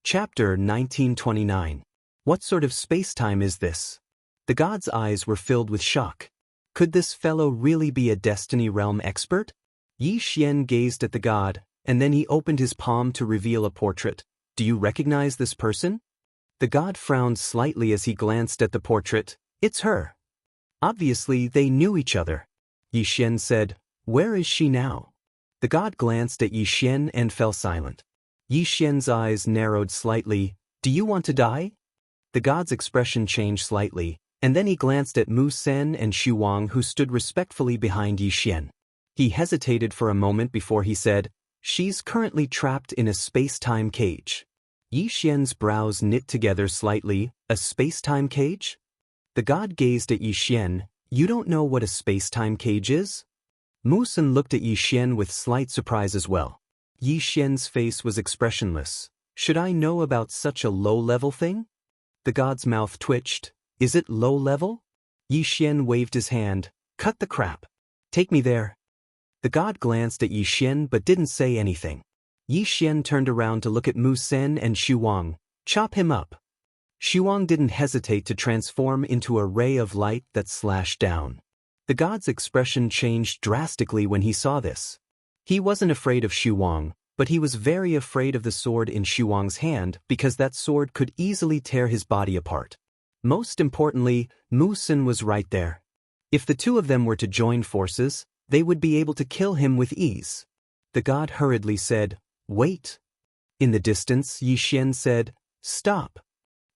Chapter 1929. What sort of space-time is this? The god's eyes were filled with shock. Could this fellow really be a Destiny Realm expert? Yi Xian gazed at the god, and then he opened his palm to reveal a portrait. Do you recognize this person? The god frowned slightly as he glanced at the portrait. It's her. Obviously, they knew each other. Yi Xian said, "Where is she now?" The god glanced at Yi Xian and fell silent. Yi Xian's eyes narrowed slightly. Do you want to die? The god's expression changed slightly, and then he glanced at Mu Sen and Xu Wang, who stood respectfully behind Yi Xian. He hesitated for a moment before he said, "She's currently trapped in a space-time cage." Yi Xian's brows knit together slightly. A space-time cage? The god gazed at Yi Xian. You don't know what a space-time cage is? Mu Sen looked at Yi Xian with slight surprise as well. Yi Xian's face was expressionless. Should I know about such a low-level thing? The god's mouth twitched. Is it low-level? Yi Xian waved his hand. Cut the crap. Take me there. The god glanced at Yi Xian but didn't say anything. Yi Xian turned around to look at Mu Sen and Xu Wang. Chop him up. Xu Wang didn't hesitate to transform into a ray of light that slashed down. The god's expression changed drastically when he saw this. He wasn't afraid of Xu Wang, but he was very afraid of the sword in Xu Wang's hand because that sword could easily tear his body apart. Most importantly, Mu Sen was right there. If the two of them were to join forces, they would be able to kill him with ease. The god hurriedly said, "Wait." In the distance, Yi Xian said, "Stop."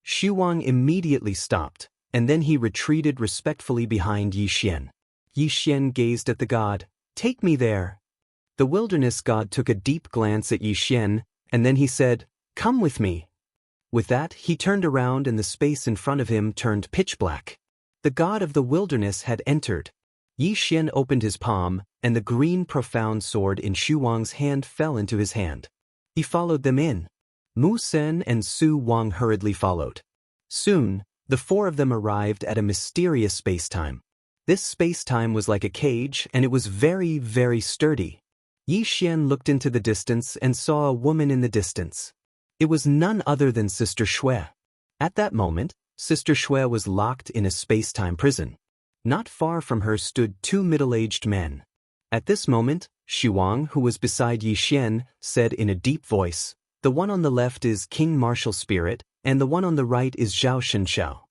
Xu Wang immediately stopped, and then he retreated respectfully behind Yi Xian. Yi Xian gazed at the god. "Take me there." The wilderness god took a deep glance at Yi Xian, and then he said, "Come with me." With that, he turned around and the space in front of him turned pitch black. The god of the wilderness had entered. Yi Xian opened his palm, and the green profound sword in Xu Wang's hand fell into his hand. He followed them in. Mu Sen and Xu Wang hurriedly followed. Soon, the four of them arrived at a mysterious space-time. This space-time was like a cage, and it was very, very sturdy. Yi Xian looked into the distance and saw a woman in the distance. It was none other than Sister Xue. At that moment, Sister Xue was locked in a space-time prison. Not far from her stood two middle-aged men. At this moment, Xu Wang, who was beside Yi Xian, said in a deep voice, "The one on the left is King Martial Spirit, and the one on the right is Zhao Shenxiao."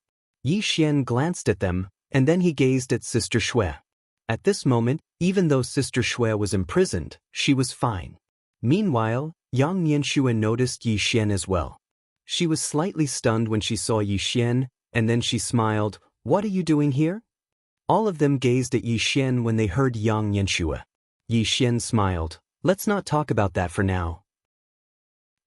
Yi Xian glanced at them, and then he gazed at Sister Xue. At this moment, even though Sister Xue was imprisoned, she was fine. Meanwhile, Yang Xianxia noticed Yi Xian as well. She was slightly stunned when she saw Yi Xian, and then she smiled. "What are you doing here?" All of them gazed at Yi Xian when they heard Yang Xianxia. Yi Xian smiled. "Let's not talk about that for now."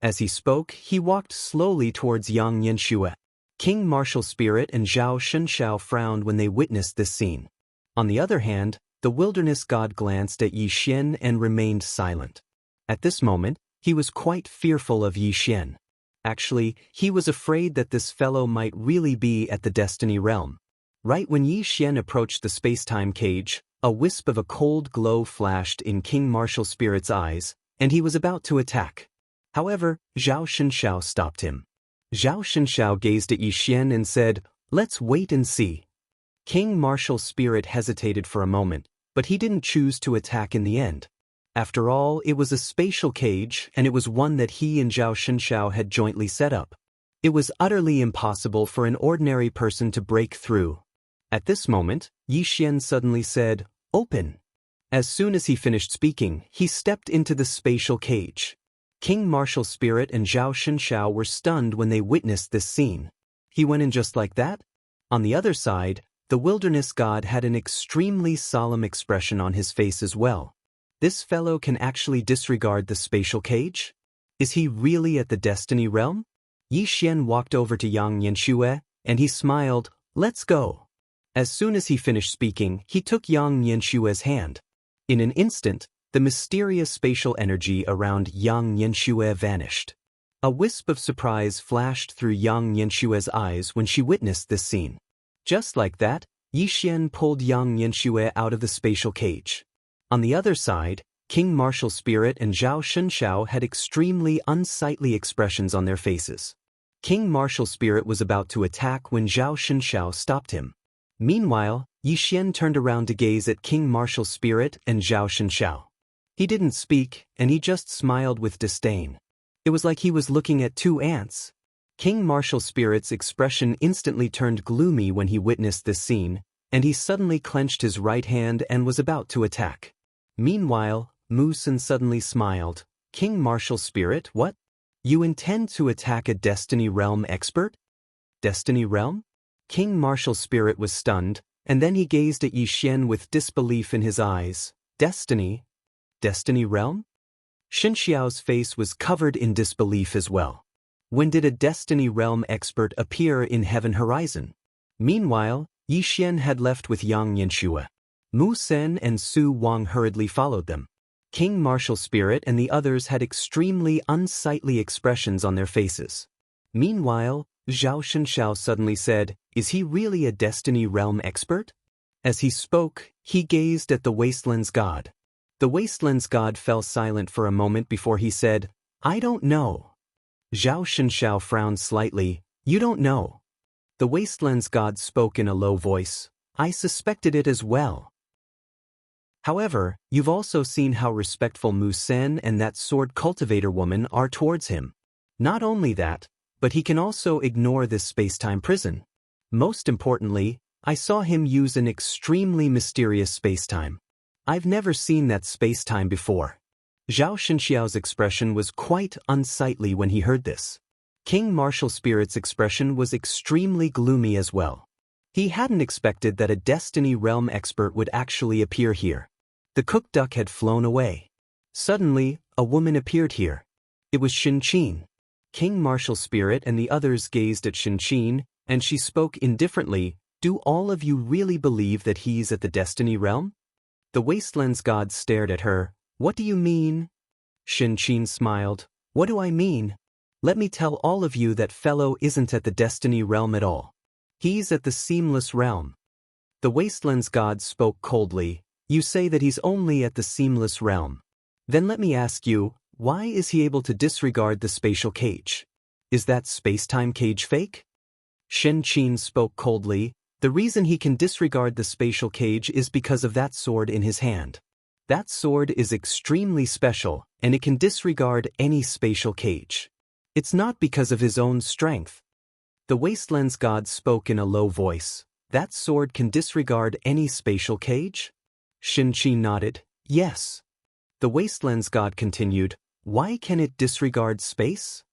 As he spoke, he walked slowly towards Yang Xianxia. King Martial Spirit and Zhao Shenxiao frowned when they witnessed this scene. On the other hand, the wilderness god glanced at Yi Xian and remained silent. At this moment, he was quite fearful of Yi Xian. Actually, he was afraid that this fellow might really be at the Destiny Realm. Right when Yi Xian approached the space-time cage, a wisp of a cold glow flashed in King Martial Spirit's eyes, and he was about to attack. However, Zhao Shenxiao stopped him. Zhao Shenxiao gazed at Yi Xian and said, "Let's wait and see." King Martial Spirit hesitated for a moment, but he didn't choose to attack in the end. After all, it was a spatial cage, and it was one that he and Zhao Shenxiao had jointly set up. It was utterly impossible for an ordinary person to break through. At this moment, Yi Xian suddenly said, "Open." As soon as he finished speaking, he stepped into the spatial cage. King Martial Spirit and Zhao Shenxiao were stunned when they witnessed this scene. He went in just like that? On the other side, the wilderness god had an extremely solemn expression on his face as well. This fellow can actually disregard the spatial cage? Is he really at the Destiny Realm? Yi Xian walked over to Yang Xianxia, and he smiled. "Let's go." As soon as he finished speaking, he took Yang Xianxia's hand. In an instant, the mysterious spatial energy around Yang Xianxia vanished. A wisp of surprise flashed through Yang Xianxia's eyes when she witnessed this scene. Just like that, Yi Xian pulled Yang Xianxia out of the spatial cage. On the other side, King Martial Spirit and Zhao Shunxiao had extremely unsightly expressions on their faces. King Martial Spirit was about to attack when Zhao Shunxiao stopped him. Meanwhile, Yi Xian turned around to gaze at King Martial Spirit and Zhao Shunxiao. He didn't speak, and he just smiled with disdain. It was like he was looking at two ants. King Martial Spirit's expression instantly turned gloomy when he witnessed this scene, and he suddenly clenched his right hand and was about to attack. Meanwhile, Mu Sin suddenly smiled. King Martial Spirit, what? You intend to attack a Destiny Realm expert? Destiny Realm? King Martial Spirit was stunned, and then he gazed at Yi Xian with disbelief in his eyes. Destiny? Destiny Realm? Xianxiao's face was covered in disbelief as well. When did a Destiny Realm expert appear in Heaven Horizon? Meanwhile, Yi Xian had left with Yang Yanxue. Mu Sen and Su Wang hurriedly followed them. King Martial Spirit and the others had extremely unsightly expressions on their faces. Meanwhile, Zhao Shunxiao suddenly said, "Is he really a Destiny Realm expert?" As he spoke, he gazed at the Wasteland's god. The Wasteland's god fell silent for a moment before he said, "I don't know." Zhao Shunxiao frowned slightly. "You don't know?" The Wasteland's god spoke in a low voice. "I suspected it as well. However, you've also seen how respectful Mu Sen and that sword cultivator woman are towards him. Not only that, but he can also ignore this space-time prison. Most importantly, I saw him use an extremely mysterious space-time. I've never seen that space-time before." Zhao Shunxiao's expression was quite unsightly when he heard this. King Martial Spirit's expression was extremely gloomy as well. He hadn't expected that a Destiny Realm expert would actually appear here. The cook duck had flown away. Suddenly, a woman appeared here. It was Xinqin. King Martial Spirit and the others gazed at Xinqin, and she spoke indifferently. "Do all of you really believe that he's at the Destiny Realm?" The Wasteland's god stared at her. "What do you mean?" Xinqin smiled. "What do I mean? Let me tell all of you that fellow isn't at the Destiny Realm at all. He's at the Seamless Realm." The Wasteland's god spoke coldly. "You say that he's only at the Seamless Realm. Then let me ask you, why is he able to disregard the spatial cage? Is that space-time cage fake?" Xinqin spoke coldly. "The reason he can disregard the spatial cage is because of that sword in his hand. That sword is extremely special, and it can disregard any spatial cage. It's not because of his own strength." The Wasteland's god spoke in a low voice. "That sword can disregard any spatial cage?" Xinqin nodded. "Yes." The Wasteland's god continued. "Why can it disregard space?"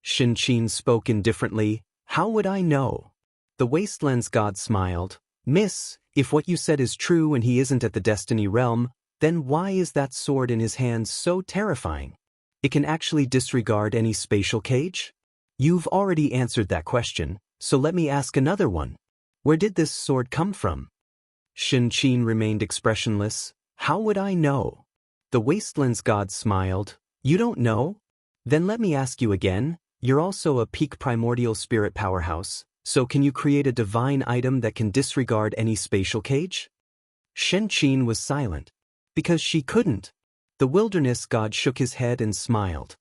Xinqin spoke indifferently. "How would I know?" The Wasteland's god smiled. "Miss, if what you said is true and he isn't at the Destiny Realm, then why is that sword in his hands so terrifying? It can actually disregard any spatial cage?" "You've already answered that question, so let me ask another one. Where did this sword come from?" Xinqin remained expressionless. "How would I know?" The Wasteland's god smiled. "You don't know? Then let me ask you again. You're also a peak primordial spirit powerhouse, so can you create a divine item that can disregard any spatial cage?" Xinqin was silent. Because she couldn't. The wilderness god shook his head and smiled.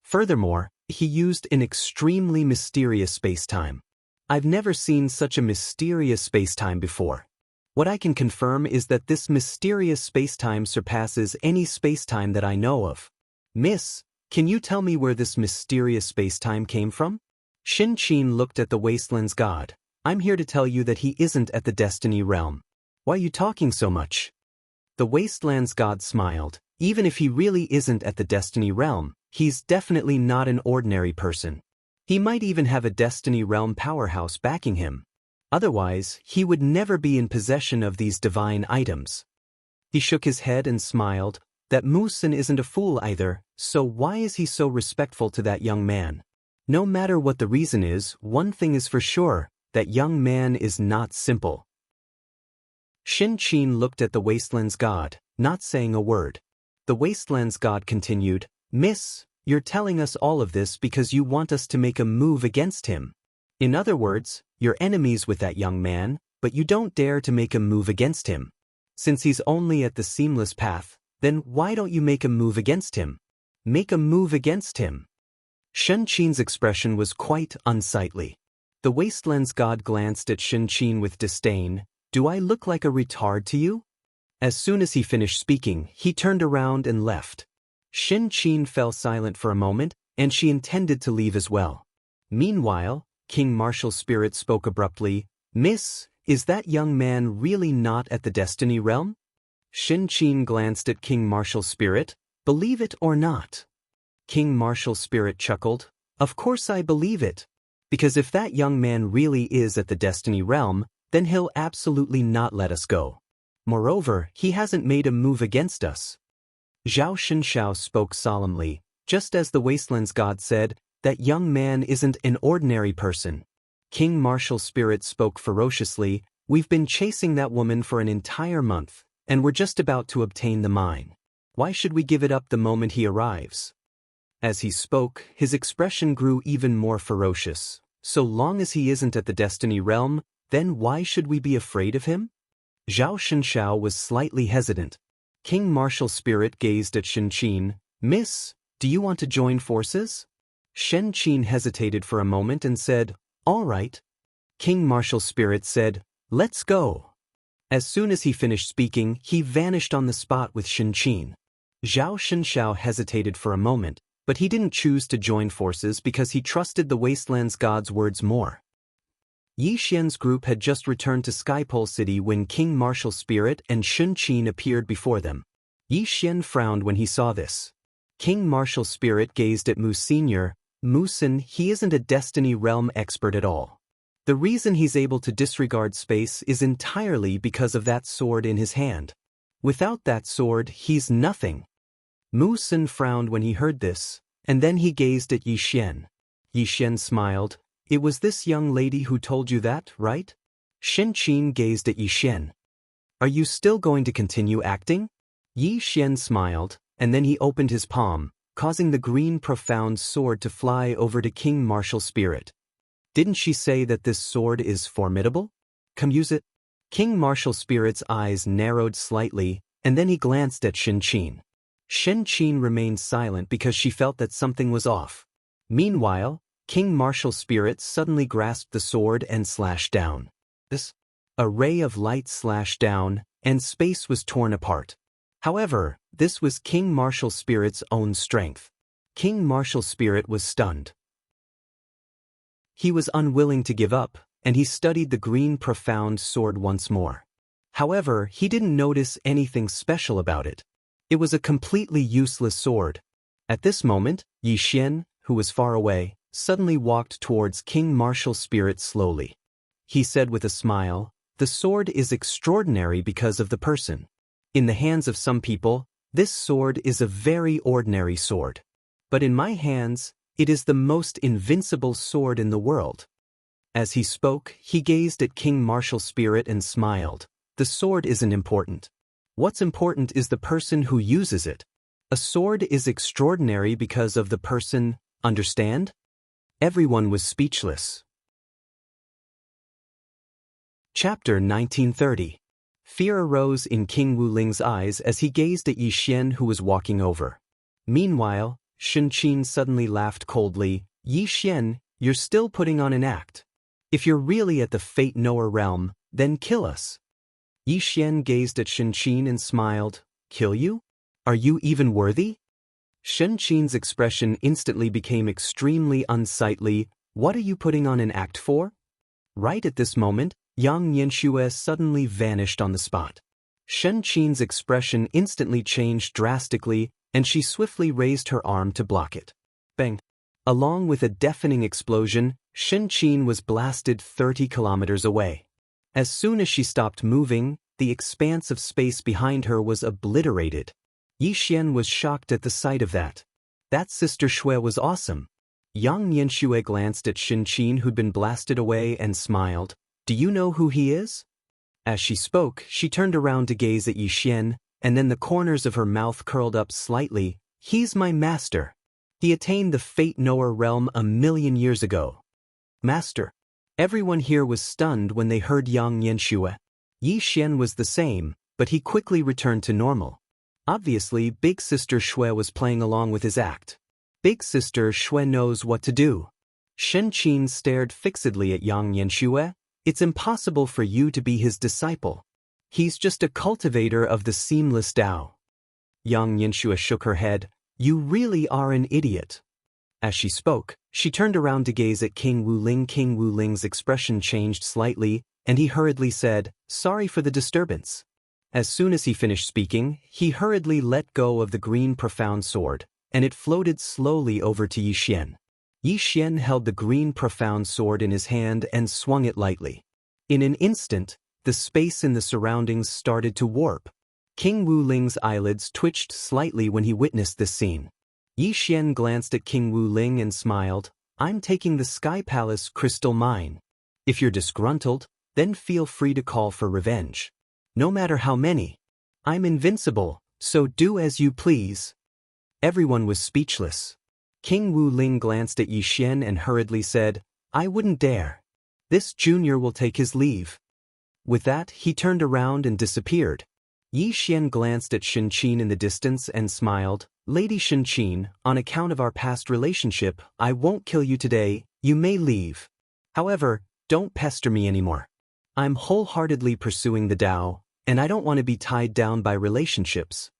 Furthermore, he used an extremely mysterious space-time. I've never seen such a mysterious space-time before. What I can confirm is that this mysterious space-time surpasses any space-time that I know of. Miss, can you tell me where this mysterious space-time came from? Xinqin looked at the Wasteland's god. "I'm here to tell you that he isn't at the Destiny Realm. Why are you talking so much?" The Wasteland's god smiled. "Even if he really isn't at the Destiny Realm, he's definitely not an ordinary person. He might even have a Destiny Realm powerhouse backing him. Otherwise, he would never be in possession of these divine items." He shook his head and smiled. "That Mu Sin isn't a fool either, so why is he so respectful to that young man? No matter what the reason is, one thing is for sure, that young man is not simple." Xinqin looked at the Wasteland's god, not saying a word. The Wasteland's god continued. "Miss, you're telling us all of this because you want us to make a move against him. In other words, you're enemies with that young man, but you don't dare to make a move against him. Since he's only at the seamless path, Then why don't you make a move against him? Make a move against him. Xianxin's expression was quite unsightly. The Wasteland's god glanced at Xianxin with disdain. Do I look like a retard to you? As soon as he finished speaking, he turned around and left. Xianxin fell silent for a moment, and she intended to leave as well. Meanwhile, King Martial Spirit spoke abruptly. Miss, is that young man really not at the Destiny Realm? Xianxin glanced at King Martial Spirit. Believe it or not. King Martial Spirit chuckled. Of course I believe it. Because if that young man really is at the Destiny Realm, then he'll absolutely not let us go. Moreover, he hasn't made a move against us. Zhao Shenxiao spoke solemnly. Just as the Wasteland's god said, that young man isn't an ordinary person. King Martial Spirit spoke ferociously. We've been chasing that woman for an entire month, and we're just about to obtain the mine. Why should we give it up the moment he arrives? As he spoke, his expression grew even more ferocious. So long as he isn't at the Destiny Realm, then why should we be afraid of him? Zhao Shenxiao was slightly hesitant. King Martial Spirit gazed at Xianxin. Miss, do you want to join forces? Xianxin hesitated for a moment and said, all right. King Martial Spirit said, let's go. As soon as he finished speaking, he vanished on the spot with Xianxin. Zhao Shenxiao hesitated for a moment, but he didn't choose to join forces because he trusted the Wasteland's god's words more. Yi Xian's group had just returned to Skypole City when King Martial Spirit and Xianxin appeared before them. Yi Xian frowned when he saw this. King Martial Spirit gazed at Mu Senior. Musen, he isn't a Destiny Realm expert at all. The reason he's able to disregard space is entirely because of that sword in his hand. Without that sword, he's nothing. Musen frowned when he heard this, and then he gazed at Yi Xian. Yi Xian smiled. It was this young lady who told you that, right? Xianxin gazed at Yi Xian. Are you still going to continue acting? Yi Xian smiled, and then he opened his palm, causing the green profound sword to fly over to King Martial Spirit. Didn't she say that this sword is formidable? Come use it. King Martial Spirit's eyes narrowed slightly, and then he glanced at Xianxin. Xianxin remained silent because she felt that something was off. Meanwhile, King Martial Spirit suddenly grasped the sword and slashed down. A ray of light slashed down, and space was torn apart. However, this was King Martial Spirit's own strength. King Martial Spirit was stunned. He was unwilling to give up, and he studied the green profound sword once more. However, he didn't notice anything special about it. It was a completely useless sword. At this moment, Yi Xian, who was far away, suddenly walked towards King Martial Spirit slowly. He said with a smile, the sword is extraordinary because of the person. In the hands of some people, this sword is a very ordinary sword. But in my hands, it is the most invincible sword in the world. As he spoke, he gazed at King Martial Spirit and smiled. The sword isn't important. What's important is the person who uses it. A sword is extraordinary because of the person, understand? Everyone was speechless. Chapter 1930. Fear arose in King Wuling's eyes as he gazed at Yi Xian who was walking over. Meanwhile, Xianxin suddenly laughed coldly. Yi Xian, you're still putting on an act. If you're really at the Fate Knower realm, then kill us. Yi Xian gazed at Xianxin and smiled. Kill you? Are you even worthy? Xianxin's expression instantly became extremely unsightly. What are you putting on an act for? Right at this moment, Yang Yanxue suddenly vanished on the spot. Xianxin's expression instantly changed drastically, and she swiftly raised her arm to block it. Bang! Along with a deafening explosion, Xianxin was blasted 30 kilometers away. As soon as she stopped moving, the expanse of space behind her was obliterated. Yi Xian was shocked at the sight of that. That Sister Shui was awesome. Yang Yanxue glanced at Xianxin who'd been blasted away and smiled. Do you know who he is? As she spoke, she turned around to gaze at Yi Xian, and then the corners of her mouth curled up slightly. He's my master. He attained the Fate Knower realm 1,000,000 years ago. Master. Everyone here was stunned when they heard Yang Yanxue. Yi Xian was the same, but he quickly returned to normal. Obviously, Big Sister Shui was playing along with his act. Big Sister Shui knows what to do. Shenqin stared fixedly at Yang Yanxue. It's impossible for you to be his disciple. He's just a cultivator of the seamless Tao. Yang Yanxue shook her head. You really are an idiot. As she spoke, she turned around to gaze at King Wuling. King Wuling's expression changed slightly, and he hurriedly said, "Sorry for the disturbance." As soon as he finished speaking, he hurriedly let go of the green profound sword, and it floated slowly over to Yi Xian. Yi Xian held the green profound sword in his hand and swung it lightly. In an instant, the space in the surroundings started to warp. King Wuling's eyelids twitched slightly when he witnessed this scene. Yi Xian glanced at King Wuling and smiled. I'm taking the Sky Palace crystal mine. If you're disgruntled, then feel free to call for revenge. No matter how many. I'm invincible, so do as you please. Everyone was speechless. King Wuling glanced at Yi Xian and hurriedly said, I wouldn't dare. This junior will take his leave. With that, he turned around and disappeared. Yi Xian glanced at Shenqin in the distance and smiled. Lady Shenqin, on account of our past relationship, I won't kill you today, you may leave. However, don't pester me anymore. I'm wholeheartedly pursuing the Tao, and I don't want to be tied down by relationships.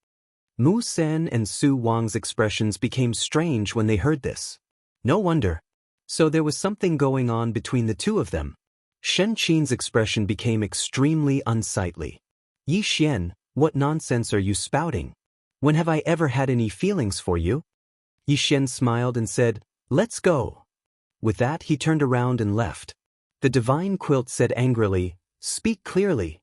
Mu Sen and Su Wang's expressions became strange when they heard this. No wonder. So there was something going on between the two of them. Shenqin's expression became extremely unsightly. Yi Xian, what nonsense are you spouting? When have I ever had any feelings for you? Yi Xian smiled and said, Let's go. With that, he turned around and left. The divine quilt said angrily, Speak clearly.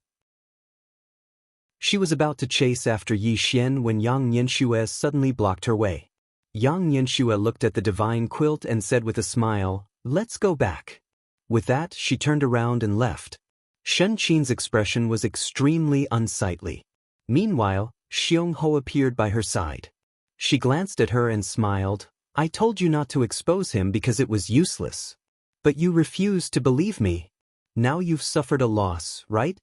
She was about to chase after Yi Xian when Yang Yanxue suddenly blocked her way. Yang Yanxue looked at the divine quilt and said with a smile, Let's go back. With that, she turned around and left. Shenqin's expression was extremely unsightly. Meanwhile, Xiongho appeared by her side. She glanced at her and smiled. I told you not to expose him because it was useless. But you refused to believe me. Now you've suffered a loss, right?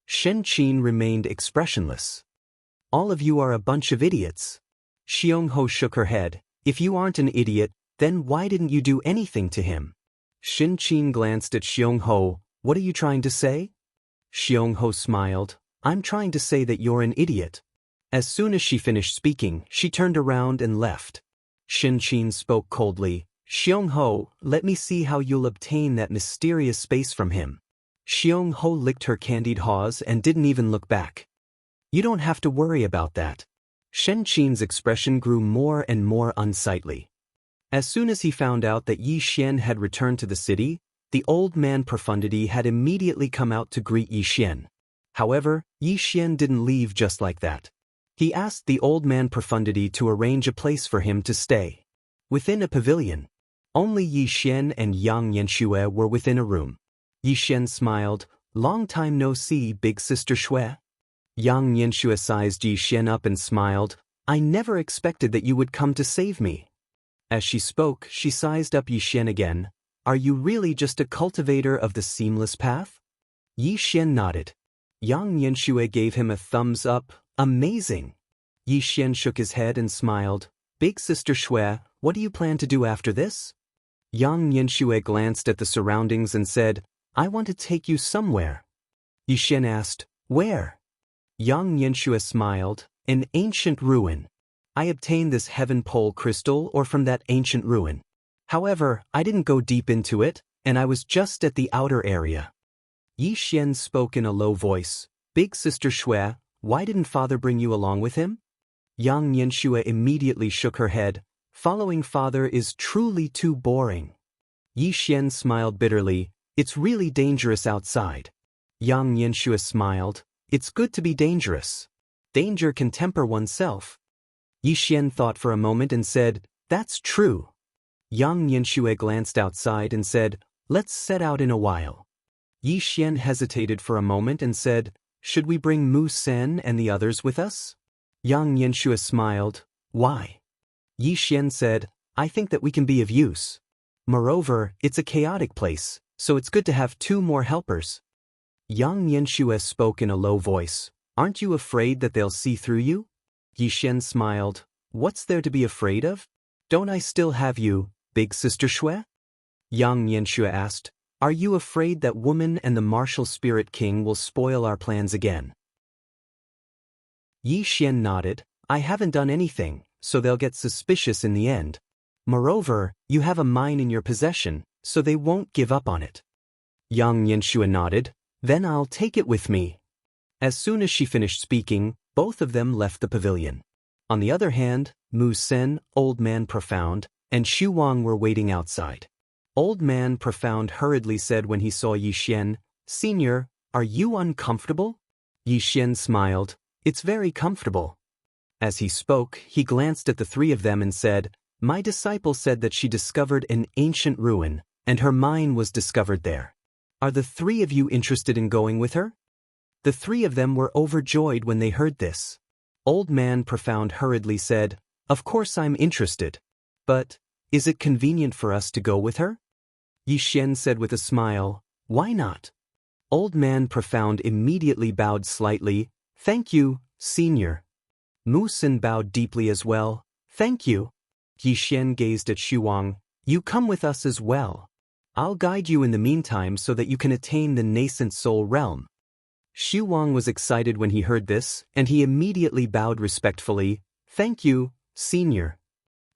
Shenqin remained expressionless. All of you are a bunch of idiots. Xiongho shook her head. If you aren't an idiot, then why didn't you do anything to him? Shenqin glanced at Xiongho. What are you trying to say? Xiongho smiled. I'm trying to say that you're an idiot. As soon as she finished speaking, she turned around and left. Shenqin spoke coldly. Xiongho, let me see how you'll obtain that mysterious space from him. Xiongho licked her candied paws and didn't even look back. You don't have to worry about that. Shenqin's expression grew more and more unsightly. As soon as he found out that Yi Xian had returned to the city, the old man Profundity had immediately come out to greet Yi Xian. However, Yi Xian didn't leave just like that. He asked the old man Profundity to arrange a place for him to stay. Within a pavilion. Only Yi Xian and Yang Yanxue were within a room. Yi Xian smiled. Long time no see, big sister Shui. Yang Yanxue sized Yi Xian up and smiled. I never expected that you would come to save me. As she spoke, she sized up Yi Xian again. Are you really just a cultivator of the seamless path? Yi Xian nodded. Yang Yanxue gave him a thumbs up. Amazing. Yi Xian shook his head and smiled. Big sister Shui, what do you plan to do after this? Yang Yanxue glanced at the surroundings and said, I want to take you somewhere. Yi Xian asked, Where? Yang Yanxue smiled, An ancient ruin. I obtained this heaven pole crystal or from that ancient ruin. However, I didn't go deep into it, and I was just at the outer area. Yi Xian spoke in a low voice. Big sister Shui, why didn't father bring you along with him? Yang Yanxue immediately shook her head. Following father is truly too boring. Yi Xian smiled bitterly. It's really dangerous outside. Yang Yanxue smiled. It's good to be dangerous. Danger can temper oneself. Yi Xian thought for a moment and said, That's true. Yang Yanxue glanced outside and said, Let's set out in a while. Yi Xian hesitated for a moment and said, Should we bring Mu Sen and the others with us? Yang Yanxue smiled. Why? Yi Xian said, I think that we can be of use. Moreover, it's a chaotic place, so it's good to have 2 more helpers. Yang Yanxue spoke in a low voice. Aren't you afraid that they'll see through you? Yi Xian smiled. What's there to be afraid of? Don't I still have you, big sister Shui? Yang Xianxia asked. Are you afraid that woman and the martial spirit king will spoil our plans again? Yi Xian nodded. I haven't done anything, so they'll get suspicious in the end. Moreover, you have a mine in your possession, so they won't give up on it. Yang Xianxia nodded. Then I'll take it with me. As soon as she finished speaking, both of them left the pavilion. On the other hand, Mu Sen, Old Man Profound, and Xu Wang were waiting outside. Old Man Profound hurriedly said when he saw Yi Xian, Senior, are you uncomfortable? Yi Xian smiled. It's very comfortable. As he spoke, he glanced at the three of them and said, My disciple said that she discovered an ancient ruin, and her mine was discovered there. Are the three of you interested in going with her? The three of them were overjoyed when they heard this. Old Man Profound hurriedly said, Of course I'm interested. But, is it convenient for us to go with her? Yi Xian said with a smile, Why not? Old Man Profound immediately bowed slightly. Thank you, Senior. Mu Sen bowed deeply as well. Thank you. Yi Xian gazed at Xu Wang. You come with us as well. I'll guide you in the meantime so that you can attain the nascent soul realm. Xu Wang was excited when he heard this, and he immediately bowed respectfully. Thank you, Senior.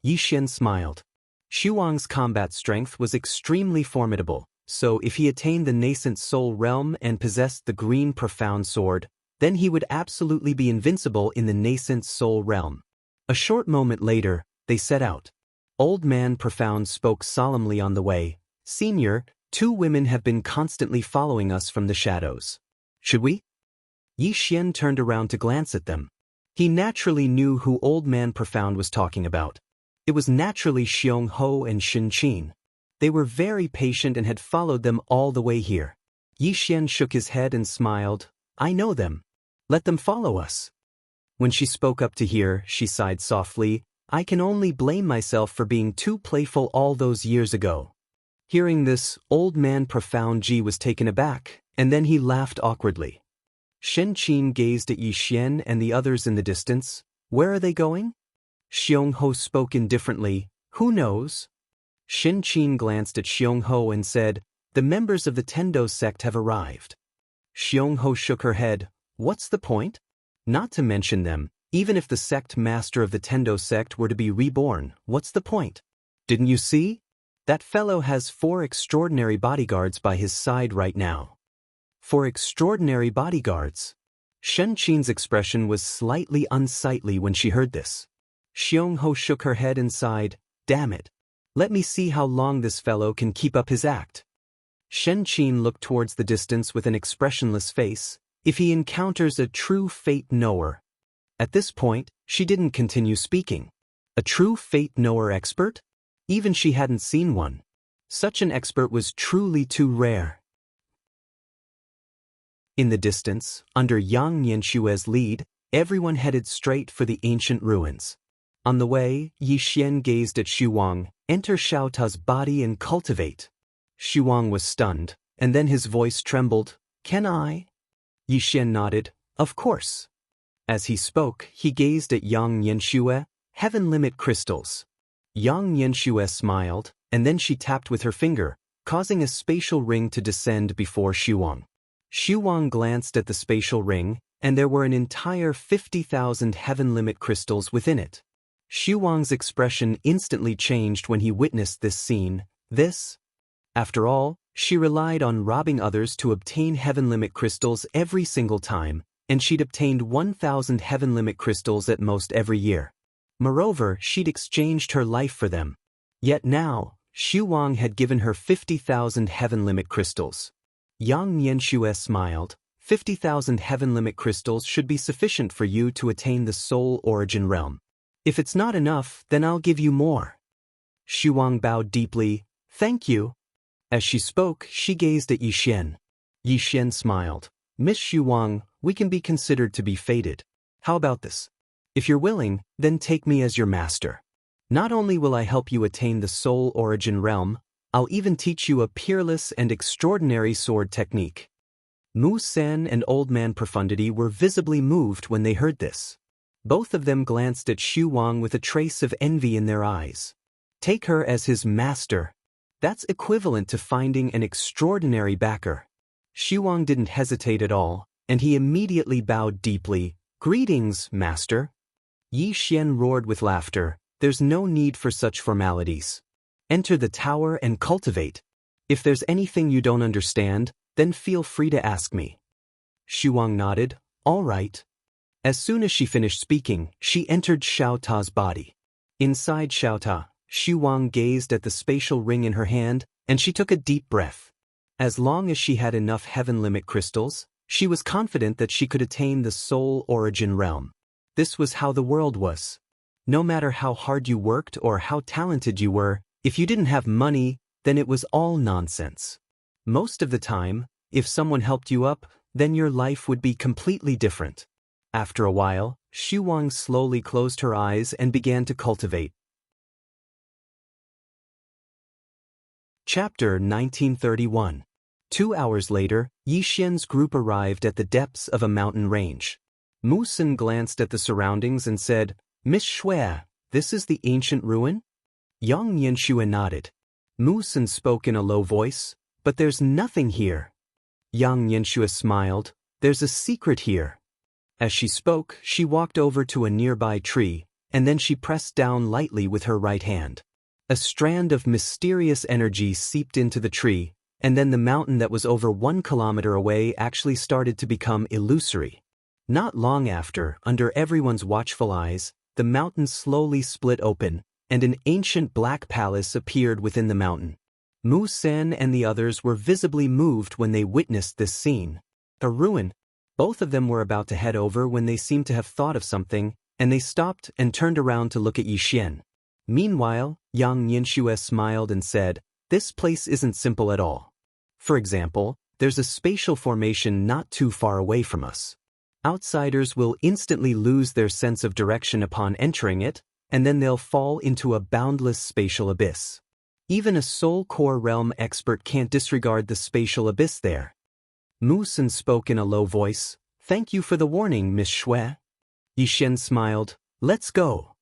Yi Xian smiled. Xu Wang's combat strength was extremely formidable, so if he attained the nascent soul realm and possessed the green profound sword, then he would absolutely be invincible in the nascent soul realm. A short moment later, they set out. Old Man Profound spoke solemnly on the way. Senior, 2 women have been constantly following us from the shadows. Should we? Yi Xian turned around to glance at them. He naturally knew who Old Man Profound was talking about. It was naturally Xiong Ho and Shen Qin. They were very patient and had followed them all the way here. Yi Xian shook his head and smiled. I know them. Let them follow us. When she spoke up to hear, she sighed softly. I can only blame myself for being too playful all those years ago. Hearing this, Old Man Profound Ji was taken aback, and then he laughed awkwardly. Shen Qin gazed at Yi Xian and the others in the distance. Where are they going? Xiong Ho spoke indifferently. Who knows? Shen Qin glanced at Xiong Ho and said, The members of the Tendo sect have arrived. Xiong Ho shook her head. What's the point? Not to mention them, even if the sect master of the Tendo sect were to be reborn, what's the point? Didn't you see? That fellow has 4 extraordinary bodyguards by his side right now. 4 extraordinary bodyguards. Shen Qin's expression was slightly unsightly when she heard this. Xiong Ho shook her head and sighed, Damn it. Let me see how long this fellow can keep up his act. Shen Qin looked towards the distance with an expressionless face. If he encounters a true fate knower. At this point, she didn't continue speaking. A true fate knower expert? Even she hadn't seen one. Such an expert was truly too rare. In the distance, under Yang Xianxue's lead, everyone headed straight for the ancient ruins. On the way, Yi Xian gazed at Xu Wang. Enter Xiao Ta's body and cultivate. Xu Wang was stunned, and then his voice trembled. Can I? Yi Xian nodded. Of course. As he spoke, he gazed at Yang Xianxue. Heaven limit crystals. Yang Xianxue smiled, and then she tapped with her finger, causing a spatial ring to descend before Xu Wang. Xu Wang glanced at the spatial ring, and there were an entire 50,000 heaven limit crystals within it. Xu Wang's expression instantly changed when he witnessed this scene. This? After all, she relied on robbing others to obtain heaven limit crystals every single time, and she'd obtained 1,000 heaven limit crystals at most every year. Moreover, she'd exchanged her life for them. Yet now, Xu Wang had given her 50,000 heaven limit crystals. Yang Xianxue smiled. 50,000 heaven limit crystals should be sufficient for you to attain the soul origin realm. If it's not enough, then I'll give you more. Xu Wang bowed deeply. Thank you. As she spoke, she gazed at Yi Xian. Yi Xian smiled. Miss Xu Wang, we can be considered to be fated. How about this? If you're willing, then take me as your master. Not only will I help you attain the soul origin realm, I'll even teach you a peerless and extraordinary sword technique. Mu Sen and Old Man Profundity were visibly moved when they heard this. Both of them glanced at Xu Wang with a trace of envy in their eyes. Take her as his master. That's equivalent to finding an extraordinary backer. Xu Wang didn't hesitate at all, and he immediately bowed deeply. Greetings, master. Yi Xian roared with laughter. There's no need for such formalities. Enter the tower and cultivate. If there's anything you don't understand, then feel free to ask me. Xu Wang nodded. All right. As soon as she finished speaking, she entered Xiao Ta's body. Inside Xiao Ta, Xu Wang gazed at the spatial ring in her hand, and she took a deep breath. As long as she had enough heaven limit crystals, she was confident that she could attain the soul origin realm. This was how the world was. No matter how hard you worked or how talented you were, if you didn't have money, then it was all nonsense. Most of the time, if someone helped you up, then your life would be completely different. After a while, Xu Wang slowly closed her eyes and began to cultivate. Chapter 1931. 2 hours later, Yi Xian's group arrived at the depths of a mountain range. Mu Sen glanced at the surroundings and said, Miss Shui, this is the ancient ruin? Yang Xianxia nodded. Mu Sen spoke in a low voice, but there's nothing here. Yang Xianxia smiled. There's a secret here. As she spoke, she walked over to a nearby tree, and then she pressed down lightly with her right hand. A strand of mysterious energy seeped into the tree, and then the mountain that was over 1 kilometer away actually started to become illusory. Not long after, under everyone's watchful eyes, the mountain slowly split open, and an ancient black palace appeared within the mountain. Mu Sen and the others were visibly moved when they witnessed this scene. A ruin. Both of them were about to head over when they seemed to have thought of something, and they stopped and turned around to look at Yi Xian. Meanwhile, Yang Xianxia smiled and said, This place isn't simple at all. For example, there's a spatial formation not too far away from us. Outsiders will instantly lose their sense of direction upon entering it, and then they'll fall into a boundless spatial abyss. Even a soul core realm expert can't disregard the spatial abyss there. Mu Sen spoke in a low voice. Thank you for the warning, Miss Shui. Yi Xian smiled. Let's go.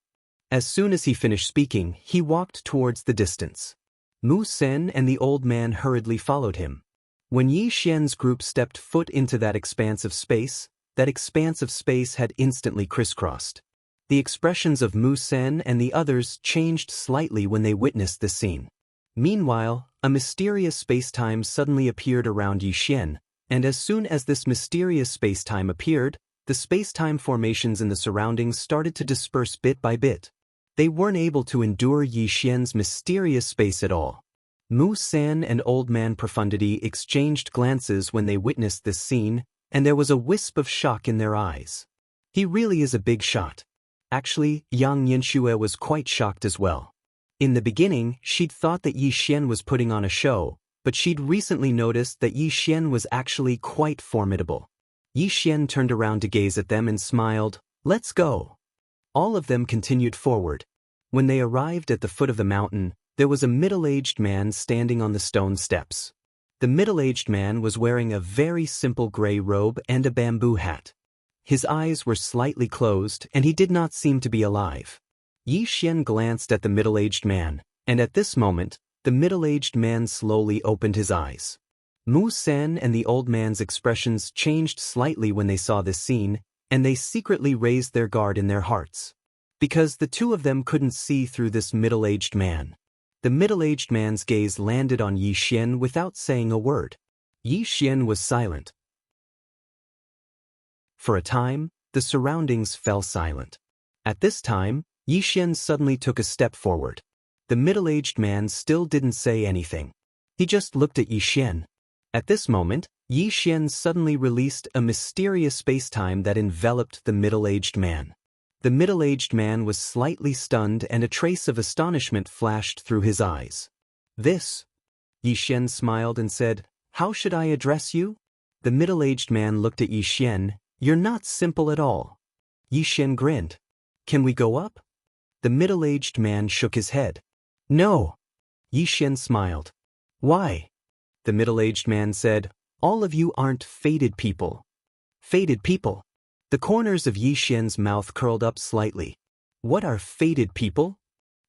As soon as he finished speaking, he walked towards the distance. Mu Sen and the old man hurriedly followed him. When Yi Xian's group stepped foot into that expanse of space had instantly crisscrossed. The expressions of Mu Sen and the others changed slightly when they witnessed this scene. Meanwhile, a mysterious space-time suddenly appeared around Yi Xian, and as soon as this mysterious space-time appeared, the space-time formations in the surroundings started to disperse bit by bit. They weren't able to endure Yi Xian's mysterious space at all. Mu Sen and Old Man Profundity exchanged glances when they witnessed this scene, and there was a wisp of shock in their eyes. He really is a big shot. Actually, Yang Xianxia was quite shocked as well. In the beginning, she'd thought that Yi Xian was putting on a show, but she'd recently noticed that Yi Xian was actually quite formidable. Yi Xian turned around to gaze at them and smiled. Let's go. All of them continued forward. When they arrived at the foot of the mountain, there was a middle-aged man standing on the stone steps. The middle-aged man was wearing a very simple gray robe and a bamboo hat. His eyes were slightly closed, and he did not seem to be alive. Yi Xian glanced at the middle-aged man, and at this moment, the middle-aged man slowly opened his eyes. Mu Sen and the old man's expressions changed slightly when they saw this scene, and they secretly raised their guard in their hearts. Because the two of them couldn't see through this middle-aged man. The middle-aged man's gaze landed on Yi Xian without saying a word. Yi Xian was silent. For a time, the surroundings fell silent. At this time, Yi Xian suddenly took a step forward. The middle-aged man still didn't say anything. He just looked at Yi Xian. At this moment, Yi Xian suddenly released a mysterious space-time that enveloped the middle-aged man. The middle-aged man was slightly stunned and a trace of astonishment flashed through his eyes. This? Yi Xian smiled and said, How should I address you? The middle-aged man looked at Yi Xian. You're not simple at all. Yi Xian grinned. Can we go up? The middle-aged man shook his head. No. Yi Xian smiled. Why? The middle-aged man said, All of you aren't fated people. Fated people. The corners of Yi Xian's mouth curled up slightly. What are fated people?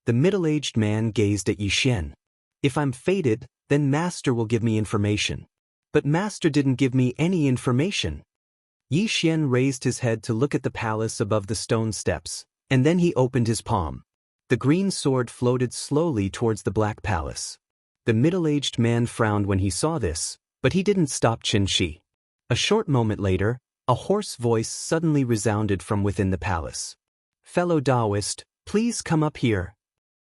The middle-aged man gazed at Yi Xian. If I'm fated, then Master will give me information. But Master didn't give me any information. Yi Xian raised his head to look at the palace above the stone steps, and then he opened his palm. The green sword floated slowly towards the black palace. The middle-aged man frowned when he saw this, but he didn't stop Qin. A short moment later, a hoarse voice suddenly resounded from within the palace. Fellow Daoist, please come up here.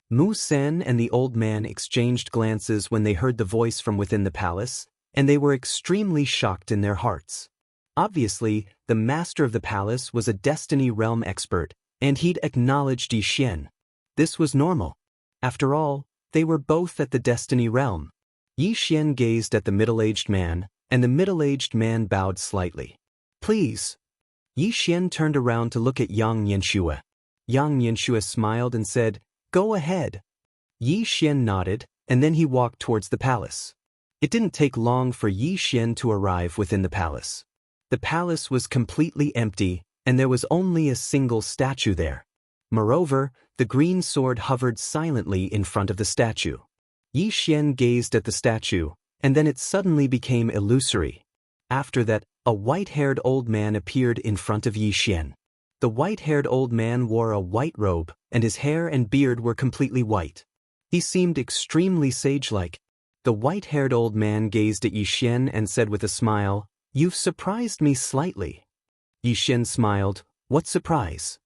Mu Sen and the old man exchanged glances when they heard the voice from within the palace, and they were extremely shocked in their hearts. Obviously, the master of the palace was a Destiny Realm expert, and he'd acknowledged Yi Xian. This was normal. After all, they were both at the Destiny Realm. Yi Xian gazed at the middle-aged man, and the middle-aged man bowed slightly. Please. Yi Xian turned around to look at Yang Xianxia. Yang Xianxia smiled and said, Go ahead. Yi Xian nodded, and then he walked towards the palace. It didn't take long for Yi Xian to arrive within the palace. The palace was completely empty, and there was only a single statue there. Moreover, the green sword hovered silently in front of the statue. Yi Xian gazed at the statue, and then it suddenly became illusory. After that, a white-haired old man appeared in front of Yi Xian. The white-haired old man wore a white robe, and his hair and beard were completely white. He seemed extremely sage-like. The white-haired old man gazed at Yi Xian and said with a smile, You've surprised me slightly. Yi Xian smiled, What surprise?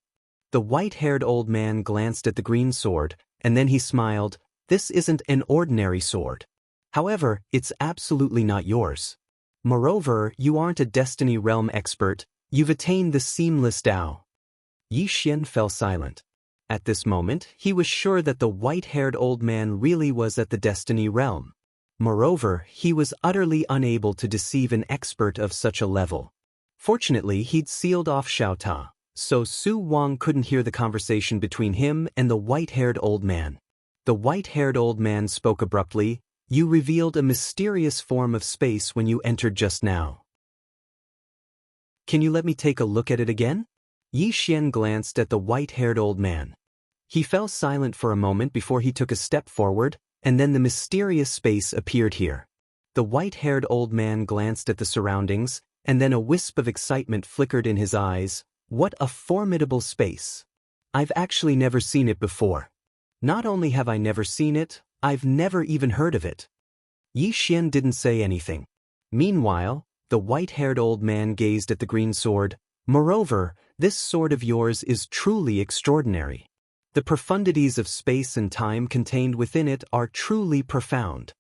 The white-haired old man glanced at the green sword, and then he smiled, This isn't an ordinary sword. However, it's absolutely not yours. Moreover, you aren't a Destiny Realm expert, you've attained the seamless Dao. Yi Xian fell silent. At this moment, he was sure that the white-haired old man really was at the Destiny Realm. Moreover, he was utterly unable to deceive an expert of such a level. Fortunately, he'd sealed off Xiaota, so Su Wang couldn't hear the conversation between him and the white-haired old man. The white-haired old man spoke abruptly, You revealed a mysterious form of space when you entered just now. Can you let me take a look at it again? Yi Xian glanced at the white-haired old man. He fell silent for a moment before he took a step forward, and then the mysterious space appeared here. The white-haired old man glanced at the surroundings, and then a wisp of excitement flickered in his eyes. What a formidable space! I've actually never seen it before. Not only have I never seen it, I've never even heard of it. Yi Xian didn't say anything. Meanwhile, the white-haired old man gazed at the green sword. Moreover, this sword of yours is truly extraordinary. The profundities of space and time contained within it are truly profound.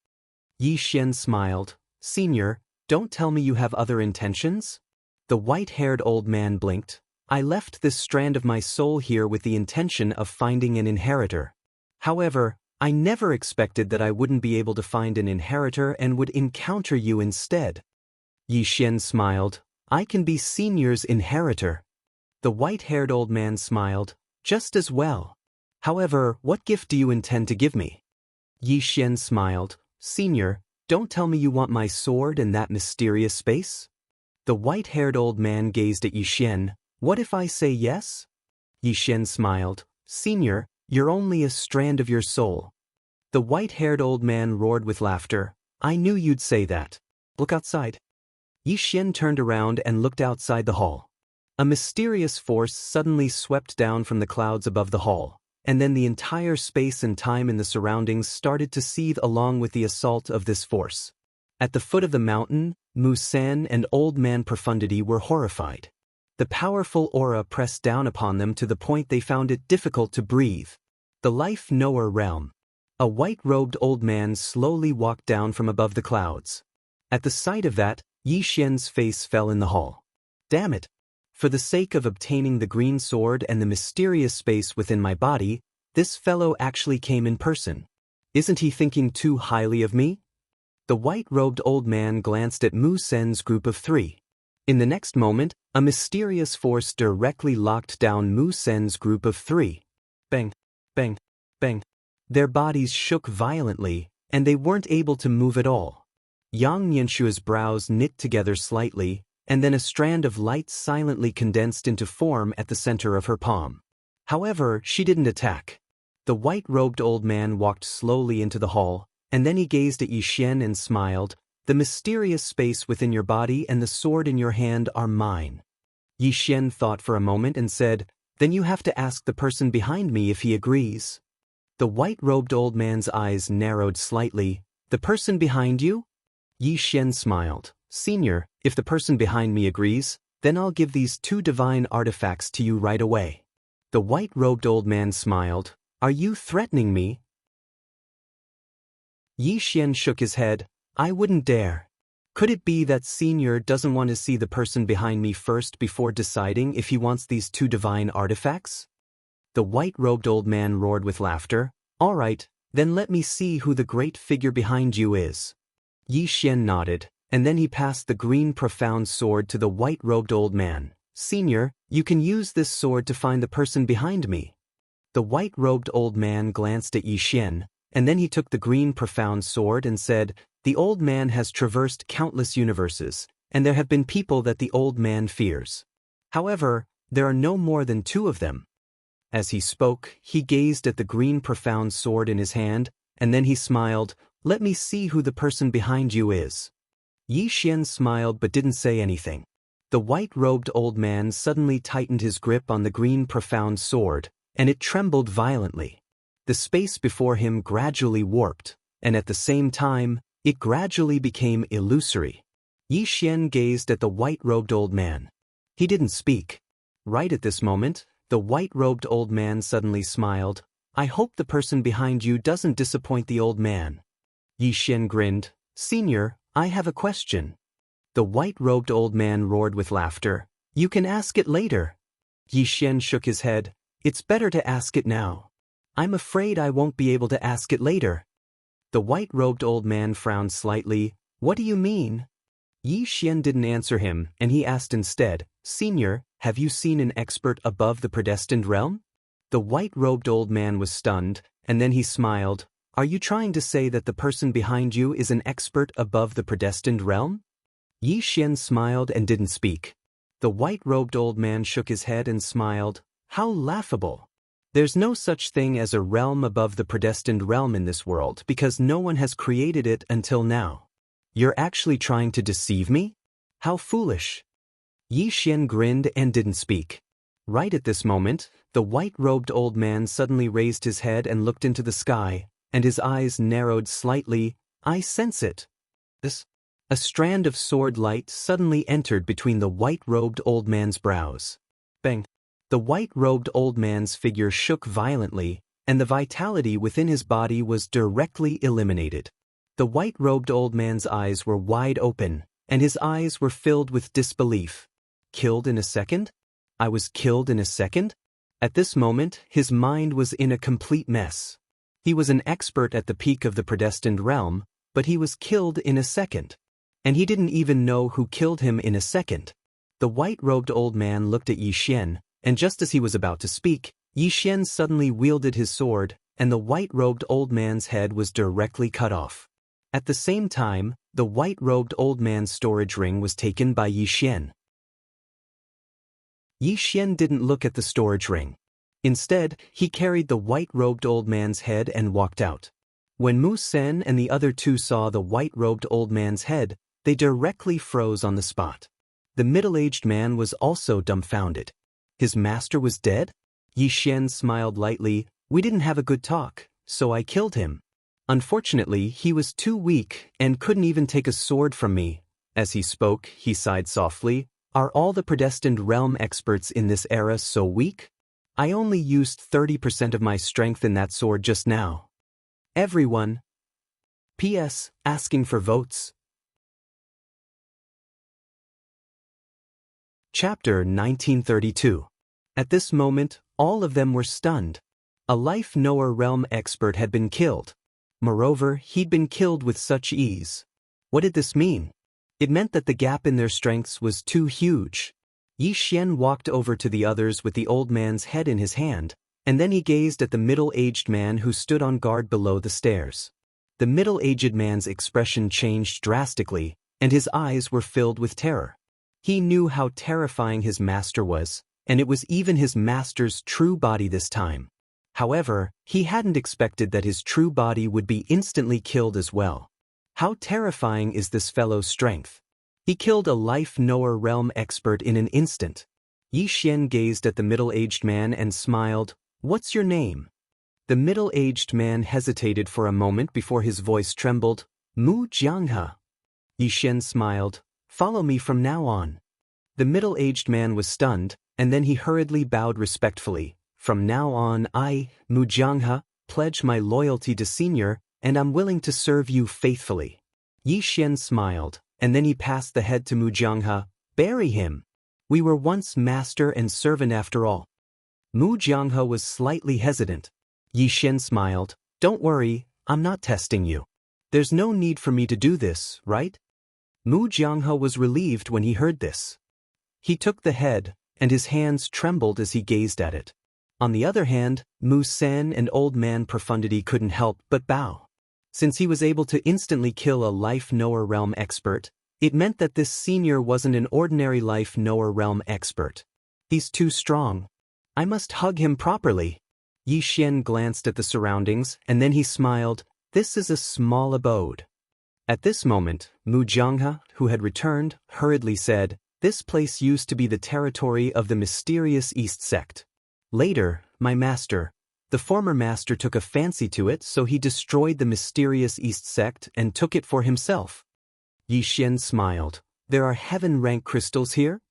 Yi Xian smiled. Senior, don't tell me you have other intentions? The white-haired old man blinked. I left this strand of my soul here with the intention of finding an inheritor. However, I never expected that I wouldn't be able to find an inheritor and would encounter you instead. Yi Xian smiled. I can be Senior's inheritor. The white-haired old man smiled. Just as well. However, what gift do you intend to give me? Yi Xian smiled. Senior, don't tell me you want my sword and that mysterious space? The white-haired old man gazed at Yi Xian. What if I say yes? Yi Xian smiled. Senior, you're only a strand of your soul. The white-haired old man roared with laughter. I knew you'd say that. Look outside. Yi Xian turned around and looked outside the hall. A mysterious force suddenly swept down from the clouds above the hall, and then the entire space and time in the surroundings started to seethe along with the assault of this force. At the foot of the mountain, Mu San and Old Man Profundity were horrified. The powerful aura pressed down upon them to the point they found it difficult to breathe. The life-knower realm. A white-robed old man slowly walked down from above the clouds. At the sight of that, Yi Xian's face fell in the hall. Damn it! For the sake of obtaining the green sword and the mysterious space within my body, this fellow actually came in person. Isn't he thinking too highly of me? The white-robed old man glanced at Mu Sen's group of three. In the next moment, a mysterious force directly locked down Mu Sen's group of three. Bang, bang, bang. Their bodies shook violently, and they weren't able to move at all. Yang Xianxia's brows knit together slightly. and then a strand of light silently condensed into form at the center of her palm. However, she didn't attack. The white-robed old man walked slowly into the hall, and then he gazed at Yi Xian and smiled. "The mysterious space within your body and the sword in your hand are mine." Yi Xian thought for a moment and said, "Then you have to ask the person behind me if he agrees." The white-robed old man's eyes narrowed slightly. "The person behind you?" Yi Xian smiled. "Senior, if the person behind me agrees, then I'll give these 2 divine artifacts to you right away." The white-robed old man smiled. "Are you threatening me?" Yi Xian shook his head. "I wouldn't dare. Could it be that Senior doesn't want to see the person behind me first before deciding if he wants these 2 divine artifacts?" The white-robed old man roared with laughter. "All right, then let me see who the great figure behind you is." Yi Xian nodded, and then he passed the green profound sword to the white-robed old man. "Senior, you can use this sword to find the person behind me." The white-robed old man glanced at Yi Xian, and then he took the green profound sword and said, "The old man has traversed countless universes, and there have been people that the old man fears. However, there are no more than 2 of them." As he spoke, he gazed at the green profound sword in his hand, and then he smiled. "Let me see who the person behind you is." Yi Xian smiled but didn't say anything. The white-robed old man suddenly tightened his grip on the green profound sword, and it trembled violently. The space before him gradually warped, and at the same time, it gradually became illusory. Yi Xian gazed at the white-robed old man. He didn't speak. Right at this moment, the white-robed old man suddenly smiled. "I hope the person behind you doesn't disappoint the old man." Yi Xian grinned. "Senior, I have a question." The white-robed old man roared with laughter. "You can ask it later." Yi Xian shook his head. "It's better to ask it now. I'm afraid I won't be able to ask it later." The white-robed old man frowned slightly. "What do you mean?" Yi Xian didn't answer him, and he asked instead, "Senior, have you seen an expert above the predestined realm?" The white-robed old man was stunned, and then he smiled. "Are you trying to say that the person behind you is an expert above the predestined realm?" Yi Xian smiled and didn't speak. The white-robed old man shook his head and smiled. "How laughable! There's no such thing as a realm above the predestined realm in this world because no one has created it until now. You're actually trying to deceive me? How foolish!" Yi Xian grinned and didn't speak. Right at this moment, the white-robed old man suddenly raised his head and looked into the sky, and his eyes narrowed slightly. "I sense it." A strand of sword light suddenly entered between the white-robed old man's brows. Bang! The white-robed old man's figure shook violently, and the vitality within his body was directly eliminated. The white-robed old man's eyes were wide open, and his eyes were filled with disbelief. Killed in a second? I was killed in a second? At this moment, his mind was in a complete mess. He was an expert at the peak of the predestined realm, but he was killed in a second. And he didn't even know who killed him in a second. The white-robed old man looked at Yi Xian, and just as he was about to speak, Yi Xian suddenly wielded his sword, and the white-robed old man's head was directly cut off. At the same time, the white-robed old man's storage ring was taken by Yi Xian. Yi Xian didn't look at the storage ring. Instead, he carried the white-robed old man's head and walked out. When Mu Sen and the other 2 saw the white-robed old man's head, they directly froze on the spot. The middle-aged man was also dumbfounded. His master was dead? Yi Xian smiled lightly. "We didn't have a good talk, so I killed him. Unfortunately, he was too weak and couldn't even take a sword from me." As he spoke, he sighed softly. "Are all the predestined realm experts in this era so weak? I only used 30% of my strength in that sword just now." Everyone. P.S. Asking for votes. Chapter 1932. At this moment, all of them were stunned. A life-knower realm expert had been killed. Moreover, he'd been killed with such ease. What did this mean? It meant that the gap in their strengths was too huge. Yi Xian walked over to the others with the old man's head in his hand, and then he gazed at the middle-aged man who stood on guard below the stairs. The middle-aged man's expression changed drastically, and his eyes were filled with terror. He knew how terrifying his master was, and it was even his master's true body this time. However, he hadn't expected that his true body would be instantly killed as well. How terrifying is this fellow's strength? He killed a life-knower realm expert in an instant. Yi Xian gazed at the middle-aged man and smiled. "What's your name?" The middle-aged man hesitated for a moment before his voice trembled. "Mu Jianghe." Yi Xian smiled. "Follow me from now on." The middle-aged man was stunned, and then he hurriedly bowed respectfully. "From now on I, Mu Jianghe, pledge my loyalty to Senior, and I'm willing to serve you faithfully." Yi Xian smiled, and then he passed the head to Mu Jianghe. "Bury him. We were once master and servant after all." Mu Jianghe was slightly hesitant. Yi Xian smiled. "Don't worry, I'm not testing you. There's no need for me to do this, right?" Mu Jianghe was relieved when he heard this. He took the head, and his hands trembled as he gazed at it. On the other hand, Mu Sen and Old Man Profundity couldn't help but bow. Since he was able to instantly kill a life-knower realm expert, it meant that this senior wasn't an ordinary life-knower realm expert. He's too strong. I must hug him properly. Yi Xian glanced at the surroundings, and then he smiled. This is a small abode. At this moment, Mu Jianghe, who had returned, hurriedly said, "This place used to be the territory of the mysterious East sect. Later, my master, the former master, took a fancy to it, so he destroyed the mysterious East sect and took it for himself." Yi Xian smiled. "There are heaven-rank crystals here?"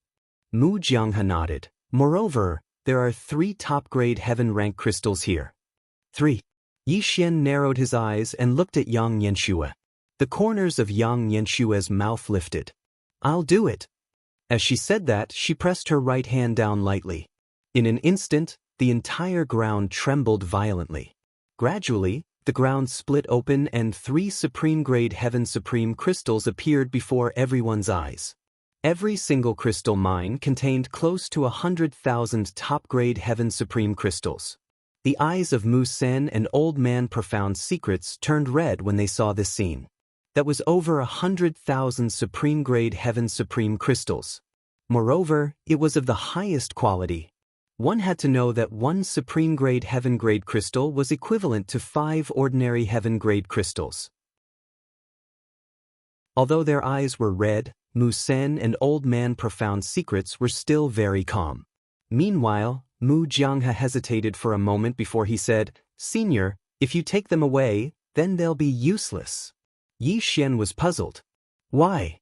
Mu Jianghe nodded. "Moreover, there are 3 top-grade heaven-rank crystals here." 3. Yi Xian narrowed his eyes and looked at Yang Xianxia. The corners of Yang Xianxia's mouth lifted. "I'll do it." As she said that, she pressed her right hand down lightly. In an instant, the entire ground trembled violently. Gradually, the ground split open and 3 supreme-grade Heaven Supreme crystals appeared before everyone's eyes. Every single crystal mine contained close to 100,000 top-grade Heaven Supreme crystals. The eyes of Mu Sen and Old Man Profound Secrets turned red when they saw this scene. That was over 100,000 supreme-grade Heaven Supreme crystals. Moreover, it was of the highest quality. One had to know that 1 supreme-grade heaven-grade crystal was equivalent to 5 ordinary heaven-grade crystals. Although their eyes were red, Mu Sen and Old Man Profound Secrets were still very calm. Meanwhile, Mu Jianghe hesitated for a moment before he said, "Senior, if you take them away, then they'll be useless." Yi Xian was puzzled. "Why?"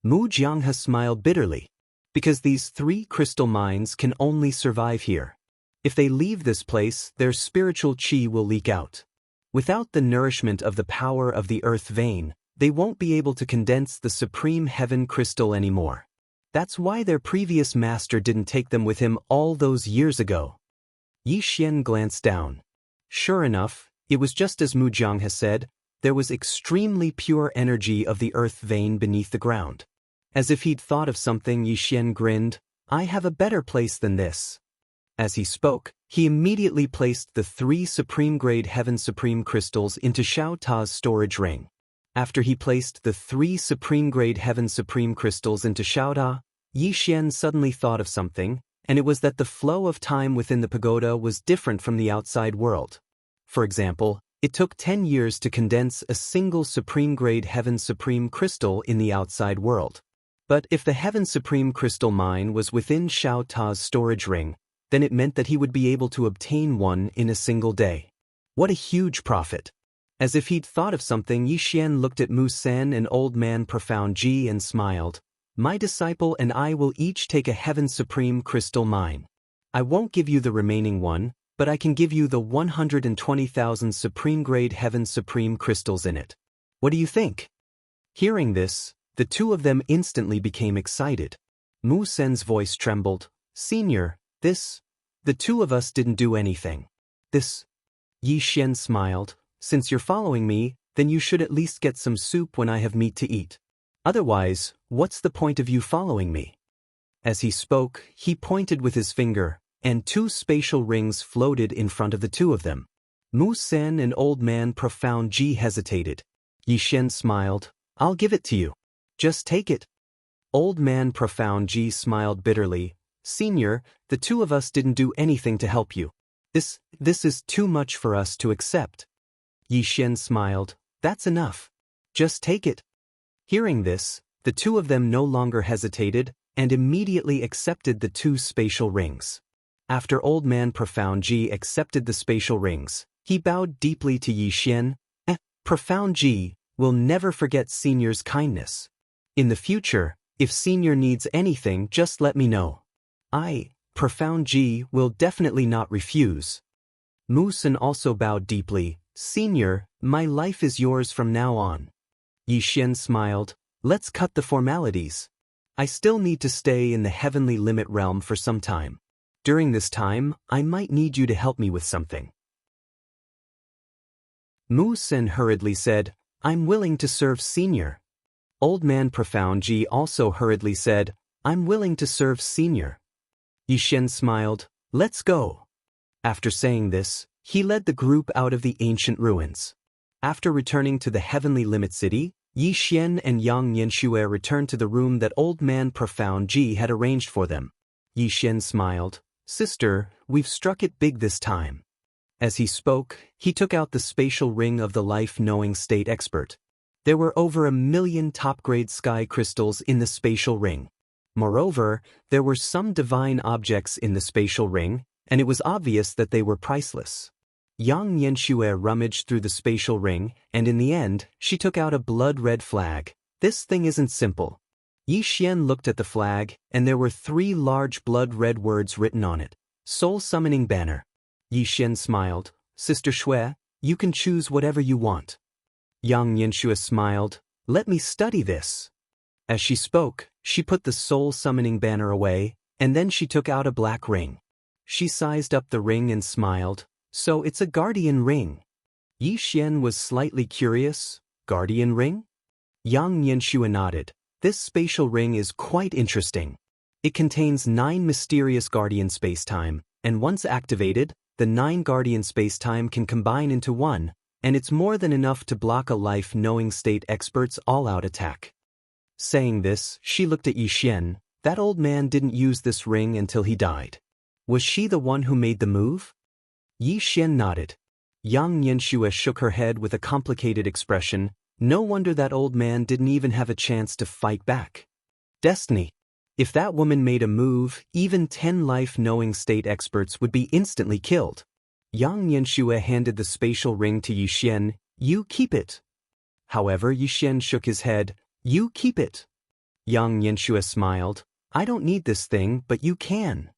Mu Jianghe smiled bitterly. "Because these 3 crystal mines can only survive here. If they leave this place, their spiritual qi will leak out. Without the nourishment of the power of the earth vein, they won't be able to condense the supreme heaven crystal anymore. That's why their previous master didn't take them with him all those years ago." Yi Xian glanced down. Sure enough, it was just as Mu Jianghe said. There was extremely pure energy of the earth vein beneath the ground. As if he'd thought of something, Yi Xian grinned. "I have a better place than this." As he spoke, he immediately placed the 3 supreme-grade Heaven Supreme crystals into Xiao Ta's storage ring. After he placed the 3 supreme-grade Heaven Supreme crystals into Xiao Ta, Yi Xian suddenly thought of something, and it was that the flow of time within the pagoda was different from the outside world. For example, it took 10 years to condense a single supreme-grade Heaven Supreme crystal in the outside world. But if the Heaven Supreme crystal mine was within Xiao Ta's storage ring, then it meant that he would be able to obtain one in a single day. What a huge profit! As if he'd thought of something, Yi Xian looked at Mu Sen and Old Man Profound Ji and smiled. "My disciple and I will each take a Heaven Supreme crystal mine. I won't give you the remaining one, but I can give you the 120,000 supreme-grade Heaven Supreme crystals in it. What do you think?" Hearing this, the 2 of them instantly became excited. Mu Sen's voice trembled. "Senior, the 2 of us didn't do anything. This." Yi Xian smiled. "Since you're following me, then you should at least get some soup when I have meat to eat. Otherwise, what's the point of you following me?" As he spoke, he pointed with his finger, and 2 spatial rings floated in front of the 2 of them. Mu Sen and Old Man Profound Ji hesitated. Yi Xian smiled. "I'll give it to you. Just take it." Old man Profound G smiled bitterly. Senior, the two of us didn't do anything to help you. This is too much for us to accept. Yixian smiled. That's enough. Just take it. Hearing this, the two of them no longer hesitated and immediately accepted the two spatial rings. After Old Man Profound G accepted the spatial rings, he bowed deeply to Yixian. Profound G will never forget Senior's kindness. In the future, if Senior needs anything, just let me know. I, Profound G, will definitely not refuse. Musen also bowed deeply. Senior, my life is yours from now on. Yixian smiled. Let's cut the formalities. I still need to stay in the heavenly limit realm for some time. During this time, I might need you to help me with something. Musen hurriedly said, I'm willing to serve Senior. Old Man Profound G also hurriedly said, I'm willing to serve Senior. Yixian smiled. Let's go. After saying this, he led the group out of the ancient ruins. After returning to the heavenly limit city, Yixian and Yang Yanxue returned to the room that Old Man Profound G had arranged for them. Yixian smiled. Sister, we've struck it big this time. As he spoke, he took out the spatial ring of the life-knowing state expert. There were over 1 million top-grade sky crystals in the spatial ring. Moreover, there were some divine objects in the spatial ring, and it was obvious that they were priceless. Yang Yanxue rummaged through the spatial ring, and in the end, she took out a blood-red flag. This thing isn't simple. Yixian looked at the flag, and there were 3 large blood-red words written on it. Soul Summoning Banner. Yixian smiled. Sister Shui, you can choose whatever you want. Yang Yanxue smiled. Let me study this. As she spoke, she put the Soul Summoning Banner away, and then she took out a black ring. She sized up the ring and smiled. So it's a guardian ring. Yixian was slightly curious. Guardian ring? Yang Yanxue nodded. This spatial ring is quite interesting. It contains 9 mysterious guardian spacetime, and once activated, the 9 guardian spacetime can combine into one, and it's more than enough to block a life-knowing state expert's all-out attack. Saying this, she looked at Yixian. That old man didn't use this ring until he died. Was she the one who made the move? Yixian nodded. Yang Yanxue shook her head with a complicated expression. No wonder that old man didn't even have a chance to fight back. Destiny. If that woman made a move, even 10 life-knowing state experts would be instantly killed. Yang Yanxue handed the spatial ring to Yixian. You keep it. However, Yixian shook his head. You keep it. Yang Yanxue smiled. I don't need this thing, but you can.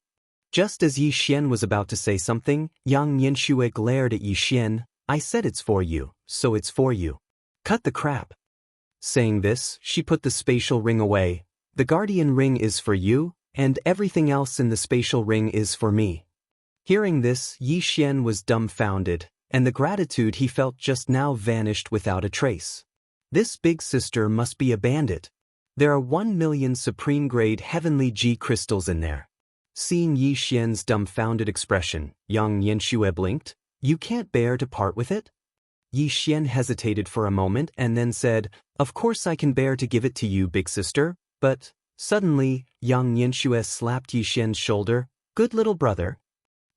Just as Yixian was about to say something, Yang Yanxue glared at Yixian. I said it's for you, so it's for you. Cut the crap. Saying this, she put the spatial ring away. The guardian ring is for you, and everything else in the spatial ring is for me. Hearing this, Yixian was dumbfounded, and the gratitude he felt just now vanished without a trace. This big sister must be a bandit. There are 1 million supreme-grade heavenly G crystals in there. Seeing Yixian's dumbfounded expression, Yang Yanxue blinked. You can't bear to part with it? Yixian hesitated for a moment and then said, Of course I can bear to give it to you, big sister, but... Suddenly, Yang Yanxue slapped Yixian's shoulder. Good little brother.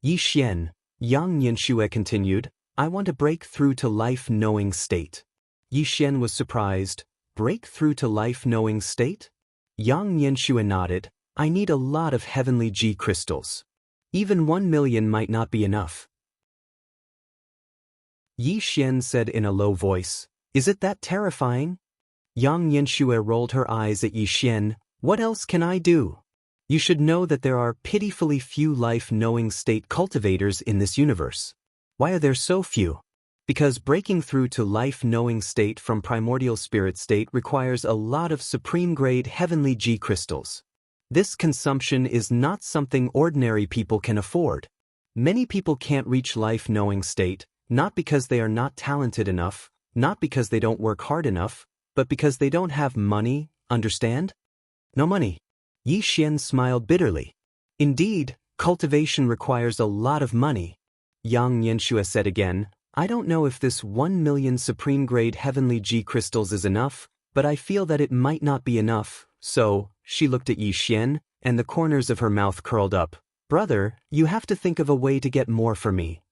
Yixian, Yang Yanxue continued, I want to break through to life-knowing state. Yixian was surprised. Break through to life-knowing state? Yang Yanxue nodded. I need a lot of heavenly G crystals. Even 1 million might not be enough. Yixian said in a low voice, Is it that terrifying? Yang Yanxue rolled her eyes at Yixian. What else can I do? You should know that there are pitifully few life-knowing state cultivators in this universe. Why are there so few? Because breaking through to life-knowing state from primordial spirit state requires a lot of supreme-grade heavenly G crystals. This consumption is not something ordinary people can afford. Many people can't reach life-knowing state, not because they are not talented enough, not because they don't work hard enough, but because they don't have money, understand? No money. Yixian smiled bitterly. Indeed, cultivation requires a lot of money. Yang Yanxue said again, I don't know if this 1 million supreme-grade heavenly G crystals is enough, but I feel that it might not be enough, so, She looked at Yi Xian, and the corners of her mouth curled up. Brother, you have to think of a way to get more for me.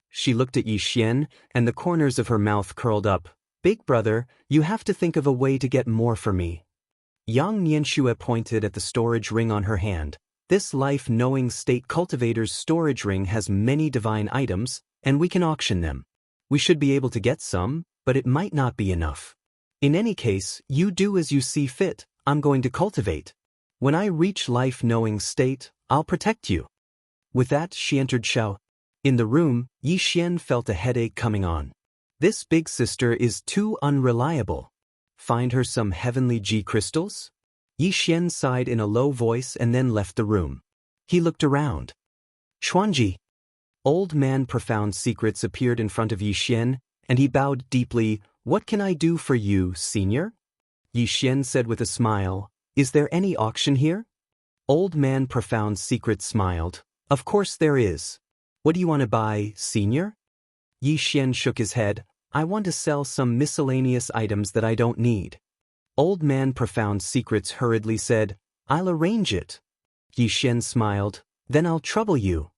She looked at Yi Xian, and the corners of her mouth curled up. Big brother, you have to think of a way to get more for me. Yang Nianxue pointed at the storage ring on her hand. This life-knowing state cultivator's storage ring has many divine items, and we can auction them. We should be able to get some, but it might not be enough. In any case, you do as you see fit. I'm going to cultivate. When I reach life-knowing state, I'll protect you. With that, she entered Xiao. In the room, Yi Xian felt a headache coming on. This big sister is too unreliable. Find her some heavenly G crystals? Yi Xian sighed in a low voice and then left the room. He looked around. Xuanji. Old man Profound Secrets appeared in front of Yi Xian, and he bowed deeply. What can I do for you, senior? Yi Xian said with a smile. Is there any auction here? Old man Profound Secrets smiled. Of course there is. What do you want to buy, senior? Yi Xian shook his head. I want to sell some miscellaneous items that I don't need. Old man Profound Secrets hurriedly said, I'll arrange it. Yi Xian smiled. Then I'll trouble you.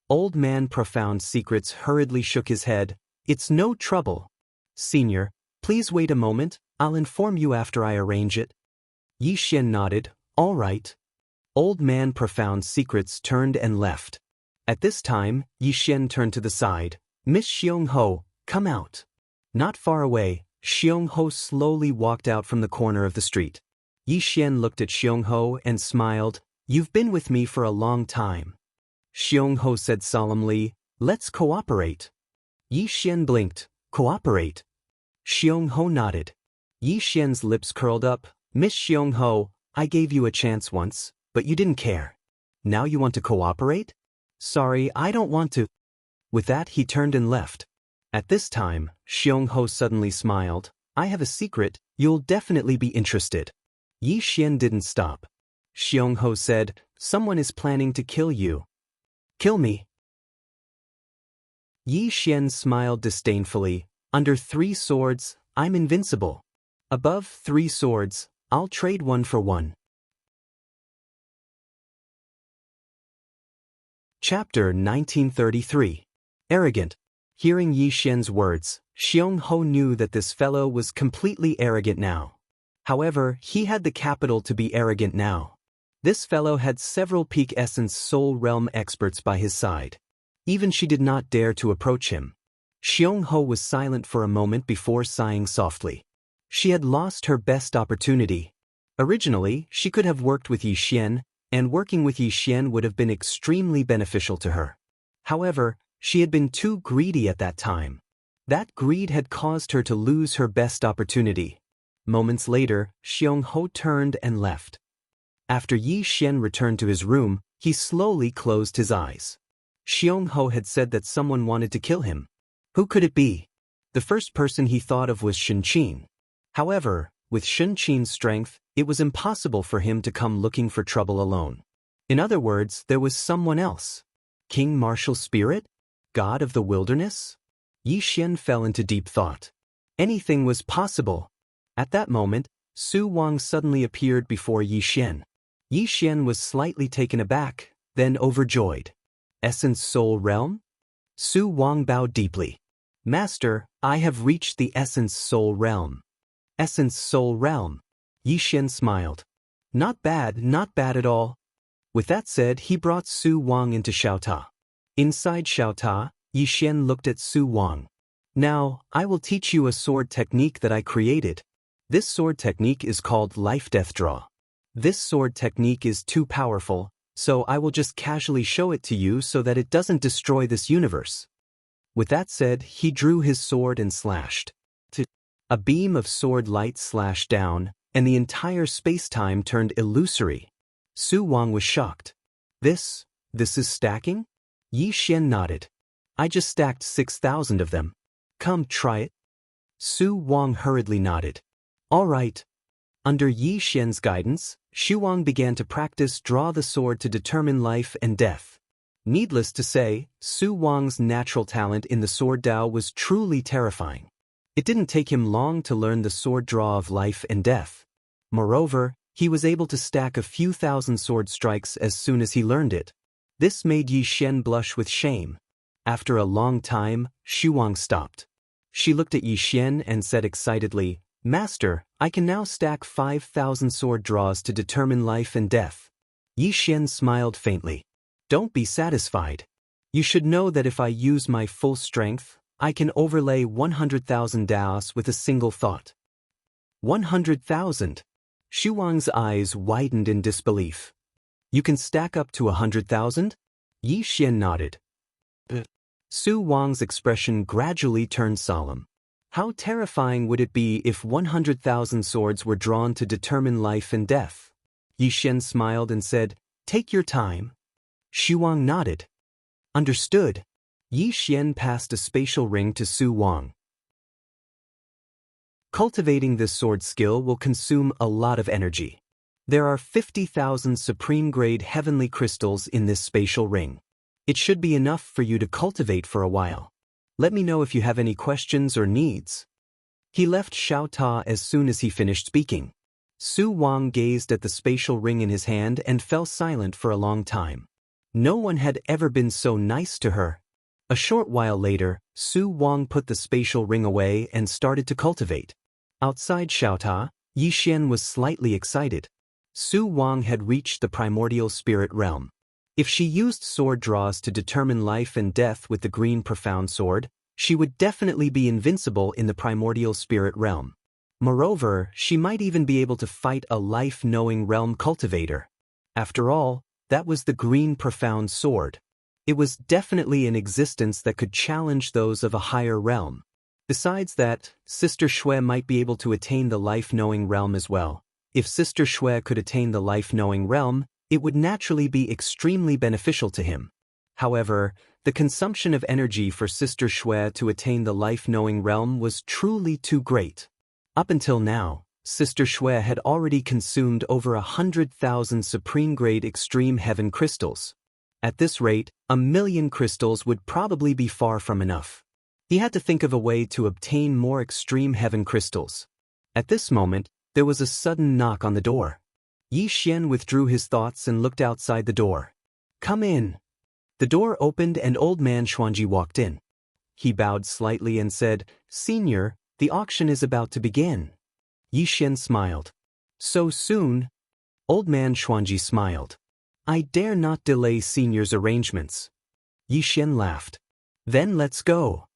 Old man Profound Secrets hurriedly shook his head. It's no trouble. Senior, please wait a moment, I'll inform you after I arrange it. Yi Xian nodded. All right. Old man Profound Secrets turned and left. At this time, Yi Xian turned to the side. Miss Xiongho, come out. Not far away, Xiongho slowly walked out from the corner of the street. Yi Xian looked at Xiongho and smiled. You've been with me for a long time. Xiongho said solemnly, let's cooperate. Yi Xian blinked. Cooperate? Xiongho nodded. Yi Xian's lips curled up. Miss Xiongho, I gave you a chance once, but you didn't care. Now you want to cooperate? Sorry, I don't want to. With that, he turned and left. At this time, Xiongho suddenly smiled. I have a secret, you'll definitely be interested. Yi Xian didn't stop. Xiongho said, someone is planning to kill you. Kill me. Yi Xian smiled disdainfully. Under 3 swords, I'm invincible. Above 3 swords, I'll trade 1 for 1. Chapter 1933. Arrogant. Hearing Yi Xian's words, Xiongho knew that this fellow was completely arrogant now. However, he had the capital to be arrogant now. This fellow had several peak essence soul realm experts by his side. Even she did not dare to approach him. Xiongho was silent for a moment before sighing softly. She had lost her best opportunity. Originally, she could have worked with Yi Xian, and working with Yi Xian would have been extremely beneficial to her. However, she had been too greedy at that time. That greed had caused her to lose her best opportunity. Moments later, Xiongho turned and left. After Yi Xian returned to his room, he slowly closed his eyes. Xiongho had said that someone wanted to kill him. Who could it be? The first person he thought of was Shenqin. However, with Shenqin's strength, it was impossible for him to come looking for trouble alone. In other words, there was someone else. King Martial Spirit? God of the Wilderness? Yi Xian fell into deep thought. Anything was possible. At that moment, Su Wang suddenly appeared before Yi Xian. Yi Xian was slightly taken aback, then overjoyed. Essence Soul Realm? Su Wang bowed deeply. Master, I have reached the Essence Soul Realm. Essence Soul Realm. Yi Xian smiled. Not bad at all. With that said, he brought Su Wang into Xiaota. Inside Xiaota, Yi Xian looked at Su Wang. Now, I will teach you a sword technique that I created. This sword technique is called Life-Death Draw. This sword technique is too powerful, so I will just casually show it to you so that it doesn't destroy this universe. With that said, he drew his sword and slashed. A beam of sword light slashed down, and the entire space-time turned illusory. Su Wang was shocked. This is stacking? Yi Xian nodded. I just stacked 6,000 of them. Come, try it. Su Wang hurriedly nodded. All right. Under Yi Xian's guidance, Xu Wang began to practice draw the sword to determine life and death. Needless to say, Su Wang's natural talent in the sword Dao was truly terrifying. It didn't take him long to learn the sword draw of life and death. Moreover, He was able to stack a few thousand sword strikes as soon as he learned it. This made Yi Xian blush with shame. After a long time, Xu Wang stopped. She looked at Yi Xian and said excitedly, "Master, I can now stack 5,000 sword draws to determine life and death." Yi Xian smiled faintly. "Don't be satisfied. You should know that if I use my full strength, I can overlay 100,000 Daoist with a single thought." 100,000? Xu Wang's eyes widened in disbelief. "You can stack up to 100,000? Yi Xian nodded. Xu Wang's expression gradually turned solemn. How terrifying would it be if 100,000 swords were drawn to determine life and death? Yi Xian smiled and said, "Take your time." Xu Wang nodded. "Understood." Yi Xian passed a spatial ring to Xu Wang. Cultivating this sword skill will consume a lot of energy. There are 50,000 supreme-grade heavenly crystals in this spatial ring. It should be enough for you to cultivate for a while. Let me know if you have any questions or needs. He left Xiao Ta as soon as he finished speaking. Xu Wang gazed at the spatial ring in his hand and fell silent for a long time. No one had ever been so nice to her. A short while later, Xu Wang put the spatial ring away and started to cultivate. Outside Xiao Ta, Yi Xian was slightly excited. Xu Wang had reached the primordial spirit realm. If she used sword draws to determine life and death with the green profound sword, she would definitely be invincible in the primordial spirit realm. Moreover, she might even be able to fight a life-knowing realm cultivator. After all, that was the green profound sword. It was definitely an existence that could challenge those of a higher realm. Besides that, Sister Xue might be able to attain the life-knowing realm as well. If Sister Xue could attain the life-knowing realm, it would naturally be extremely beneficial to him. However, the consumption of energy for Sister Xue to attain the life-knowing realm was truly too great. Up until now, Sister Xue had already consumed over 100,000 supreme-grade extreme heaven crystals. At this rate, 1,000,000 crystals would probably be far from enough. He had to think of a way to obtain more extreme heaven crystals. At this moment, there was a sudden knock on the door. Yi Xian withdrew his thoughts and looked outside the door. "Come in." The door opened and old man Xuanji walked in. He bowed slightly and said, "Senior, the auction is about to begin." Yi Xian smiled. "So soon?" Old man Xuanji smiled. "I dare not delay Senior's arrangements." Yi Xian laughed. "Then let's go."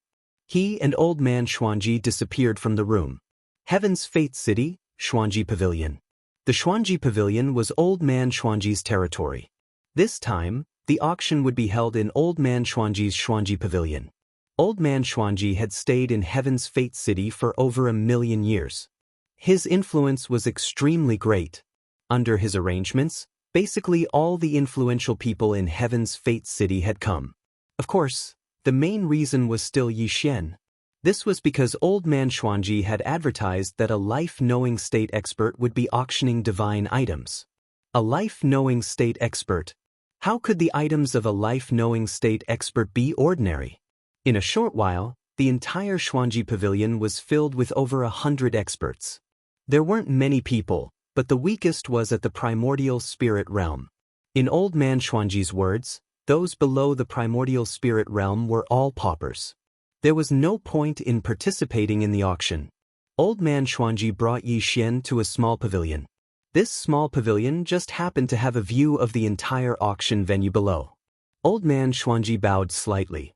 He and old man Xuanji disappeared from the room. Heaven's Fate City, Xuanji Pavilion. The Xuanji Pavilion was Old Man Xuanji's territory. This time, the auction would be held in Old Man Xuanji's Xuanji Pavilion. Old Man Xuanji had stayed in Heaven's Fate City for over 1,000,000 years. His influence was extremely great. Under his arrangements, basically all the influential people in Heaven's Fate City had come. Of course, the main reason was still Yi Xian. This was because Old Man Xuanji had advertised that a life-knowing state expert would be auctioning divine items. A life-knowing state expert. How could the items of a life-knowing state expert be ordinary? In a short while, the entire Xuanji Pavilion was filled with over 100 experts. There weren't many people, but the weakest was at the primordial spirit realm. In Old Man Xuanji's words, those below the primordial spirit realm were all paupers. There was no point in participating in the auction. Old Man Xuanji brought Yi Xian to a small pavilion. This small pavilion just happened to have a view of the entire auction venue below. Old Man Xuanji bowed slightly.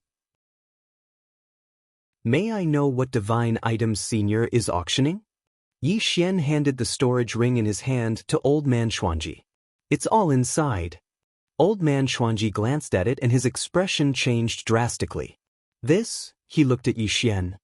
"May I know what divine items Senior is auctioning?" Yi Xian handed the storage ring in his hand to Old Man Xuanji. "It's all inside." Old Man Xuanji glanced at it and his expression changed drastically. "This?" He looked at Yi Xian.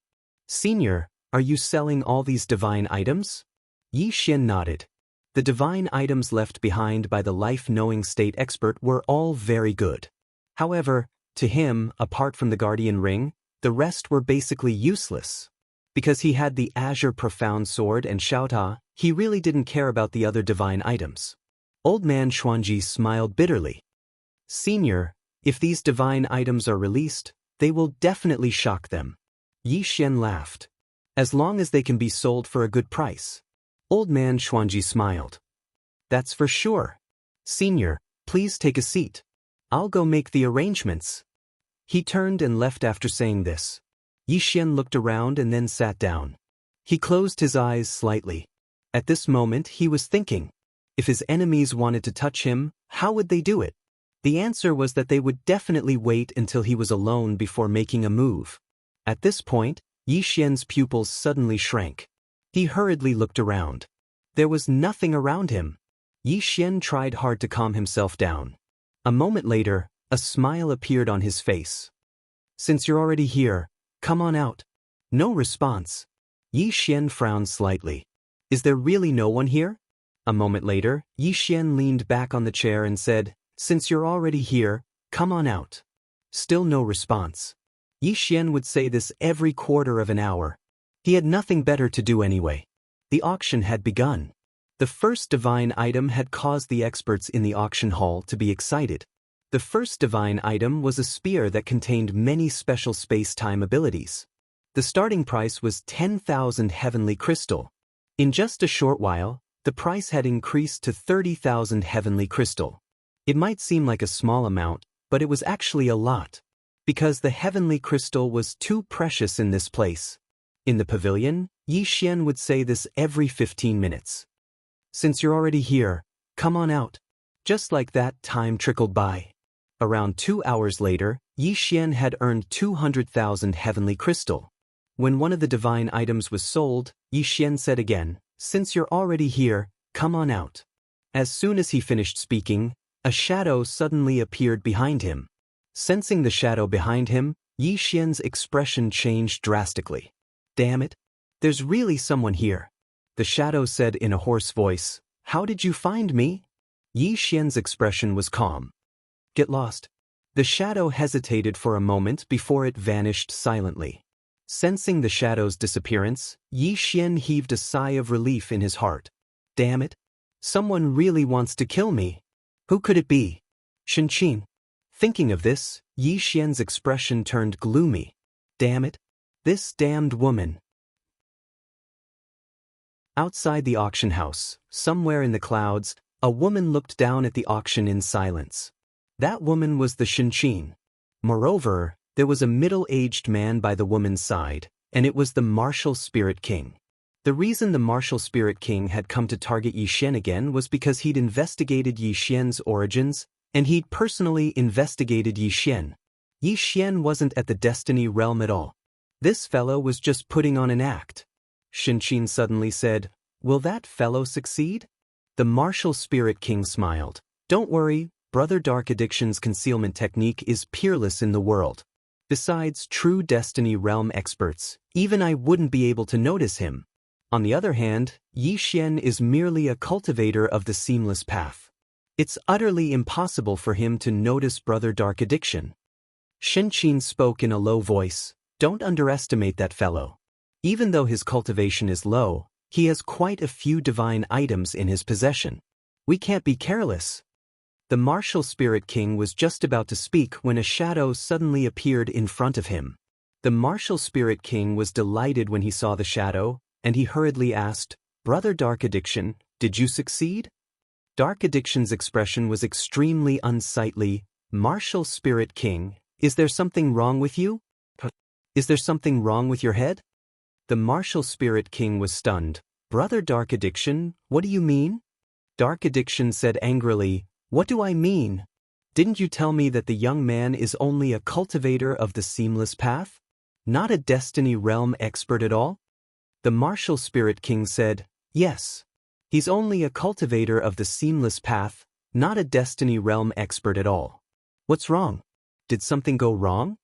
"Senior, are you selling all these divine items?" Yi Xian nodded. The divine items left behind by the life-knowing state expert were all very good. However, to him, apart from the guardian ring, the rest were basically useless. Because he had the Azure Profound Sword and Xiaota, he really didn't care about the other divine items. Old Man Xuanji smiled bitterly. "Senior, if these divine items are released, they will definitely shock them." Yi Xian laughed. "As long as they can be sold for a good price." Old Man Xuanji smiled. That's for sure. Senior, please take a seat. I'll go make the arrangements. He turned and left after saying this. Yi Xian looked around and then sat down. He closed his eyes slightly. At this moment he was thinking, if his enemies wanted to touch him, how would they do it? The answer was that they would definitely wait until he was alone before making a move. At this point, Yi Xian's pupils suddenly shrank. He hurriedly looked around. There was nothing around him. Yi Xian tried hard to calm himself down. A moment later, a smile appeared on his face. Since you're already here, come on out. No response. Yi Xian frowned slightly. Is there really no one here? A moment later, Yi Xian leaned back on the chair and said, since you're already here, come on out. Still no response. Yi Xian would say this every quarter of an hour. He had nothing better to do anyway. The auction had begun. The first divine item had caused the experts in the auction hall to be excited. The first divine item was a spear that contained many special space-time abilities. The starting price was 10,000 heavenly crystal. In just a short while, the price had increased to 30,000 heavenly crystal. It might seem like a small amount, but it was actually a lot. Because the heavenly crystal was too precious in this place. In the pavilion, Yi Xian would say this every 15 minutes. Since you're already here, come on out. Just like that, time trickled by. Around 2 hours later, Yi Xian had earned 200,000 heavenly crystal. When one of the divine items was sold, Yi Xian said again, since you're already here, come on out. As soon as he finished speaking, a shadow suddenly appeared behind him. Sensing the shadow behind him, Yi Xian's expression changed drastically. Damn it! There's really someone here. The shadow said in a hoarse voice, how did you find me? Yi Xian's expression was calm. Get lost. The shadow hesitated for a moment before it vanished silently. Sensing the shadow's disappearance, Yi Xian heaved a sigh of relief in his heart. Damn it! Someone really wants to kill me. Who could it be? Xianxia. Thinking of this, Yi Xian's expression turned gloomy. Damn it! This damned woman. Outside the auction house, somewhere in the clouds, a woman looked down at the auction in silence. That woman was the Xianxia. Moreover, there was a middle-aged man by the woman's side, and it was the Martial Spirit King. The reason the Martial Spirit King had come to target Yi Xian again was because he'd investigated Yi Xian's origins, and he'd personally investigated Yi Xian. Yi Xian wasn't at the Destiny realm at all. This fellow was just putting on an act. Xianxia suddenly said, will that fellow succeed? The Martial Spirit King smiled. Don't worry, Brother Dark Addiction's concealment technique is peerless in the world. Besides true Destiny realm experts, even I wouldn't be able to notice him. On the other hand, Yi Xian is merely a cultivator of the seamless path. It's utterly impossible for him to notice Brother Dark Addiction. Xianxia spoke in a low voice. Don't underestimate that fellow. Even though his cultivation is low, he has quite a few divine items in his possession. We can't be careless. The Martial Spirit King was just about to speak when a shadow suddenly appeared in front of him. The Martial Spirit King was delighted when he saw the shadow, and he hurriedly asked, Brother Dark Addiction, did you succeed? Dark Addiction's expression was extremely unsightly. Martial Spirit King, is there something wrong with you? Is there something wrong with your head? The Martial Spirit King was stunned. Brother Dark Addiction, what do you mean? Dark Addiction said angrily, what do I mean? Didn't you tell me that the young man is only a cultivator of the seamless path? Not a Destiny realm expert at all? The Martial Spirit King said, yes. He's only a cultivator of the seamless path, not a Destiny realm expert at all. What's wrong? Did something go wrong?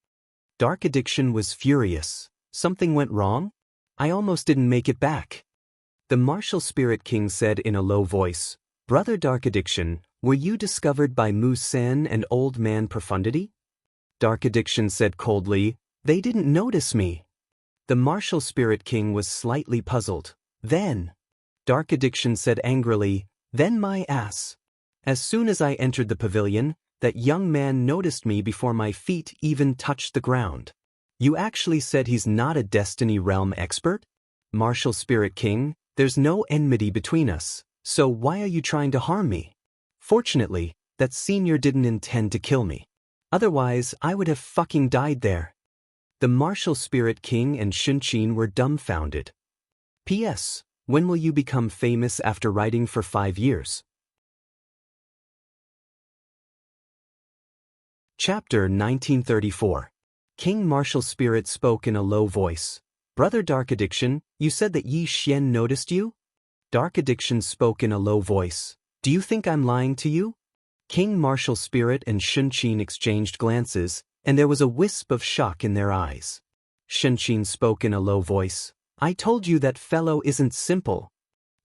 Dark Addiction was furious. Something went wrong? I almost didn't make it back. The Martial Spirit King said in a low voice, Brother Dark Addiction, were you discovered by Mu Sen and Old Man Profundity? Dark Addiction said coldly, they didn't notice me. The Martial Spirit King was slightly puzzled. Then, Dark Addiction said angrily, then my ass. As soon as I entered the pavilion, that young man noticed me before my feet even touched the ground. You actually said he's not a Destiny realm expert? Martial Spirit King, there's no enmity between us. So why are you trying to harm me? Fortunately, that senior didn't intend to kill me. Otherwise, I would have fucking died there. The martial spirit king and Xianxia were dumbfounded. P.S. When will you become famous after writing for 5 years? Chapter 1934. King Martial Spirit spoke in a low voice. Brother Dark Addiction, you said that Yi Xian noticed you? Dark Addiction spoke in a low voice. Do you think I'm lying to you? King Martial Spirit and Xianxia exchanged glances, and there was a wisp of shock in their eyes. Xianxia spoke in a low voice. I told you that fellow isn't simple.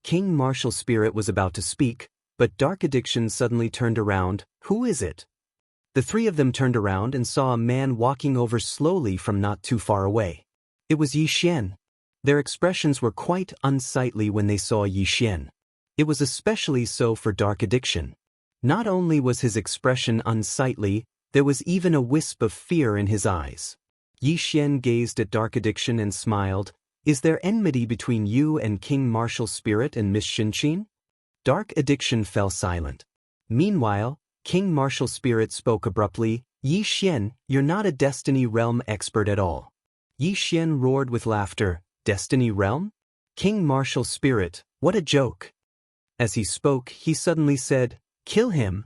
King Martial Spirit was about to speak, but Dark Addiction suddenly turned around. Who is it? The three of them turned around and saw a man walking over slowly from not too far away. It was Yi Xian. Their expressions were quite unsightly when they saw Yi Xian. It was especially so for Dark Addiction. Not only was his expression unsightly, there was even a wisp of fear in his eyes. Yi Xian gazed at Dark Addiction and smiled. Is there enmity between you and King Martial Spirit and Miss Xianxia? Dark Addiction fell silent. Meanwhile, King Martial Spirit spoke abruptly. Yi Xian, you're not a Destiny Realm expert at all. Yi Xian roared with laughter. Destiny Realm? King Martial Spirit, what a joke. As he spoke, he suddenly said, kill him.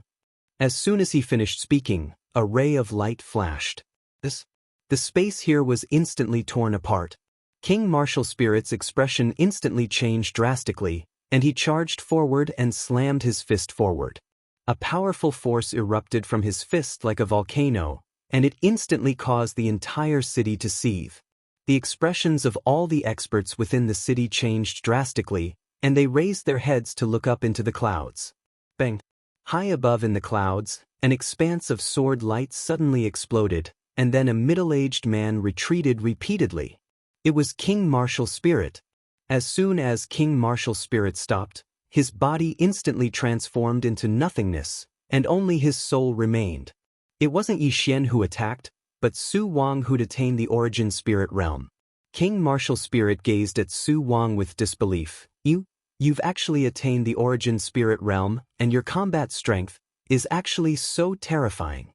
As soon as he finished speaking, a ray of light flashed. The space here was instantly torn apart. King Martial Spirit's expression instantly changed drastically, and he charged forward and slammed his fist forward. A powerful force erupted from his fist like a volcano, and it instantly caused the entire city to seethe. The expressions of all the experts within the city changed drastically, and they raised their heads to look up into the clouds. Bang! High above in the clouds, an expanse of sword light suddenly exploded, and then a middle-aged man retreated repeatedly. It was King Martial Spirit. As soon as King Martial Spirit stopped, his body instantly transformed into nothingness, and only his soul remained. It wasn't Yi Xian who attacked, but Su Wang who'd attained the origin spirit realm. King Martial Spirit gazed at Su Wang with disbelief. You've actually attained the origin spirit realm, and your combat strength is actually so terrifying.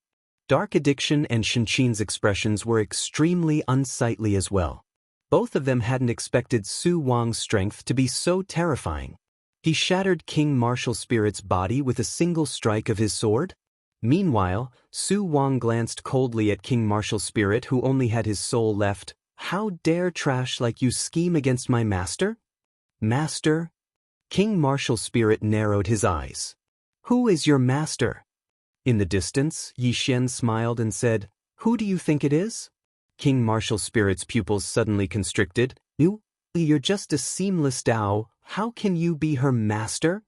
Dark Addiction and Xianxia's expressions were extremely unsightly as well. Both of them hadn't expected Su Wang's strength to be so terrifying. He shattered King Martial Spirit's body with a single strike of his sword. Meanwhile, Su Wang glanced coldly at King Martial Spirit who only had his soul left. How dare trash like you scheme against my master? Master? King Martial Spirit narrowed his eyes. Who is your master? In the distance, Yi Xian smiled and said, Who do you think it is? King Martial Spirit's pupils suddenly constricted. You're just a seamless Dao. How can you be her master?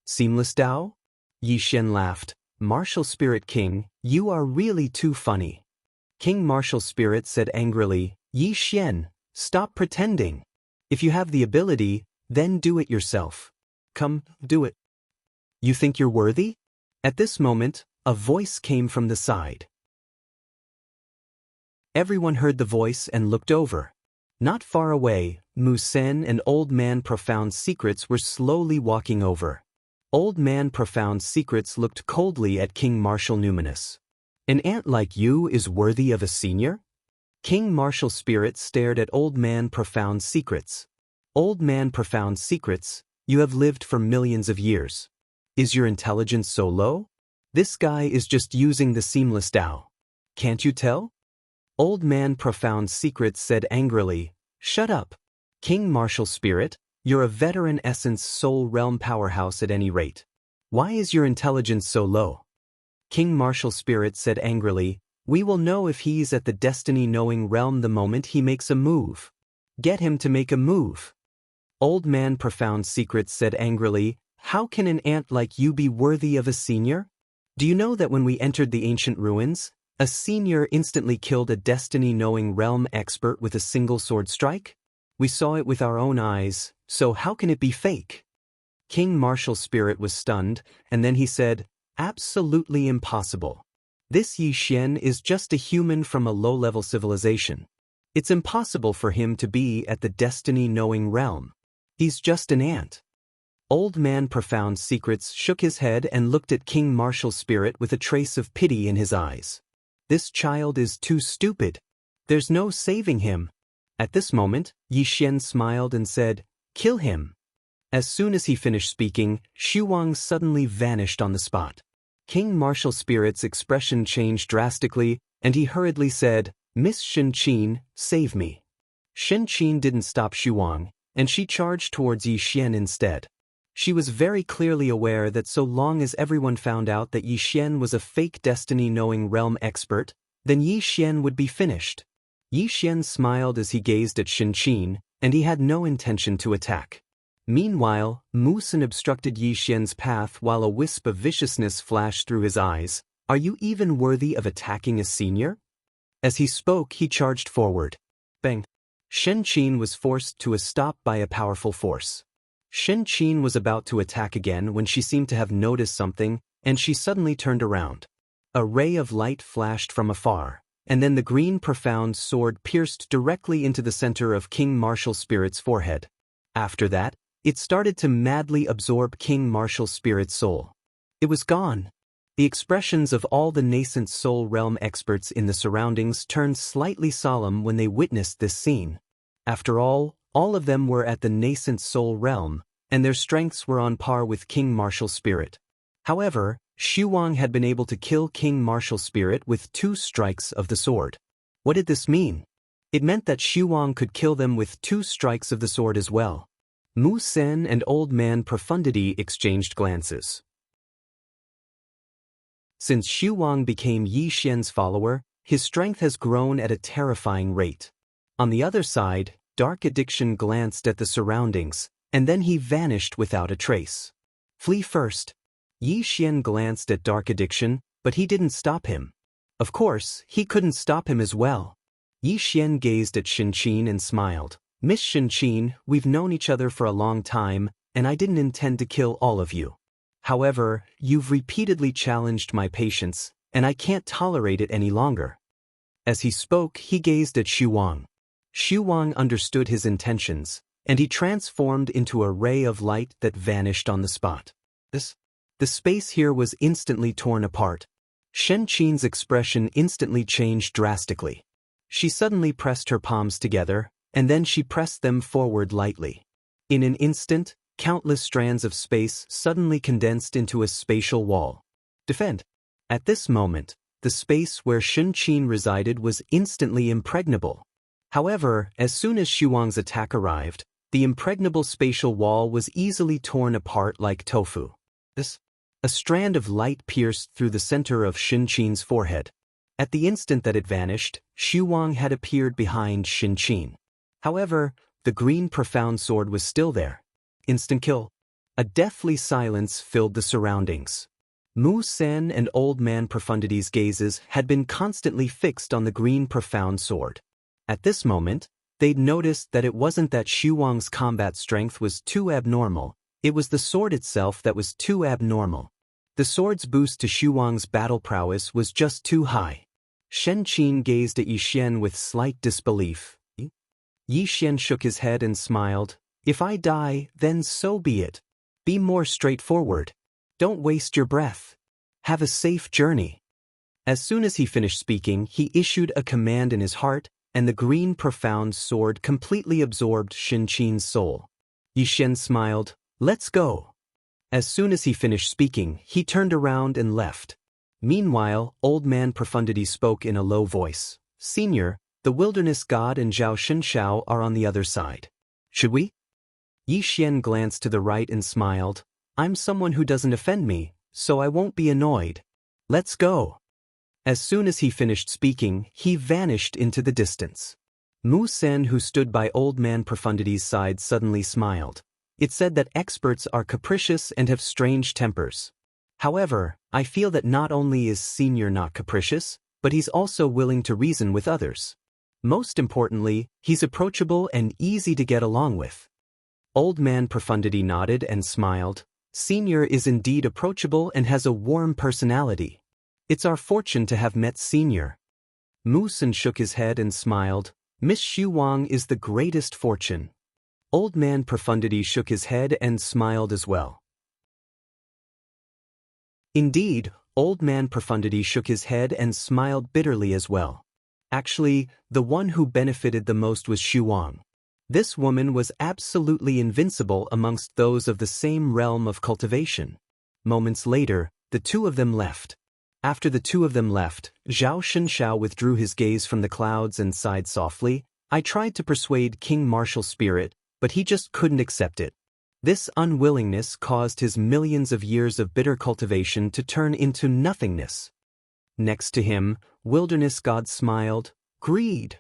Seamless Dao? Yi Xian laughed. Martial Spirit King, you are really too funny. King Martial Spirit said angrily, Yi Xian, stop pretending. If you have the ability, then do it yourself. Come, do it. You think you're worthy? At this moment, a voice came from the side. Everyone heard the voice and looked over. Not far away, Mu Sen and Old Man Profound Secrets were slowly walking over. Old Man Profound Secrets looked coldly at King Martial Numinous. An ant like you is worthy of a senior? King Martial Spirit stared at Old Man Profound Secrets. Old Man Profound Secrets, you have lived for millions of years. Is your intelligence so low? This guy is just using the seamless Dao. Can't you tell? Old Man Profound Secrets said angrily, Shut up. King Martial Spirit, you're a veteran essence soul realm powerhouse at any rate. Why is your intelligence so low? King Martial Spirit said angrily, We will know if he's at the destiny knowing realm the moment he makes a move. Get him to make a move. Old Man Profound Secrets said angrily, How can an ant like you be worthy of a senior? Do you know that when we entered the ancient ruins, a senior instantly killed a destiny-knowing realm expert with a single sword strike? We saw it with our own eyes, so how can it be fake? King Martial Spirit was stunned, and then he said, Absolutely impossible. This Yi Xian is just a human from a low-level civilization. It's impossible for him to be at the destiny-knowing realm. He's just an ant. Old Man Profound Secrets shook his head and looked at King Martial Spirit with a trace of pity in his eyes. This child is too stupid. There's no saving him. At this moment, Yi Xian smiled and said, "Kill him." As soon as he finished speaking, Xu Wang suddenly vanished on the spot. King Martial Spirit's expression changed drastically, and he hurriedly said, "Miss Shenqin, save me." Shenqin didn't stop Xu Wang, and she charged towards Yi Xian instead. She was very clearly aware that so long as everyone found out that Yi Xian was a fake destiny-knowing realm expert, then Yi Xian would be finished. Yi Xian smiled as he gazed at Shenqin, and he had no intention to attack. Meanwhile, Mu Sin obstructed Yi Xian's path while a wisp of viciousness flashed through his eyes. "Are you even worthy of attacking a senior?" As he spoke, he charged forward. Bang! Shenqin was forced to a stop by a powerful force. Shenqin was about to attack again when she seemed to have noticed something, and she suddenly turned around. A ray of light flashed from afar, and then the green profound sword pierced directly into the center of King Martial Spirit's forehead. After that, it started to madly absorb King Martial Spirit's soul. It was gone. The expressions of all the nascent soul realm experts in the surroundings turned slightly solemn when they witnessed this scene. After all of them were at the nascent soul realm, and their strengths were on par with King Martial Spirit. However, Xu Wang had been able to kill King Martial Spirit with 2 strikes of the sword. What did this mean? It meant that Xu Wang could kill them with 2 strikes of the sword as well. Mu Sen and Old Man Profundity exchanged glances. Since Xu Wang became Yi Xian's follower, his strength has grown at a terrifying rate. On the other side, Dark Addiction glanced at the surroundings, and then he vanished without a trace. "Flee first." Yi Xian glanced at Dark Addiction, but he didn't stop him. Of course, he couldn't stop him as well. Yi Xian gazed at Shenqin and smiled. "Miss Shenqin, we've known each other for a long time, and I didn't intend to kill all of you. However, you've repeatedly challenged my patience, and I can't tolerate it any longer." As he spoke, he gazed at Xu Wang. Xu Wang understood his intentions, and he transformed into a ray of light that vanished on the spot. The space here was instantly torn apart. Shenqin's expression instantly changed drastically. She suddenly pressed her palms together, and then she pressed them forward lightly. In an instant, countless strands of space suddenly condensed into a spatial wall. Defend! At this moment, the space where Shenqin resided was instantly impregnable. However, as soon as Xu Wang's attack arrived, the impregnable spatial wall was easily torn apart like tofu. A strand of light pierced through the center of Shenqin's forehead. At the instant that it vanished, Xu Wang had appeared behind Shenqin. However, the green profound sword was still there. Instant kill. A deathly silence filled the surroundings. Mu Sen and Old Man Profundity's gazes had been constantly fixed on the green profound sword. At this moment, they'd noticed that it wasn't that Xu Wang's combat strength was too abnormal, it was the sword itself that was too abnormal. The sword's boost to Xu Wang's battle prowess was just too high. Shenqin gazed at Yi Xian with slight disbelief. Yi Xian shook his head and smiled. "If I die, then so be it. Be more straightforward. Don't waste your breath. Have a safe journey." As soon as he finished speaking, he issued a command in his heart, and the green profound sword completely absorbed Shenqin's soul. Yi Xian smiled. "Let's go." As soon as he finished speaking, he turned around and left. Meanwhile, Old Man Profundity spoke in a low voice. "Senior, the wilderness god and Zhao Shenxiao are on the other side. Should we?" Yi Xian glanced to the right and smiled. "I'm someone who doesn't offend me, so I won't be annoyed. Let's go." As soon as he finished speaking, he vanished into the distance. Mu Sen, who stood by Old Man Profundity's side, suddenly smiled. It said that experts are capricious and have strange tempers. However, I feel that not only is Senior not capricious, but he's also willing to reason with others. Most importantly, he's approachable and easy to get along with. Old Man Profundity nodded and smiled. Senior is indeed approachable and has a warm personality. It's our fortune to have met Senior. Mu Sen shook his head and smiled. Miss Xu Wang is the greatest fortune. Old Man Profundity shook his head and smiled as well. Indeed, Old Man Profundity shook his head and smiled bitterly as well. Actually, the one who benefited the most was Shuang. This woman was absolutely invincible amongst those of the same realm of cultivation. Moments later, the two of them left. After the two of them left, Zhao Xianxia withdrew his gaze from the clouds and sighed softly. I tried to persuade King Martial Spirit, but he just couldn't accept it. This unwillingness caused his millions of years of bitter cultivation to turn into nothingness. Next to him, Wilderness God smiled. Greed.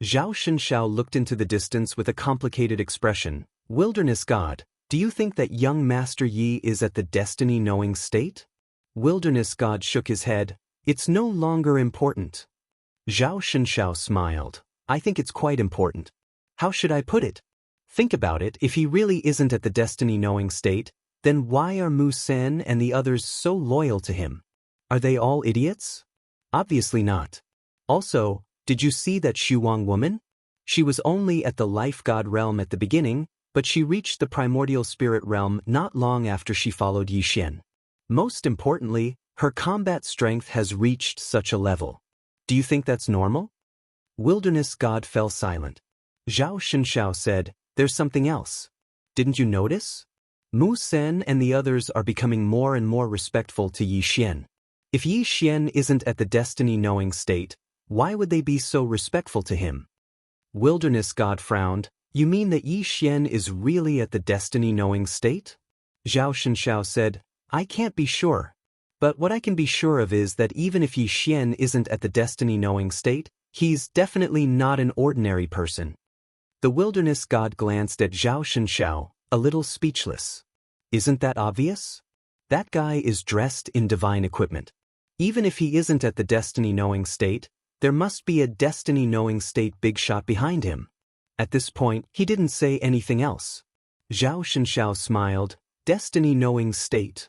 Zhao Xianxia looked into the distance with a complicated expression. Wilderness God, do you think that young Master Yi is at the destiny-knowing state? Wilderness God shook his head. It's no longer important. Zhao Xianxia smiled. I think it's quite important. How should I put it? Think about it, if he really isn't at the destiny-knowing state, then why are Mu Sen and the others so loyal to him? Are they all idiots? Obviously not. Also, did you see that Shuang woman? She was only at the life god realm at the beginning, but she reached the primordial spirit realm not long after she followed Yi Xian. Most importantly, her combat strength has reached such a level. Do you think that's normal? Wilderness God fell silent. Zhao Xianxia said, there's something else. Didn't you notice? Mu Sen and the others are becoming more and more respectful to Yi Xian. If Yi Xian isn't at the destiny-knowing state, why would they be so respectful to him? Wilderness God frowned. You mean that Yi Xian is really at the destiny-knowing state? Zhao Xianxia said, I can't be sure. But what I can be sure of is that even if Yi Xian isn't at the destiny-knowing state, he's definitely not an ordinary person. The Wilderness God glanced at Zhao Xianxia, a little speechless. Isn't that obvious? That guy is dressed in divine equipment. Even if he isn't at the destiny-knowing state, there must be a destiny-knowing state big shot behind him. At this point, he didn't say anything else. Zhao Xianxia smiled. Destiny-knowing state.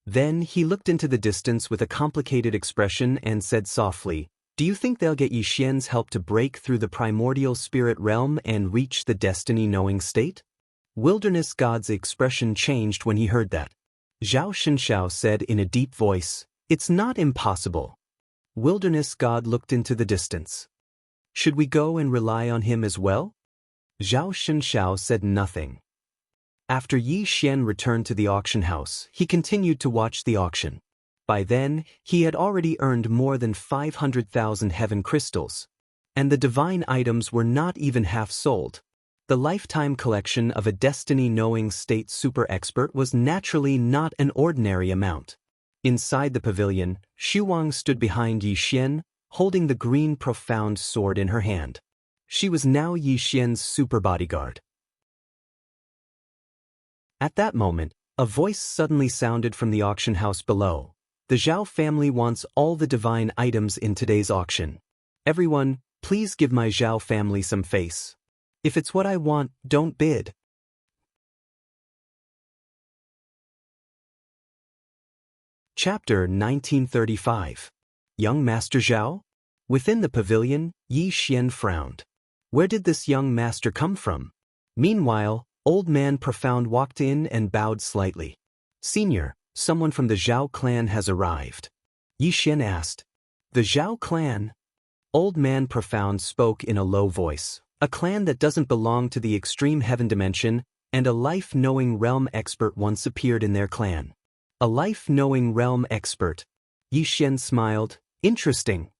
Then he looked into the distance with a complicated expression and said softly, do you think they'll get Yi Xian's help to break through the primordial spirit realm and reach the destiny-knowing state? Wilderness God's expression changed when he heard that. Zhao Xianxia said in a deep voice, it's not impossible. Wilderness God looked into the distance. Should we go and rely on him as well? Zhao Xianxia said nothing. After Yi Xian returned to the auction house, he continued to watch the auction. By then, he had already earned more than 500,000 heaven crystals. And the divine items were not even half sold. The lifetime collection of a destiny-knowing state super expert was naturally not an ordinary amount. Inside the pavilion, Shuang stood behind Yi Xian, holding the green profound sword in her hand. She was now Yi Xian's super bodyguard. At that moment, a voice suddenly sounded from the auction house below. The Zhao family wants all the divine items in today's auction. Everyone, please give my Zhao family some face. If it's what I want, don't bid. Chapter 1935. Young Master Zhao? Within the pavilion, Yi Xian frowned. Where did this young master come from? Meanwhile, Old Man Profound walked in and bowed slightly. Senior, someone from the Zhao clan has arrived. Yi Xian asked. The Zhao clan? Old Man Profound spoke in a low voice. A clan that doesn't belong to the extreme heaven dimension, and a life-knowing realm expert once appeared in their clan. A life-knowing realm expert. Yi Xian smiled. Interesting.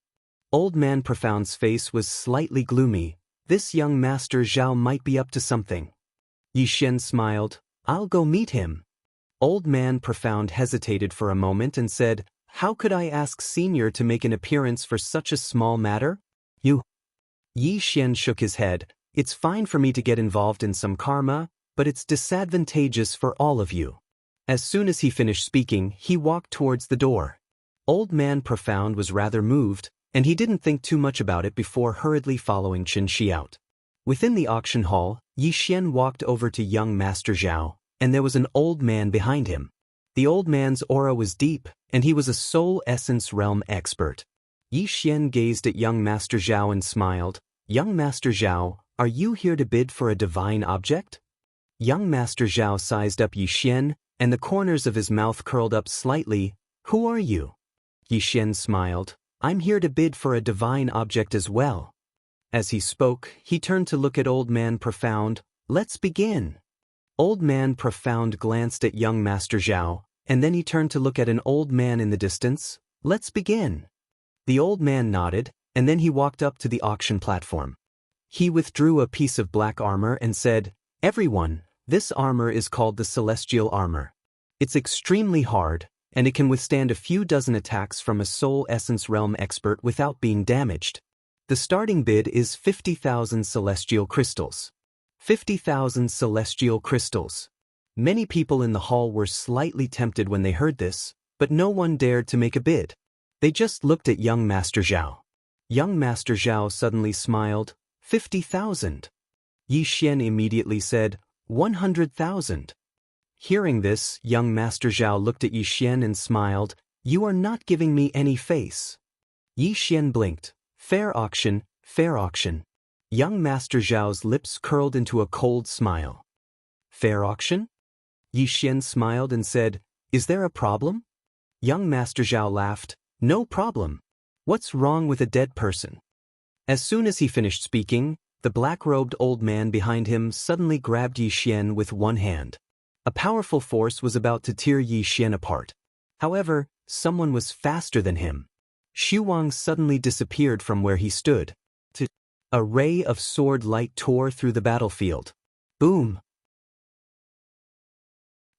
Old Man Profound's face was slightly gloomy. This young Master Zhao might be up to something. Yi Xian smiled. I'll go meet him. Old Man Profound hesitated for a moment and said, how could I ask Senior to make an appearance for such a small matter? You. Yi Xian shook his head. It's fine for me to get involved in some karma, but it's disadvantageous for all of you. As soon as he finished speaking, he walked towards the door. Old Man Profound was rather moved, and he didn't think too much about it before hurriedly following Qin out. Within the auction hall, Yi Xian walked over to young Master Zhao, and there was an old man behind him. The old man's aura was deep, and he was a soul essence realm expert. Yi Xian gazed at young Master Zhao and smiled. Young Master Zhao, are you here to bid for a divine object? Young Master Zhao sized up Yi Xian, and the corners of his mouth curled up slightly. Who are you? Yi Xian smiled. I'm here to bid for a divine object as well. As he spoke, he turned to look at Old Man Profound. Let's begin. Old Man Profound glanced at young Master Zhao, and then he turned to look at an old man in the distance. Let's begin. The old man nodded, and then he walked up to the auction platform. He withdrew a piece of black armor and said, Everyone, this armor is called the Celestial Armor. It's extremely hard, and it can withstand a few dozen attacks from a Soul Essence Realm expert without being damaged. The starting bid is 50,000 celestial crystals. 50,000 celestial crystals. Many people in the hall were slightly tempted when they heard this, but no one dared to make a bid. They just looked at young Master Zhao. Young Master Zhao suddenly smiled. 50,000. Yi Xian immediately said, 100,000. Hearing this, young Master Zhao looked at Yi Xian and smiled. You are not giving me any face. Yi Xian blinked. Fair auction, fair auction. Young Master Zhao's lips curled into a cold smile. Fair auction? Yi Xian smiled and said, Is there a problem? Young Master Zhao laughed. No problem. What's wrong with a dead person? As soon as he finished speaking, the black-robed old man behind him suddenly grabbed Yi Xian with one hand. A powerful force was about to tear Yi Xian apart. However, someone was faster than him. Xu Wang suddenly disappeared from where he stood. A ray of sword light tore through the battlefield. Boom!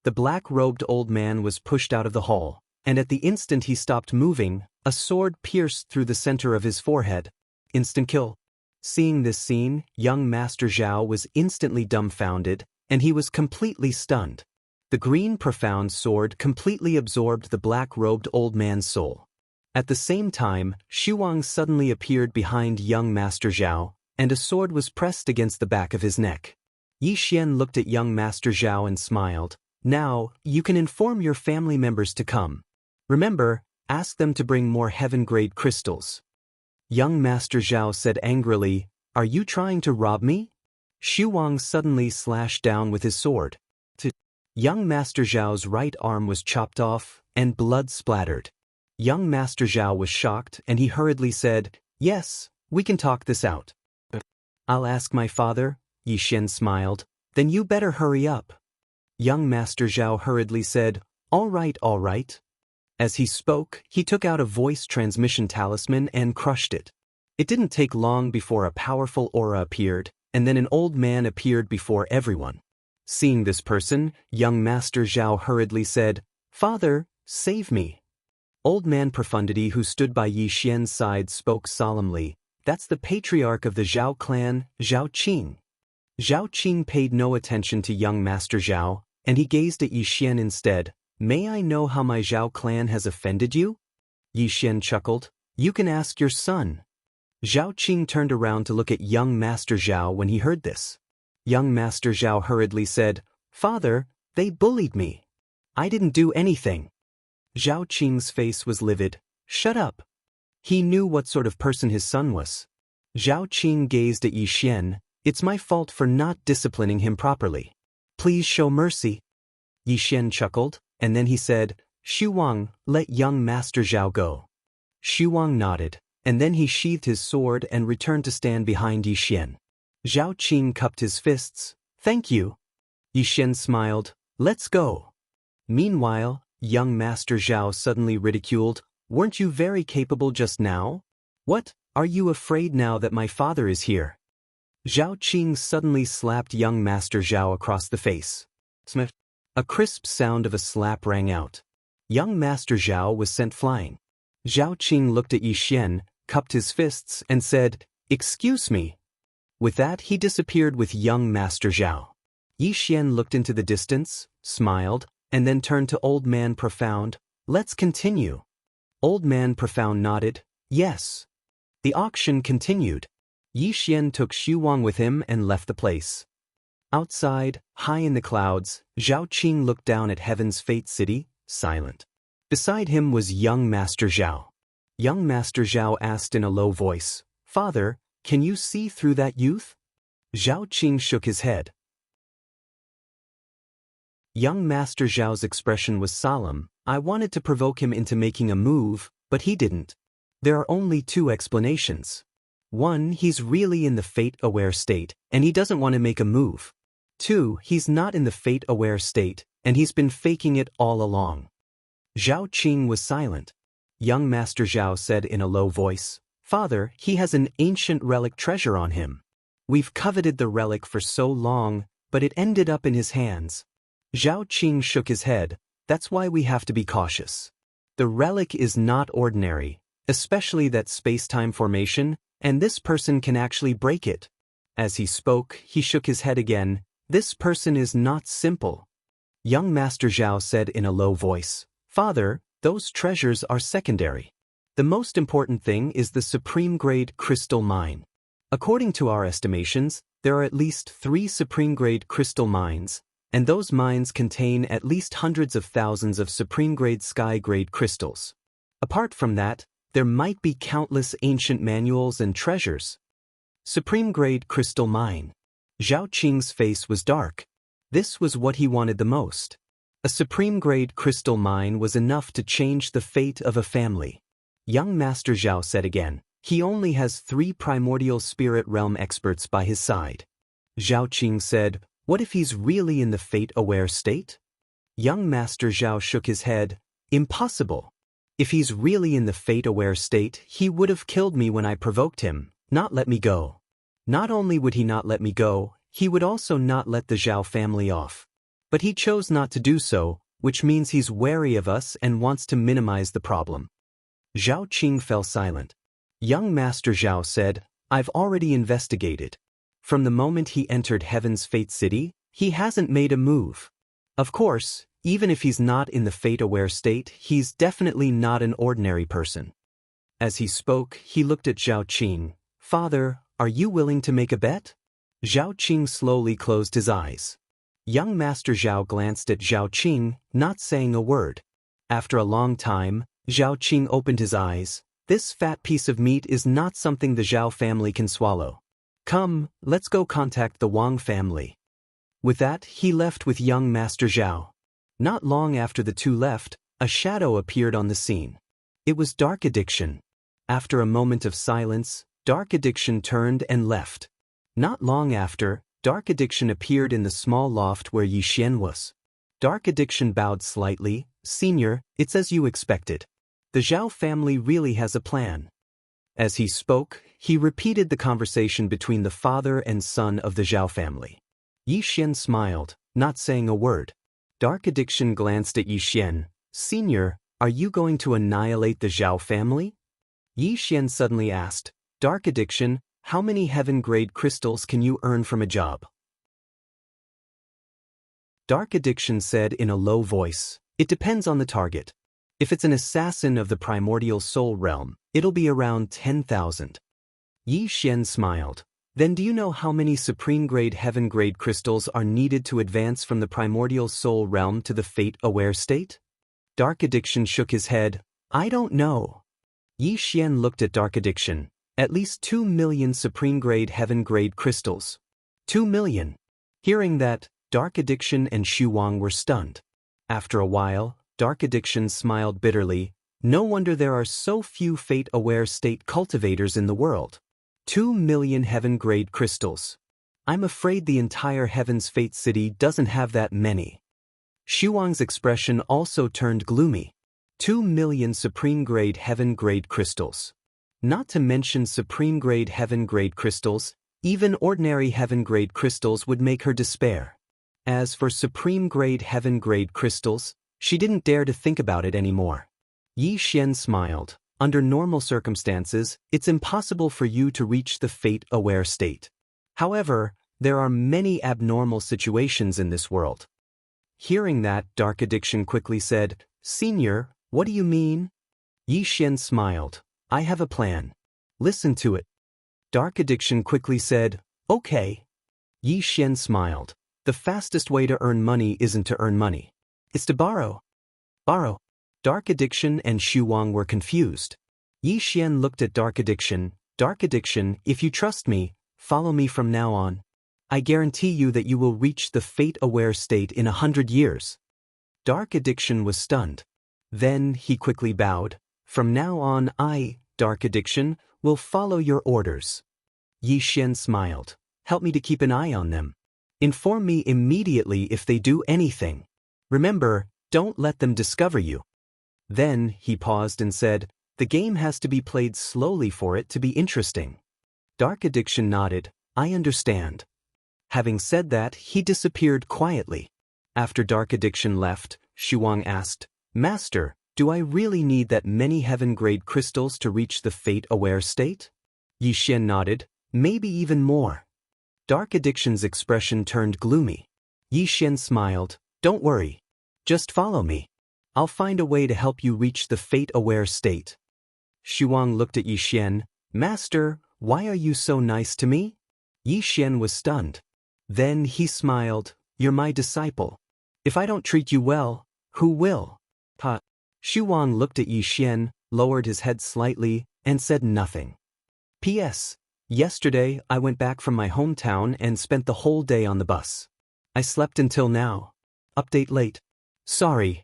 The black-robed old man was pushed out of the hall, and at the instant he stopped moving, a sword pierced through the center of his forehead. Instant kill. Seeing this scene, young Master Zhao was instantly dumbfounded, and he was completely stunned. The green profound sword completely absorbed the black-robed old man's soul. At the same time, Xu Wang suddenly appeared behind young Master Zhao, and a sword was pressed against the back of his neck. Yi Xian looked at young Master Zhao and smiled. Now, you can inform your family members to come. Remember, ask them to bring more heaven-grade crystals. Young Master Zhao said angrily, Are you trying to rob me? Xu Wang suddenly slashed down with his sword. Young Master Zhao's right arm was chopped off, and blood splattered. Young Master Zhao was shocked, and he hurriedly said, Yes, we can talk this out. I'll ask my father, Yi Xian smiled. Then you better hurry up. Young Master Zhao hurriedly said, All right, all right. As he spoke, he took out a voice transmission talisman and crushed it. It didn't take long before a powerful aura appeared, and then an old man appeared before everyone. Seeing this person, young Master Zhao hurriedly said, Father, save me. Old Man Profundity, who stood by Yi Xian's side, spoke solemnly. That's the patriarch of the Zhao clan, Zhao Qing. Zhao Qing paid no attention to young Master Zhao, and he gazed at Yi Xian instead. May I know how my Zhao clan has offended you? Yi Xian chuckled. You can ask your son. Zhao Qing turned around to look at young Master Zhao when he heard this. Young Master Zhao hurriedly said, Father, they bullied me. I didn't do anything. Zhao Qing's face was livid. Shut up. He knew what sort of person his son was. Zhao Qing gazed at Yi Xian. It's my fault for not disciplining him properly. Please show mercy. Yi Xian chuckled, and then he said, Xu Wang, let young Master Zhao go. Xu Wang nodded, and then he sheathed his sword and returned to stand behind Yi Xian. Zhao Qing cupped his fists. Thank you. Yi Xian smiled. Let's go. Meanwhile, young Master Zhao suddenly ridiculed. Weren't you very capable just now? What, are you afraid now that my father is here? Zhao Qing suddenly slapped young Master Zhao across the face. Smith. A crisp sound of a slap rang out. Young Master Zhao was sent flying. Zhao Qing looked at Yi Xian, cupped his fists, and said, Excuse me. With that, he disappeared with young Master Zhao. Yi Xian looked into the distance, smiled, and then turned to Old Man Profound. Let's continue. Old Man Profound nodded. Yes. The auction continued. Yi Xian took Xu Wang with him and left the place. Outside, high in the clouds, Zhao Qing looked down at Heaven's Fate City, silent. Beside him was young Master Zhao. Young Master Zhao asked in a low voice, Father, can you see through that youth? Zhao Qing shook his head. Young Master Zhao's expression was solemn. I wanted to provoke him into making a move, but he didn't. There are only two explanations. One, he's really in the fate-aware state, and he doesn't want to make a move. Two, he's not in the fate-aware state, and he's been faking it all along. Zhao Qing was silent. Young Master Zhao said in a low voice, Father, he has an ancient relic treasure on him. We've coveted the relic for so long, but it ended up in his hands. Zhao Qing shook his head. That's why we have to be cautious. The relic is not ordinary, especially that space-time formation, and this person can actually break it. As he spoke, he shook his head again. This person is not simple. Young Master Zhao said in a low voice, Father, those treasures are secondary. The most important thing is the supreme-grade crystal mine. According to our estimations, there are at least 3 supreme-grade crystal mines, and those mines contain at least hundreds of thousands of supreme-grade sky-grade crystals. Apart from that, there might be countless ancient manuals and treasures. Supreme-grade crystal mine. Zhao Qing's face was dark. This was what he wanted the most. A supreme-grade crystal mine was enough to change the fate of a family. Young Master Zhao said again, he only has 3 primordial spirit realm experts by his side. Zhao Qing said, what if he's really in the fate-aware state? Young Master Zhao shook his head. Impossible. If he's really in the fate-aware state, he would have killed me when I provoked him, not let me go. Not only would he not let me go, he would also not let the Zhao family off. But he chose not to do so, which means he's wary of us and wants to minimize the problem. Zhao Qing fell silent. Young Master Zhao said, I've already investigated. From the moment he entered Heaven's Fate City, he hasn't made a move. Of course, even if he's not in the fate-aware state, he's definitely not an ordinary person. As he spoke, he looked at Zhao Qing. Father, are you willing to make a bet? Zhao Qing slowly closed his eyes. Young Master Zhao glanced at Zhao Qing, not saying a word. After a long time, Zhao Qing opened his eyes. This fat piece of meat is not something the Zhao family can swallow. Come, let's go contact the Wang family. With that, he left with young Master Zhao. Not long after the two left, a shadow appeared on the scene. It was Dark Addiction. After a moment of silence, Dark Addiction turned and left. Not long after, Dark Addiction appeared in the small loft where Yi Xian was. Dark Addiction bowed slightly. Senior, it's as you expected. The Zhao family really has a plan. As he spoke, he repeated the conversation between the father and son of the Zhao family. Yi Xian smiled, not saying a word. Dark Addiction glanced at Yi Xian. Senior, are you going to annihilate the Zhao family? Yi Xian suddenly asked, Dark Addiction, how many heaven-grade crystals can you earn from a job? Dark Addiction said in a low voice, it depends on the target. If it's an assassin of the primordial soul realm, it'll be around 10,000. Yi Xian smiled. Then do you know how many supreme-grade heaven-grade crystals are needed to advance from the primordial soul realm to the fate-aware state? Dark Addiction shook his head. I don't know. Yi Xian looked at Dark Addiction. At least 2 million supreme-grade heaven-grade crystals. 2 million. Hearing that, Dark Addiction and Xu Wang were stunned. After a while, Dark Addiction smiled bitterly. No wonder there are so few fate-aware state cultivators in the world. 2 million heaven-grade crystals. I'm afraid the entire Heaven's Fate City doesn't have that many. Xu Wang's expression also turned gloomy. 2 million supreme-grade heaven-grade crystals. Not to mention supreme-grade heaven-grade crystals, even ordinary heaven-grade crystals would make her despair. As for supreme-grade heaven-grade crystals, she didn't dare to think about it anymore. Yi Xian smiled. Under normal circumstances, it's impossible for you to reach the fate-aware state. However, there are many abnormal situations in this world. Hearing that, Dark Addiction quickly said, Senior, what do you mean? Yi Xian smiled. I have a plan. Listen to it. Dark Addiction quickly said, Okay. Yi Xian smiled. The fastest way to earn money isn't to earn money. It's to borrow. Borrow. Dark Addiction and Xu Wang were confused. Yi Xian looked at Dark Addiction. Dark Addiction, if you trust me, follow me from now on. I guarantee you that you will reach the fate-aware state in 100 years. Dark Addiction was stunned. Then he quickly bowed. From now on I, Dark Addiction, will follow your orders. Yi Xian smiled. Help me to keep an eye on them. Inform me immediately if they do anything. Remember, don't let them discover you. Then he paused and said, the game has to be played slowly for it to be interesting. Dark Addiction nodded. I understand. Having said that, he disappeared quietly. After Dark Addiction left, Shuang asked, Master, do I really need that many heaven-grade crystals to reach the fate-aware state? Yi Xian nodded. Maybe even more. Dark Addiction's expression turned gloomy. Yi Xian smiled. Don't worry. Just follow me. I'll find a way to help you reach the fate-aware state. Shuang looked at Yi Xian. Master, why are you so nice to me? Yi Xian was stunned. Then he smiled. You're my disciple. If I don't treat you well, who will? Shuang looked at Yi Xian, lowered his head slightly, and said nothing. P.S. Yesterday, I went back from my hometown and spent the whole day on the bus. I slept until now. Update late. Sorry.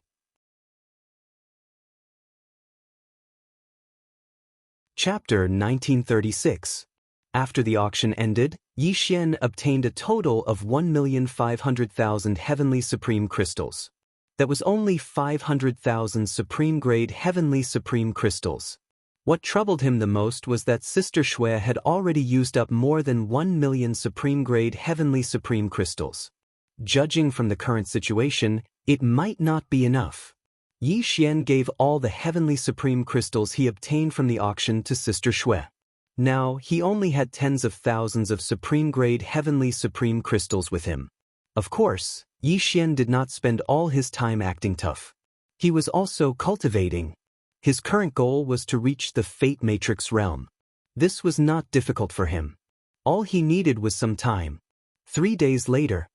Chapter 1936. After the auction ended, Yi Xian obtained a total of 1,500,000 heavenly supreme crystals. That was only 500,000 supreme-grade heavenly supreme crystals. What troubled him the most was that Sister Shui had already used up more than 1 million supreme-grade heavenly supreme crystals. Judging from the current situation, it might not be enough. Yi Xian gave all the heavenly supreme crystals he obtained from the auction to Sister Shui. Now, he only had tens of thousands of supreme-grade heavenly supreme crystals with him. Of course, Yi Xian did not spend all his time acting tough. He was also cultivating. His current goal was to reach the Fate Matrix realm. This was not difficult for him. All he needed was some time. 3 days later,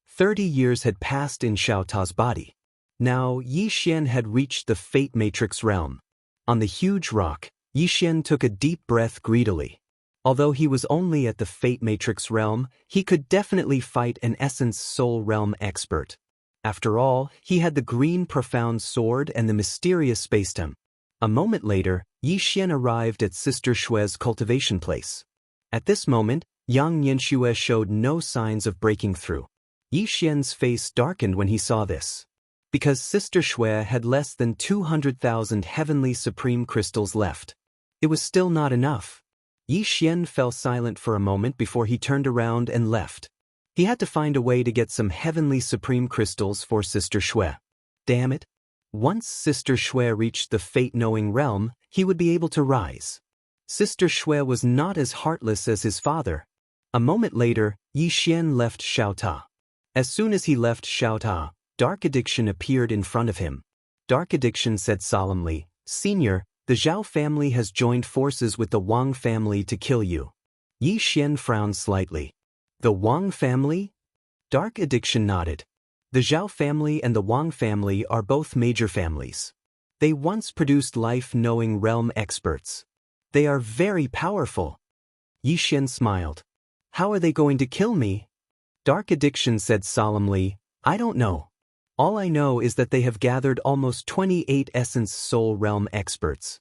30 years had passed in Xiao Ta's body. Now, Yi Xian had reached the Fate Matrix realm. On the huge rock, Yi Xian took a deep breath greedily. Although he was only at the Fate Matrix realm, he could definitely fight an Essence Soul realm expert. After all, he had the green profound sword and the mysterious spacetime. A moment later, Yi Xian arrived at Sister Shui's cultivation place. At this moment, Yang Nianxue showed no signs of breaking through. Yi Xian's face darkened when he saw this. Because Sister Shui had less than 200,000 heavenly supreme crystals left. It was still not enough. Yi Xian fell silent for a moment before he turned around and left. He had to find a way to get some heavenly supreme crystals for Sister Shui. Damn it. Once Sister Shui reached the fate-knowing realm, he would be able to rise. Sister Shui was not as heartless as his father. A moment later, Yi Xian left Xiao Ta. As soon as he left Xiao Ta, Dark Addiction appeared in front of him. Dark Addiction said solemnly, Senior, the Zhao family has joined forces with the Wang family to kill you. Yi Xian frowned slightly. The Wang family? Dark Addiction nodded. The Zhao family and the Wang family are both major families. They once produced life-knowing realm experts. They are very powerful. Yi Xian smiled. How are they going to kill me? Dark Addiction said solemnly, I don't know. All I know is that they have gathered almost 28 Essence Soul Realm experts.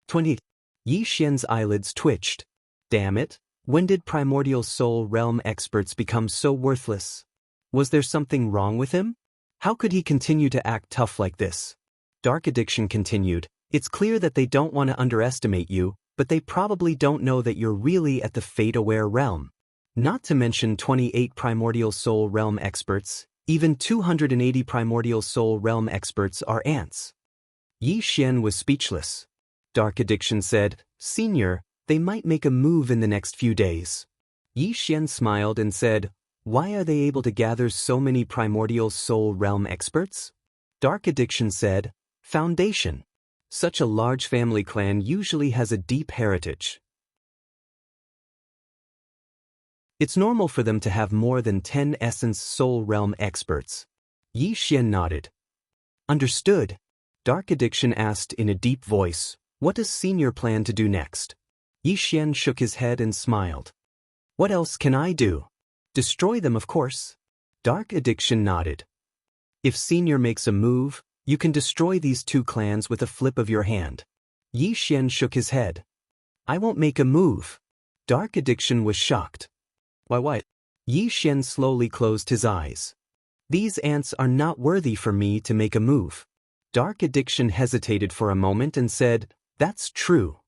20. Yi Xian's eyelids twitched. Damn it, when did Primordial Soul Realm experts become so worthless? Was there something wrong with him? How could he continue to act tough like this? Dark Addiction continued, it's clear that they don't want to underestimate you, but they probably don't know that you're really at the fate-aware realm. Not to mention 28 Primordial Soul Realm experts, even 280 Primordial Soul Realm experts are ants. Yi Xian was speechless. Dark Addiction said, Senior, they might make a move in the next few days. Yi Xian smiled and said, Why are they able to gather so many Primordial Soul Realm experts? Dark Addiction said, Foundation. Such a large family clan usually has a deep heritage. It's normal for them to have more than 10 Essence Soul Realm experts. Yi Xian nodded. Understood. Dark Addiction asked in a deep voice, What does Senior plan to do next? Yi Xian shook his head and smiled. What else can I do? Destroy them, of course. Dark Addiction nodded. If Senior makes a move, you can destroy these two clans with a flip of your hand. Yi Xian shook his head. I won't make a move. Dark Addiction was shocked. Why what? Yi Xian slowly closed his eyes. These ants are not worthy for me to make a move. Dark Addiction hesitated for a moment and said, That's true.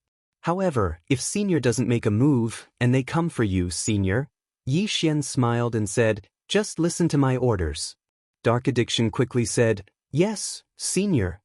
However, if Senior doesn't make a move, and they come for you, Senior, Yi Xian smiled and said, Just listen to my orders. Dark Addiction quickly said, Yes, Senior.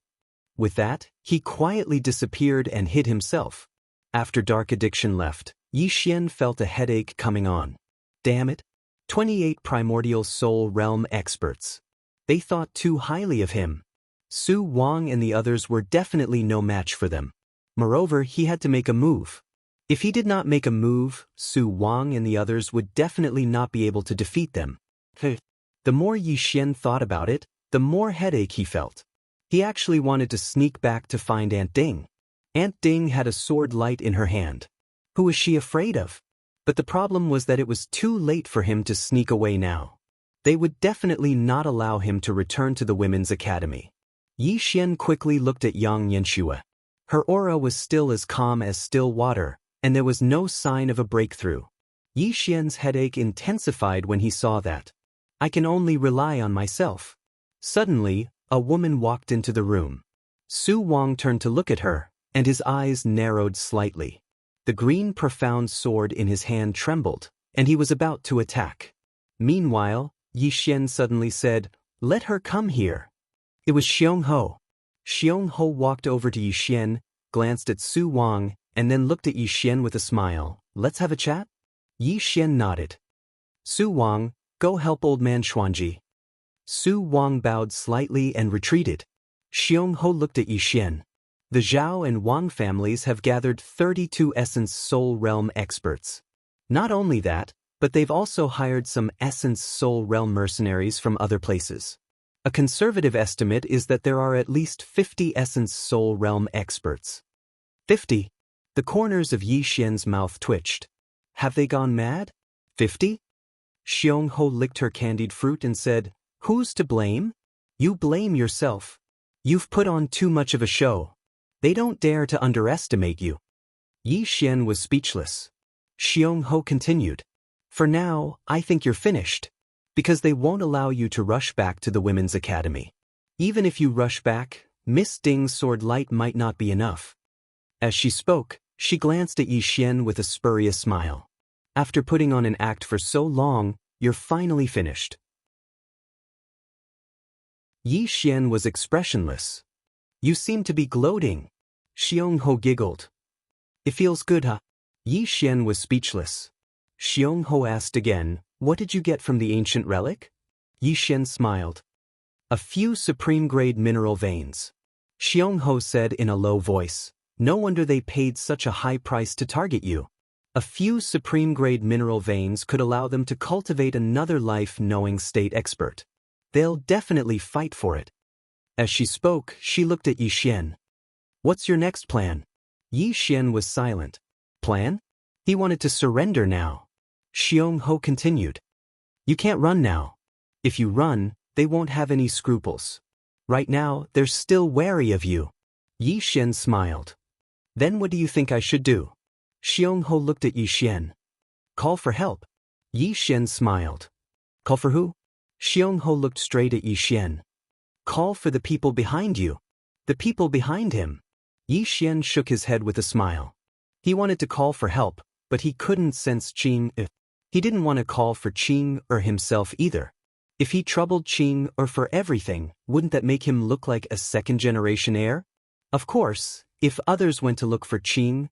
With that, he quietly disappeared and hid himself. After Dark Addiction left, Yi Xian felt a headache coming on. Damn it. 28 primordial soul realm experts. They thought too highly of him. Su Wang and the others were definitely no match for them. Moreover, he had to make a move. If he did not make a move, Su Wang and the others would definitely not be able to defeat them. The more Yi Xian thought about it, the more headache he felt. He actually wanted to sneak back to find Aunt Ding. Aunt Ding had a sword light in her hand. Who was she afraid of? But the problem was that it was too late for him to sneak away now. They would definitely not allow him to return to the women's academy. Yi Xian quickly looked at Yang Yanxua. Her aura was still as calm as still water, and there was no sign of a breakthrough. Yi Xian's headache intensified when he saw that. I can only rely on myself. Suddenly, a woman walked into the room. Su Wang turned to look at her, and his eyes narrowed slightly. The green profound sword in his hand trembled, and he was about to attack. Meanwhile, Yi Xian suddenly said, Let her come here. It was Xiong Ho. Xiong Ho walked over to Yi Xian, glanced at Su Wang, and then looked at Yi Xian with a smile. Let's have a chat? Yi Xian nodded. Su Wang, go help old man Xuanji. Su Wang bowed slightly and retreated. Xiong Ho looked at Yi Xian. The Zhao and Wang families have gathered 32 Essence Soul Realm experts. Not only that, but they've also hired some Essence Soul Realm mercenaries from other places. A conservative estimate is that there are at least 50 Essence Soul Realm experts. 50? The corners of Yi Xian's mouth twitched. Have they gone mad? 50? Xiong Ho licked her candied fruit and said, Who's to blame? You blame yourself. You've put on too much of a show. They don't dare to underestimate you. Yi Xian was speechless. Xiong Ho continued. For now, I think you're finished. Because they won't allow you to rush back to the women's academy. Even if you rush back, Miss Ding's sword light might not be enough. As she spoke, she glanced at Yi Xian with a spurious smile. After putting on an act for so long, you're finally finished. Yi Xian was expressionless. You seem to be gloating. Xiong Ho giggled. It feels good, huh? Yi Xian was speechless. Xiong Ho asked again, What did you get from the ancient relic? Yi Xian smiled. A few supreme-grade mineral veins. Xiong Ho said in a low voice. No wonder they paid such a high price to target you. A few supreme-grade mineral veins could allow them to cultivate another life-knowing state expert. They'll definitely fight for it. As she spoke, she looked at Yi Xian. What's your next plan? Yi Xian was silent. Plan? He wanted to surrender now. Xiong Ho continued. You can't run now. If you run, they won't have any scruples. Right now, they're still wary of you. Yi Xian smiled. Then what do you think I should do? Xiong Ho looked at Yi Xian. Call for help. Yi Xian smiled. Call for who? Xiong Ho looked straight at Yi Xian. Call for the people behind you. The people behind him. Yi Xian shook his head with a smile. He wanted to call for help, but he couldn't sense Qing. He didn't want to call for Qing or himself either. If he troubled Qing or for everything, wouldn't that make him look like a second-generation heir? Of course, if others went to look for Qing,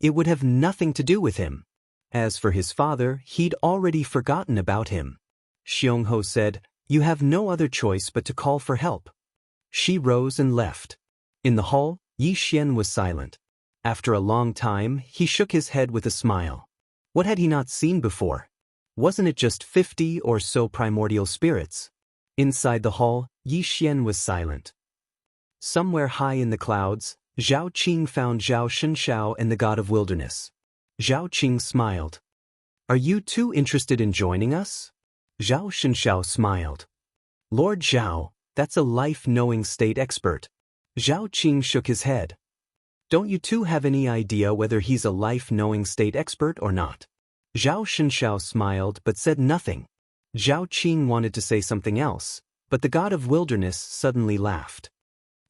it would have nothing to do with him. As for his father, he'd already forgotten about him. Xiong Ho said, You have no other choice but to call for help. She rose and left. In the hall, Yi Xian was silent. After a long time, he shook his head with a smile. What had he not seen before? Wasn't it just 50 or so primordial spirits? Inside the hall, Yi Xian was silent. Somewhere high in the clouds, Zhao Qing found Zhao Shenshao and the god of wilderness. Zhao Qing smiled. Are you too interested in joining us? Zhao Xianxia smiled. Lord Zhao, that's a life-knowing state expert. Zhao Qing shook his head. Don't you two have any idea whether he's a life-knowing state expert or not? Zhao Xianxia smiled but said nothing. Zhao Qing wanted to say something else, but the god of wilderness suddenly laughed.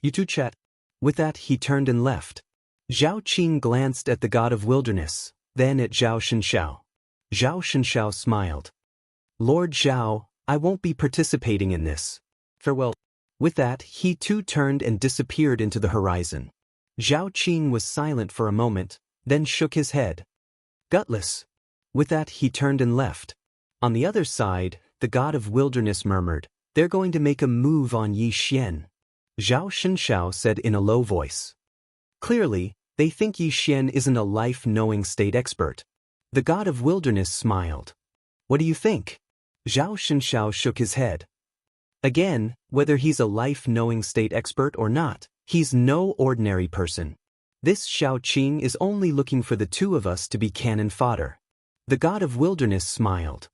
You two chat. With that he turned and left. Zhao Qing glanced at the god of wilderness, then at Zhao Xianxia. Zhao Xianxia smiled. Lord Zhao, I won't be participating in this. Farewell. With that he too turned and disappeared into the horizon. Zhao Qing was silent for a moment, then shook his head. Gutless. With that he turned and left. On the other side, the god of wilderness murmured, They're going to make a move on Yi Xian. Zhao Xianxia said in a low voice. Clearly, they think Yi Xian isn't a life-knowing state expert. The god of wilderness smiled. What do you think? Zhao Xianxia shook his head. Again, whether he's a life-knowing state expert or not, he's no ordinary person. This Zhao Qing is only looking for the two of us to be cannon fodder. The god of wilderness smiled.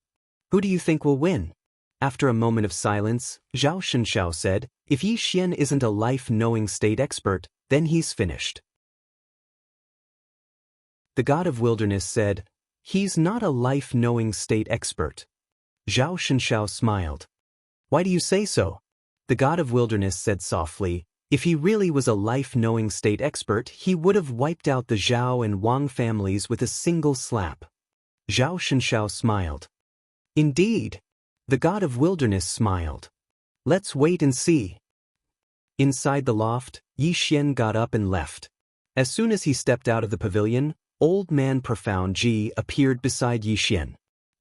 Who do you think will win? After a moment of silence, Zhao Xianxia said, If Yi Xian isn't a life-knowing state expert, then he's finished. The god of wilderness said, He's not a life-knowing state expert. Zhao Xianxia smiled. Why do you say so? The god of wilderness said softly, If he really was a life-knowing state expert, he would have wiped out the Zhao and Wang families with a single slap. Zhao Xianxia smiled. Indeed. The god of wilderness smiled. Let's wait and see. Inside the loft, Yi Xian got up and left. As soon as he stepped out of the pavilion, Old Man Profound Ji appeared beside Yi Xian.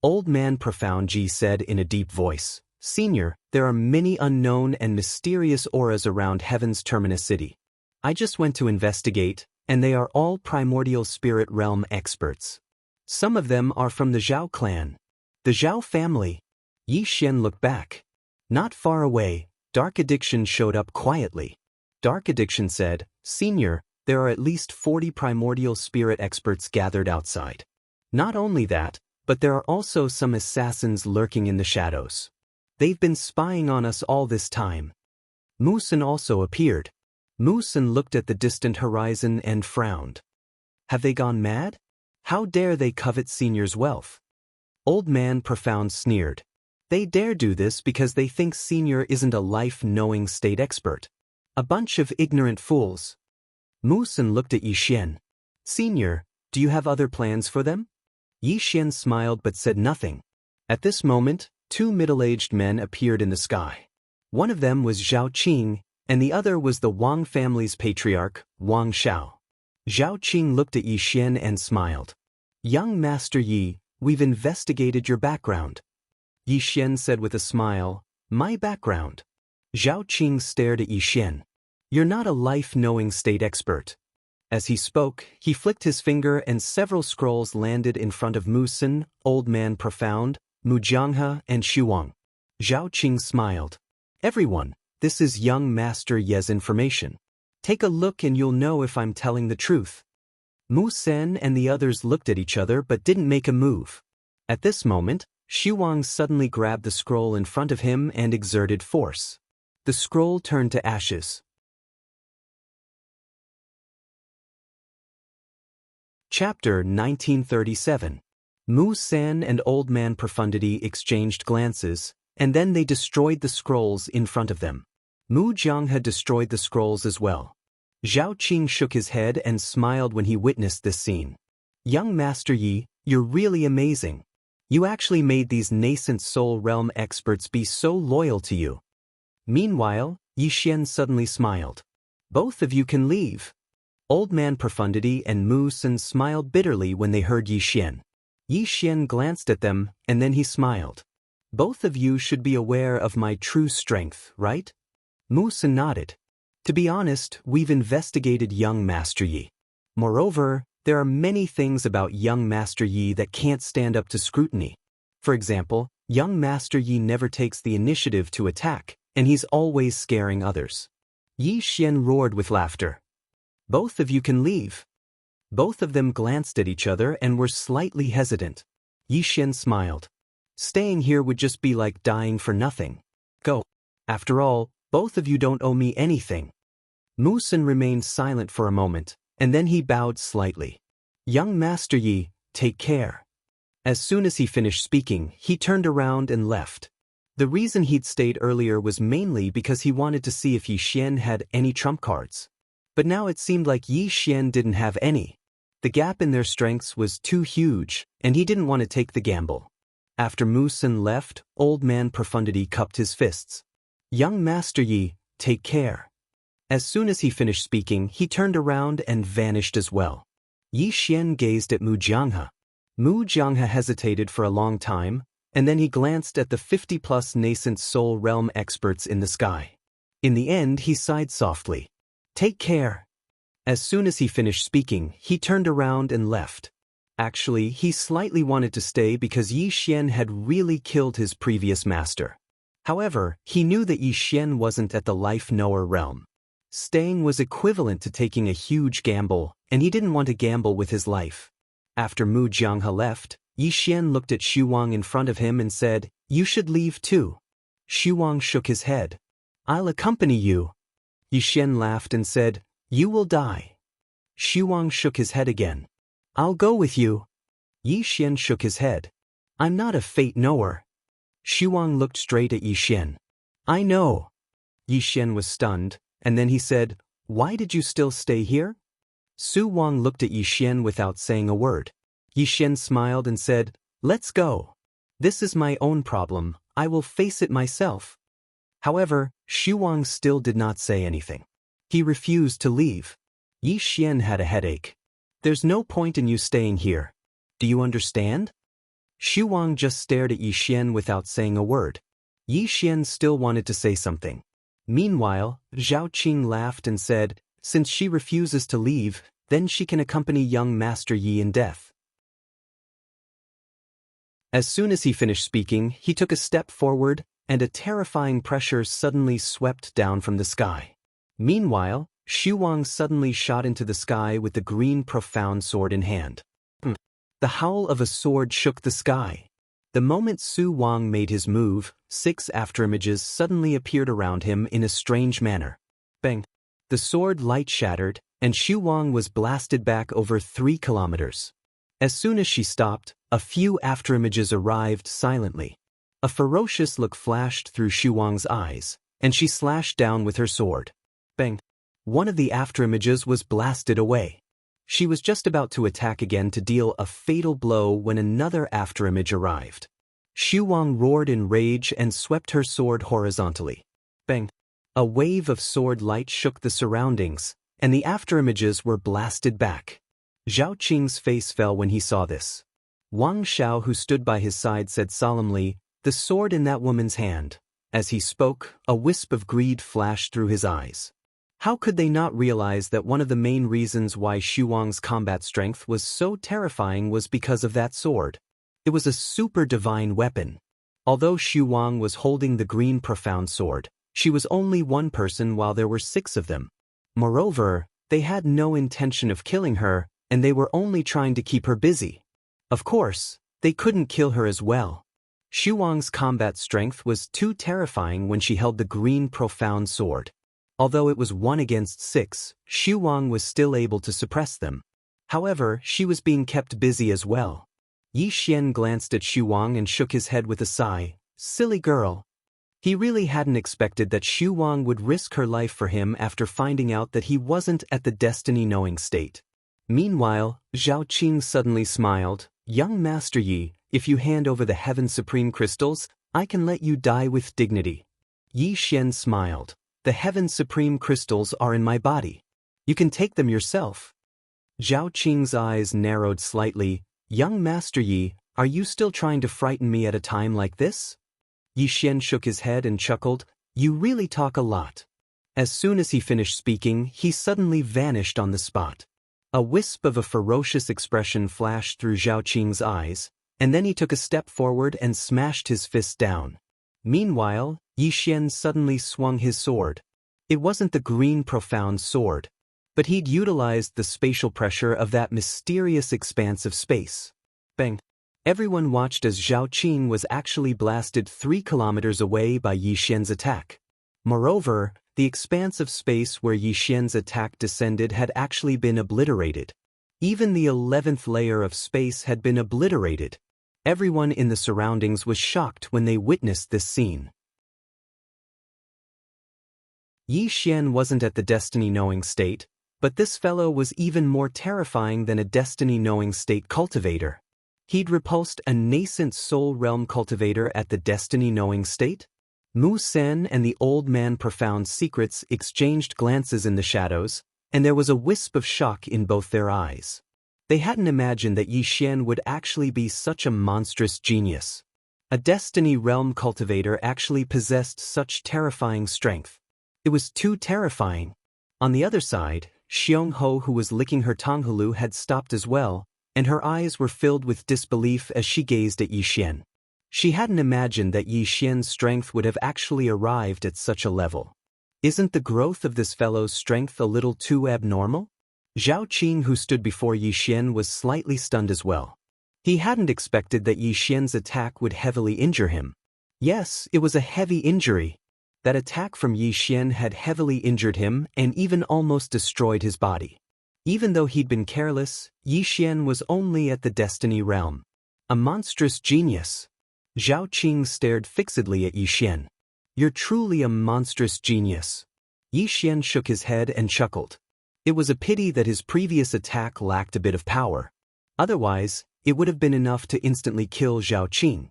Old Man Profound Ji said in a deep voice, Senior, there are many unknown and mysterious auras around Heaven's Terminus City. I just went to investigate, and they are all primordial spirit realm experts. Some of them are from the Zhao clan. The Zhao family. Yi Xian looked back. Not far away, Dark Addiction showed up quietly. Dark Addiction said, Senior, there are at least 40 primordial spirit experts gathered outside. Not only that, but there are also some assassins lurking in the shadows. They've been spying on us all this time. Musen also appeared. Musen looked at the distant horizon and frowned. Have they gone mad? How dare they covet Senior's wealth? Old Man Profound sneered. They dare do this because they think Senior isn't a life-knowing state expert. A bunch of ignorant fools. Musen looked at Yi Xian. Senior, do you have other plans for them? Yi Xian smiled but said nothing. At this moment, two middle-aged men appeared in the sky. One of them was Zhao Qing, and the other was the Wang family's patriarch, Wang Xiao. Zhao Qing looked at Yi Xian and smiled. Young Master Yi, we've investigated your background. Yi Xian said with a smile, My background. Zhao Qing stared at Yi Xian. You're not a life-knowing state expert. As he spoke, he flicked his finger and several scrolls landed in front of Musen, Old Man Profound, Mu Jianghe, and Shuang. Zhao Qing smiled. Everyone, this is young Master Ye's information. Take a look and you'll know if I'm telling the truth. Musen and the others looked at each other but didn't make a move. At this moment, Shuang suddenly grabbed the scroll in front of him and exerted force. The scroll turned to ashes. Chapter 1937. Mu San and Old Man Profundity exchanged glances, and then they destroyed the scrolls in front of them. Mu Jiang had destroyed the scrolls as well. Zhao Qing shook his head and smiled when he witnessed this scene. Young Master Yi, you're really amazing. You actually made these nascent soul realm experts be so loyal to you. Meanwhile, Yi Xian suddenly smiled. Both of you can leave. Old Man Profundity and Mu San smiled bitterly when they heard Yi Xian. Yi Xian glanced at them, and then he smiled. Both of you should be aware of my true strength, right? Mu San nodded. To be honest, we've investigated young Master Yi. Moreover, there are many things about young Master Yi that can't stand up to scrutiny. For example, young Master Yi never takes the initiative to attack, and he's always scaring others. Yi Xian roared with laughter. Both of you can leave. Both of them glanced at each other and were slightly hesitant. Yi Xian smiled. Staying here would just be like dying for nothing. Go. After all, both of you don't owe me anything. Mu Sun remained silent for a moment, and then he bowed slightly. Young Master Yi, take care. As soon as he finished speaking, he turned around and left. The reason he'd stayed earlier was mainly because he wanted to see if Yi Xian had any trump cards. But now it seemed like Yi Xian didn't have any. The gap in their strengths was too huge, and he didn't want to take the gamble. After Mu Sun left, Old Man Profundity cupped his fists. Young Master Yi, take care. As soon as he finished speaking, he turned around and vanished as well. Yi Xian gazed at Mu Jianghe. Mu Jianghe hesitated for a long time, and then he glanced at the 50-plus nascent soul realm experts in the sky. In the end, he sighed softly. Take care. As soon as he finished speaking, he turned around and left. Actually, he slightly wanted to stay because Yi Xian had really killed his previous master. However, he knew that Yi Xian wasn't at the life-knower realm. Staying was equivalent to taking a huge gamble, and he didn't want to gamble with his life. After Mu Jianghe left, Yi Xian looked at Xu Wang in front of him and said, You should leave too. Xu Wang shook his head. I'll accompany you. Yi Xian laughed and said, You will die. Xu Wang shook his head again. I'll go with you. Yi Xian shook his head. I'm not a fate knower. Xu Wang looked straight at Yi Xian. I know. Yi Xian was stunned, and then he said, Why did you still stay here? Su Wang looked at Yi Xian without saying a word. Yi Xian smiled and said, Let's go. This is my own problem, I will face it myself. However, Xu Wang still did not say anything. He refused to leave. Yi Xian had a headache. There's no point in you staying here. Do you understand? Xu Wang just stared at Yi Xian without saying a word. Yi Xian still wanted to say something. Meanwhile, Zhao Qing laughed and said, Since she refuses to leave, then she can accompany young Master Yi in death. As soon as he finished speaking, he took a step forward, and a terrifying pressure suddenly swept down from the sky. Meanwhile, Xu Wang suddenly shot into the sky with the green profound sword in hand. The howl of a sword shook the sky. The moment Su Wang made his move, 6 afterimages suddenly appeared around him in a strange manner. Bang! The sword light shattered, and Xu Wang was blasted back over 3 kilometers. As soon as she stopped, a few afterimages arrived silently. A ferocious look flashed through Xu Wang's eyes, and she slashed down with her sword. Bang! One of the afterimages was blasted away. She was just about to attack again to deal a fatal blow when another afterimage arrived. Xu Wang roared in rage and swept her sword horizontally. Bang! A wave of sword light shook the surroundings, and the afterimages were blasted back. Zhao Qing's face fell when he saw this. Wang Xiao, who stood by his side, said solemnly, The sword in that woman's hand. As he spoke, a wisp of greed flashed through his eyes. How could they not realize that one of the main reasons why Xu Wang's combat strength was so terrifying was because of that sword? It was a super divine weapon. Although Xu Wang was holding the green profound sword, she was only one person while there were 6 of them. Moreover, they had no intention of killing her, and they were only trying to keep her busy. Of course, they couldn't kill her as well. Xu Wang's combat strength was too terrifying when she held the green profound sword. Although it was 1 against 6, Xu Wang was still able to suppress them. However, she was being kept busy as well. Yi Xian glanced at Xu Wang and shook his head with a sigh. Silly girl. He really hadn't expected that Xu Wang would risk her life for him after finding out that he wasn't at the destiny-knowing state. Meanwhile, Zhao Qing suddenly smiled. Young Master Yi, if you hand over the Heaven Supreme crystals, I can let you die with dignity. Yi Xian smiled. The Heaven Supreme crystals are in my body. You can take them yourself. Zhao Qing's eyes narrowed slightly. Young Master Yi, are you still trying to frighten me at a time like this? Yi Xian shook his head and chuckled. You really talk a lot. As soon as he finished speaking, he suddenly vanished on the spot. A wisp of a ferocious expression flashed through Zhao Qing's eyes, and then he took a step forward and smashed his fist down. Meanwhile, Yi Xian suddenly swung his sword. It wasn't the green profound sword, but he'd utilized the spatial pressure of that mysterious expanse of space. Bang! Everyone watched as Zhao Qing was actually blasted 3 kilometers away by Yi Xian's attack. Moreover, the expanse of space where Yi Xian's attack descended had actually been obliterated. Even the 11th layer of space had been obliterated. Everyone in the surroundings was shocked when they witnessed this scene. Yi Xian wasn't at the destiny-knowing state, but this fellow was even more terrifying than a destiny-knowing state cultivator. He'd repulsed a nascent soul realm cultivator at the destiny-knowing state? Mu Sen and the old man Profound Secrets exchanged glances in the shadows, and there was a wisp of shock in both their eyes. They hadn't imagined that Yi Xian would actually be such a monstrous genius. A destiny realm cultivator actually possessed such terrifying strength. It was too terrifying. On the other side, Xiong Ho, who was licking her Tonghulu, had stopped as well, and her eyes were filled with disbelief as she gazed at Yi Xian. She hadn't imagined that Yi Xian's strength would have actually arrived at such a level. Isn't the growth of this fellow's strength a little too abnormal? Zhao Qing, who stood before Yi Xian, was slightly stunned as well. He hadn't expected that Yi Xian's attack would heavily injure him. Yes, it was a heavy injury. That attack from Yi Xian had heavily injured him and even almost destroyed his body. Even though he'd been careless, Yi Xian was only at the destiny realm. A monstrous genius. Zhao Qing stared fixedly at Yi Xian. You're truly a monstrous genius. Yi Xian shook his head and chuckled. It was a pity that his previous attack lacked a bit of power. Otherwise, it would have been enough to instantly kill Zhao Qing.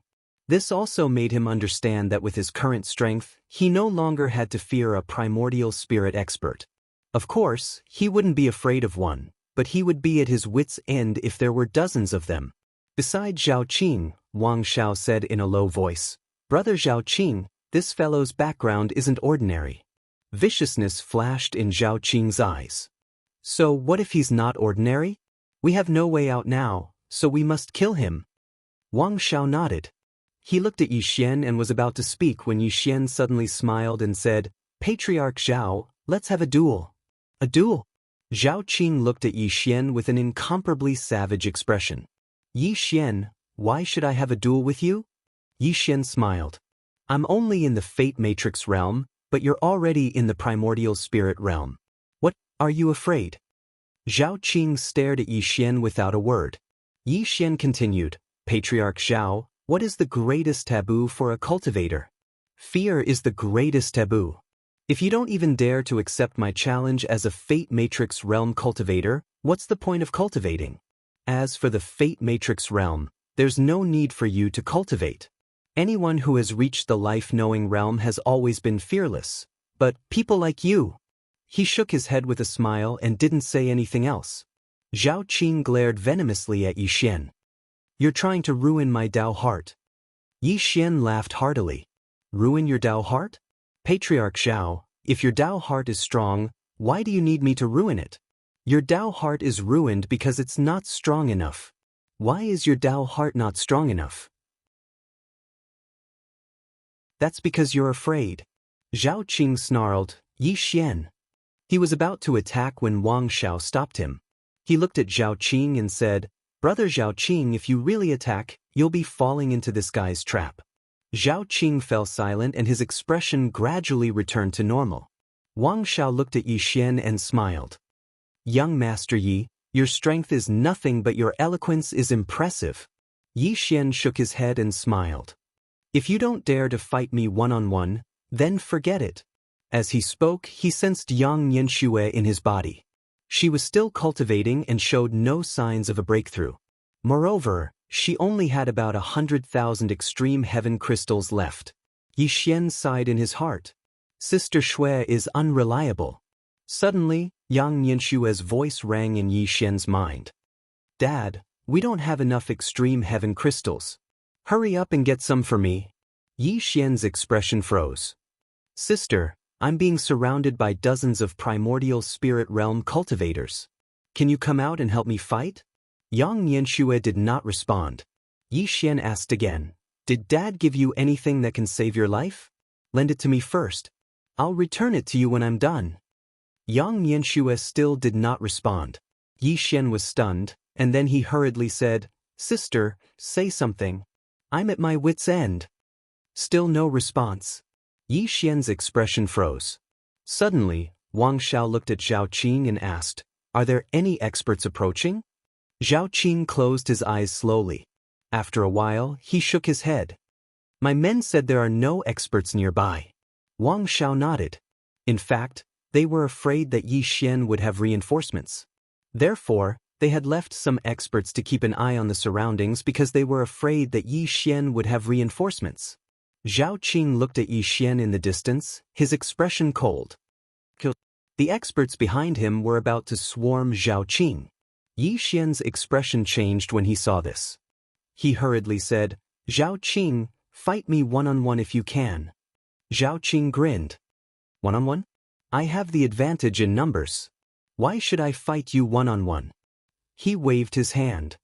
This also made him understand that with his current strength, he no longer had to fear a primordial spirit expert. Of course, he wouldn't be afraid of one, but he would be at his wits' end if there were dozens of them. Besides Zhao Qing, Wang Xiao said in a low voice, "Brother Zhao Qing, this fellow's background isn't ordinary." Viciousness flashed in Zhao Qing's eyes. So what if he's not ordinary? We have no way out now, so we must kill him. Wang Xiao nodded. He looked at Yi Xian and was about to speak when Yi Xian suddenly smiled and said, "Patriarch Zhao, let's have a duel." A duel? Zhao Qing looked at Yi Xian with an incomparably savage expression. "Yi Xian, why should I have a duel with you?" Yi Xian smiled. "I'm only in the fate matrix realm, but you're already in the primordial spirit realm. What, are you afraid?" Zhao Qing stared at Yi Xian without a word. Yi Xian continued, "Patriarch Zhao, what is the greatest taboo for a cultivator? Fear is the greatest taboo. If you don't even dare to accept my challenge as a Fate Matrix Realm cultivator, what's the point of cultivating? As for the Fate Matrix Realm, there's no need for you to cultivate. Anyone who has reached the life-knowing realm has always been fearless. But people like you." He shook his head with a smile and didn't say anything else. Zhao Qing glared venomously at Yi Xian. "You're trying to ruin my Dao heart." Yi Xian laughed heartily. "Ruin your Dao heart? Patriarch Zhao, if your Dao heart is strong, why do you need me to ruin it? Your Dao heart is ruined because it's not strong enough. Why is your Dao heart not strong enough?" "That's because you're afraid." Zhao Qing snarled, "Yi Xian." He was about to attack when Wang Xiao stopped him. He looked at Zhao Qing and said, "Brother Zhao Qing, if you really attack, you'll be falling into this guy's trap." Zhao Qing fell silent and his expression gradually returned to normal. Wang Xiao looked at Yi Xian and smiled. "Young Master Yi, your strength is nothing but your eloquence is impressive." Yi Xian shook his head and smiled. "If you don't dare to fight me one-on-one, then forget it." As he spoke, he sensed Yang Nianxue in his body. She was still cultivating and showed no signs of a breakthrough. Moreover, she only had about 100,000 extreme heaven crystals left. Yi Xian sighed in his heart. Sister Shui is unreliable. Suddenly, Yang Nianxue's voice rang in Yi Xian's mind. "Dad, we don't have enough extreme heaven crystals. Hurry up and get some for me." Yi Xian's expression froze. "Sister, I'm being surrounded by dozens of primordial spirit realm cultivators. Can you come out and help me fight?" Yang Nianxue did not respond. Yi Xian asked again, "Did Dad give you anything that can save your life? Lend it to me first. I'll return it to you when I'm done." Yang Nianxue still did not respond. Yi Xian was stunned, and then he hurriedly said, Sister, say something. I'm at my wit's end. Still no response. Yi Xian's expression froze. Suddenly, Wang Xiao looked at Zhao Qing and asked, "Are there any experts approaching?" Zhao Qing closed his eyes slowly. After a while, he shook his head. "My men said there are no experts nearby." Wang Xiao nodded. In fact, they were afraid that Yi Xian would have reinforcements. Therefore, they had left some experts to keep an eye on the surroundings because they were afraid that Yi Xian would have reinforcements. Zhao Qing looked at Yi Xian in the distance, his expression cold. The experts behind him were about to swarm Zhao Qing. Yi Xian's expression changed when he saw this. He hurriedly said, "Zhao Qing, fight me one-on-one if you can." Zhao Qing grinned. "One-on-one? I have the advantage in numbers. Why should I fight you one-on-one?" He waved his hand.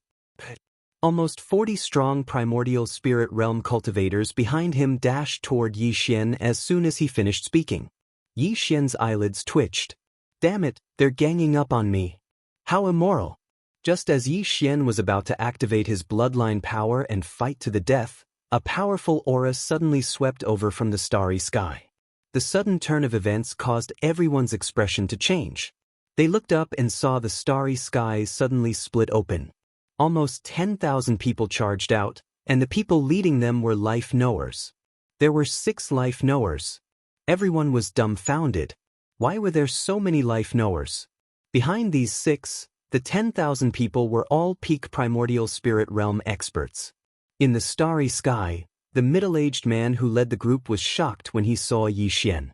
Almost 40 strong primordial spirit realm cultivators behind him dashed toward Yi Xian as soon as he finished speaking. Yi Xian's eyelids twitched. "Damn it, they're ganging up on me. How immoral." Just as Yi Xian was about to activate his bloodline power and fight to the death, a powerful aura suddenly swept over from the starry sky. The sudden turn of events caused everyone's expression to change. They looked up and saw the starry skies suddenly split open. Almost 10,000 people charged out, and the people leading them were life knowers. There were 6 life knowers. Everyone was dumbfounded. Why were there so many life knowers? Behind these 6, the 10,000 people were all peak primordial spirit realm experts. In the starry sky, the middle-aged man who led the group was shocked when he saw Yi Xian.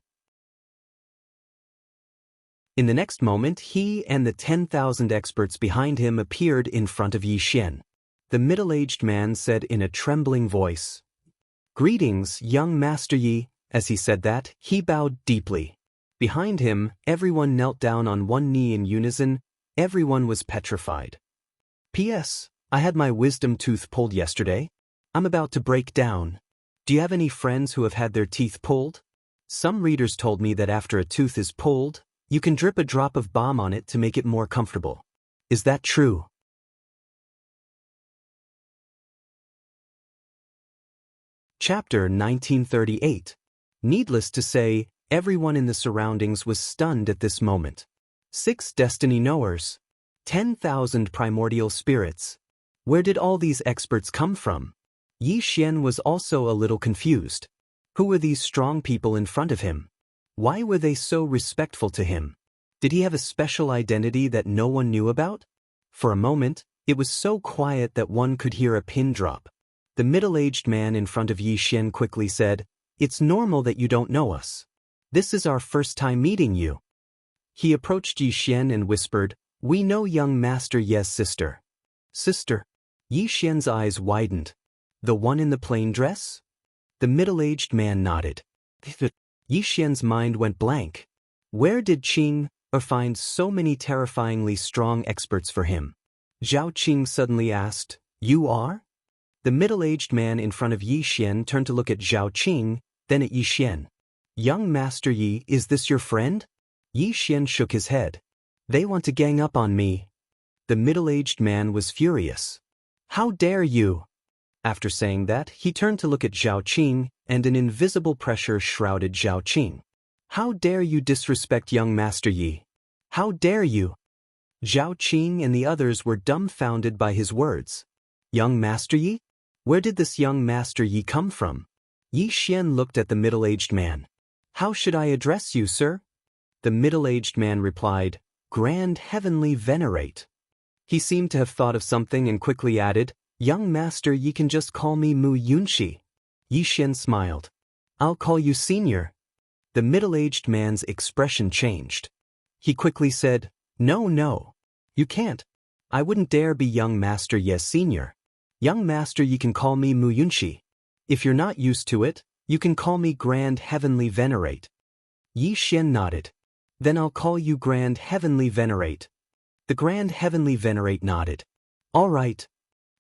In the next moment, he and the 10,000 experts behind him appeared in front of Yi Xian. The middle-aged man said in a trembling voice, "Greetings, young Master Yi." As he said that, he bowed deeply. Behind him, everyone knelt down on one knee in unison. Everyone was petrified. "P.S. I had my wisdom tooth pulled yesterday. I'm about to break down. Do you have any friends who have had their teeth pulled? Some readers told me that after a tooth is pulled, you can drip a drop of balm on it to make it more comfortable. Is that true?" Chapter 1938. Needless to say, everyone in the surroundings was stunned at this moment. 6 destiny knowers. 10,000 primordial spirits. Where did all these experts come from? Yi Xian was also a little confused. Who were these strong people in front of him? Why were they so respectful to him? Did he have a special identity that no one knew about? For a moment, it was so quiet that one could hear a pin drop. The middle-aged man in front of Yi Xian quickly said, "It's normal that you don't know us. This is our first time meeting you." He approached Yi Xian and whispered, "We know young Master Ye's sister." "Sister?" Yi Xian's eyes widened. "The one in the plain dress?" The middle-aged man nodded. Yi Xian's mind went blank. Where did Qing find so many terrifyingly strong experts for him? Zhao Qing suddenly asked, "You are?" The middle-aged man in front of Yi Xian turned to look at Zhao Qing, then at Yi Xian. "Young Master Yi, is this your friend?" Yi Xian shook his head. "They want to gang up on me." The middle-aged man was furious. "How dare you?" After saying that, he turned to look at Zhao Qing, and an invisible pressure shrouded Zhao Qing. "How dare you disrespect young Master Yi? How dare you?" Zhao Qing and the others were dumbfounded by his words. "Young Master Yi? Where did this young Master Yi come from?" Yi Xian looked at the middle-aged man. "How should I address you, sir?" The middle-aged man replied, "Grand Heavenly Venerate." He seemed to have thought of something and quickly added, "Young Master, you can just call me Mu Yunxi." Yi Xian smiled. "I'll call you Senior." The middle-aged man's expression changed. He quickly said, No, you can't. I wouldn't dare be young Master Ye's Senior. Young Master, you can call me Mu Yunxi. If you're not used to it, you can call me Grand Heavenly Venerate." Yi Xian nodded. "Then I'll call you Grand Heavenly Venerate." The Grand Heavenly Venerate nodded. "All right."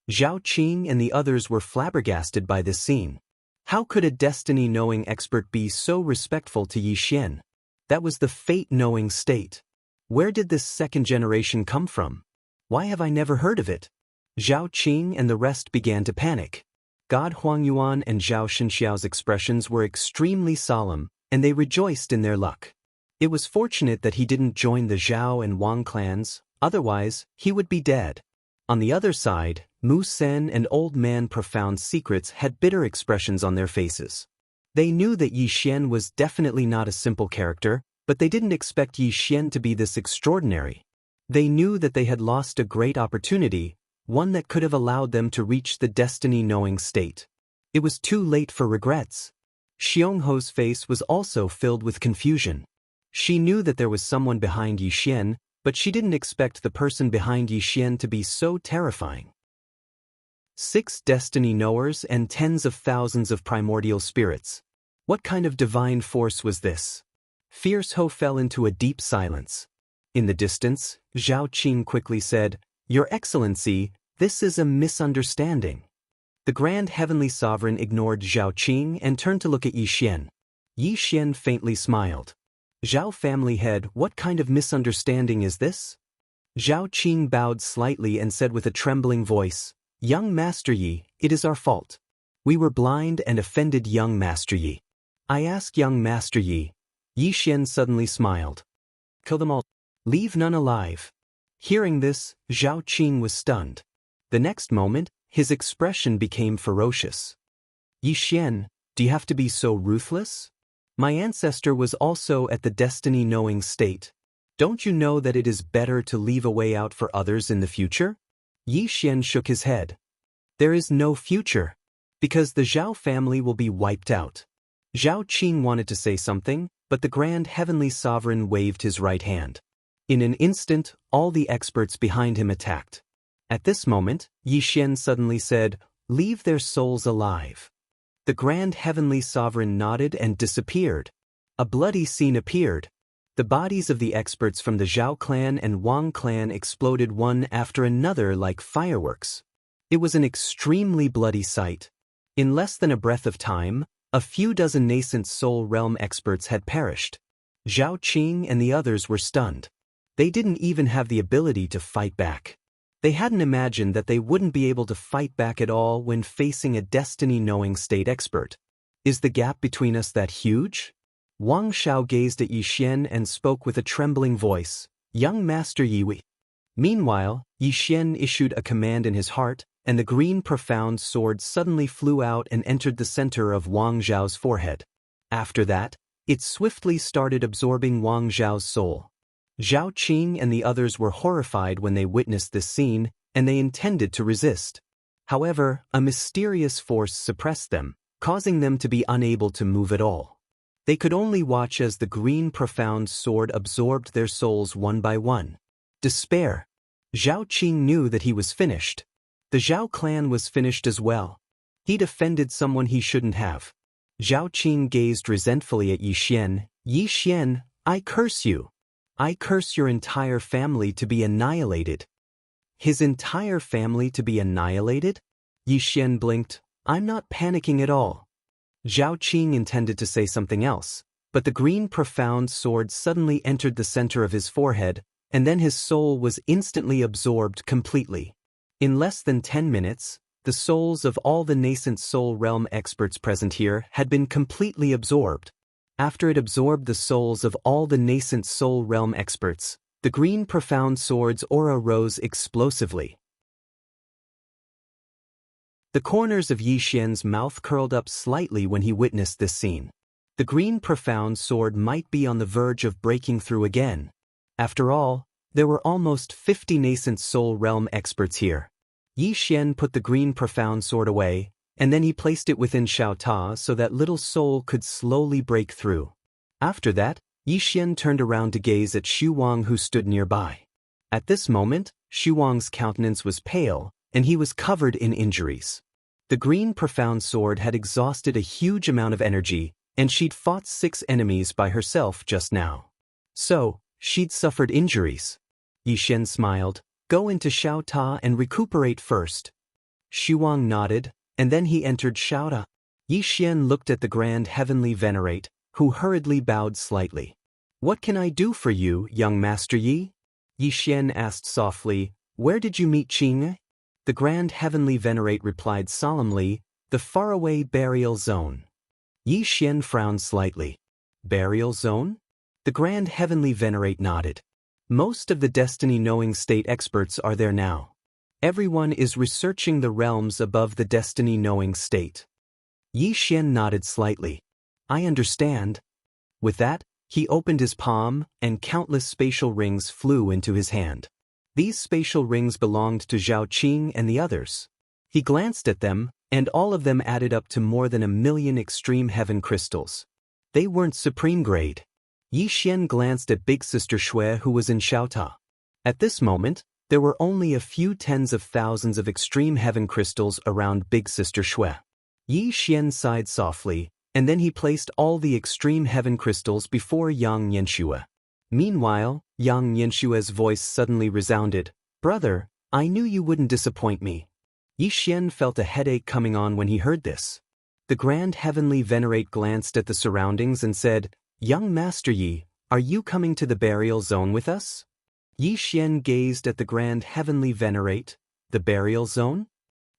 Zhao Qing and the others were flabbergasted by this scene. How could a destiny-knowing expert be so respectful to Yi Xian? That was the fate-knowing state. Where did this second generation come from? Why have I never heard of it? Zhao Qing and the rest began to panic. God Huangyuan and Zhao Shenxiao's expressions were extremely solemn, and they rejoiced in their luck. It was fortunate that he didn't join the Zhao and Wang clans, otherwise, he would be dead. On the other side, Mu Sen and Old Man Profound Secrets had bitter expressions on their faces. They knew that Yi Xian was definitely not a simple character, but they didn't expect Yi Xian to be this extraordinary. They knew that they had lost a great opportunity, one that could have allowed them to reach the destiny-knowing state. It was too late for regrets. Xiongho's face was also filled with confusion. She knew that there was someone behind Yi Xian, but she didn't expect the person behind Yi Xian to be so terrifying. 6 destiny knowers and tens of thousands of primordial spirits. What kind of divine force was this? Fierce Ho fell into a deep silence. In the distance, Zhao Qing quickly said, "Your Excellency, this is a misunderstanding." The Grand Heavenly Sovereign ignored Zhao Qing and turned to look at Yi Xian. Yi Xian faintly smiled. "Zhao family head, what kind of misunderstanding is this?" Zhao Qing bowed slightly and said with a trembling voice, "Young Master Yi, it is our fault. We were blind and offended young Master Yi. I ask young Master Yi." Yi Xian suddenly smiled. "Kill them all. Leave none alive." Hearing this, Zhao Qing was stunned. The next moment, his expression became ferocious. "Yi Xian, do you have to be so ruthless? My ancestor was also at the destiny-knowing state. Don't you know that it is better to leave a way out for others in the future?" Yi Xian shook his head. "There is no future, because the Zhao family will be wiped out." Zhao Qing wanted to say something, but the Grand Heavenly Sovereign waved his right hand. In an instant, all the experts behind him attacked. At this moment, Yi Xian suddenly said, "Leave their souls alive." The Grand Heavenly Sovereign nodded and disappeared. A bloody scene appeared. The bodies of the experts from the Zhao clan and Wang clan exploded one after another like fireworks. It was an extremely bloody sight. In less than a breath of time, a few dozen nascent soul realm experts had perished. Zhao Qing and the others were stunned. They didn't even have the ability to fight back. They hadn't imagined that they wouldn't be able to fight back at all when facing a destiny-knowing state expert. Is the gap between us that huge? Wang Shao gazed at Yi Xian and spoke with a trembling voice, "Young Master Yi." Meanwhile, Yi Xian issued a command in his heart, and the green profound sword suddenly flew out and entered the center of Wang Zhao's forehead. After that, it swiftly started absorbing Wang Zhao's soul. Zhao Qing and the others were horrified when they witnessed this scene, and they intended to resist. However, a mysterious force suppressed them, causing them to be unable to move at all. They could only watch as the green profound sword absorbed their souls one by one. Despair. Zhao Qing knew that he was finished. The Zhao clan was finished as well. He'd offended someone he shouldn't have. Zhao Qing gazed resentfully at Yi Xian. "Yi Xian, I curse you. I curse your entire family to be annihilated." His entire family to be annihilated? Yi Xian blinked. "I'm not panicking at all." Zhao Qing intended to say something else, but the green profound sword suddenly entered the center of his forehead, and then his soul was instantly absorbed completely. In less than 10 minutes, the souls of all the nascent soul realm experts present here had been completely absorbed. After it absorbed the souls of all the nascent soul realm experts, the green profound sword's aura rose explosively. The corners of Yi Xian's mouth curled up slightly when he witnessed this scene. The green profound sword might be on the verge of breaking through again. After all, there were almost 50 nascent soul realm experts here. Yi Xian put the green profound sword away, and then he placed it within Xiao Ta so that little soul could slowly break through. After that, Yi Xian turned around to gaze at Xu Wang who stood nearby. At this moment, Xu Wang's countenance was pale, and he was covered in injuries. The green profound sword had exhausted a huge amount of energy, and she'd fought 6 enemies by herself just now. So, she'd suffered injuries. Yi Xian smiled. "Go into Xiao Ta and recuperate first." Xu Wang nodded, and then he entered Xiao Ta. Yi Xian looked at the Grand Heavenly Venerate, who hurriedly bowed slightly. "What can I do for you, young Master Yi?" Yi Xian asked softly. "Where did you meet Qing?" The Grand Heavenly Venerate replied solemnly, "The faraway burial zone." Yi Xian frowned slightly. Burial zone? The Grand Heavenly Venerate nodded. Most of the destiny-knowing state experts are there now. Everyone is researching the realms above the destiny-knowing state. Yi Xian nodded slightly. I understand. With that, he opened his palm, and countless spatial rings flew into his hand. These spatial rings belonged to Zhao Qing and the others. He glanced at them, and all of them added up to more than 1,000,000 extreme heaven crystals. They weren't supreme grade. Yi Xian glanced at Big Sister Shui, who was in Xiaota. At this moment, there were only a few tens of thousands of extreme heaven crystals around Big Sister Shui. Yi Xian sighed softly, and then he placed all the extreme heaven crystals before Yang Yanxue. Meanwhile, Yang Yanshue's voice suddenly resounded, "Brother, I knew you wouldn't disappoint me." Yi Xian felt a headache coming on when he heard this. The Grand Heavenly Venerate glanced at the surroundings and said, "Young Master Yi, are you coming to the burial zone with us?" Yi Xian gazed at the Grand Heavenly Venerate. The burial zone?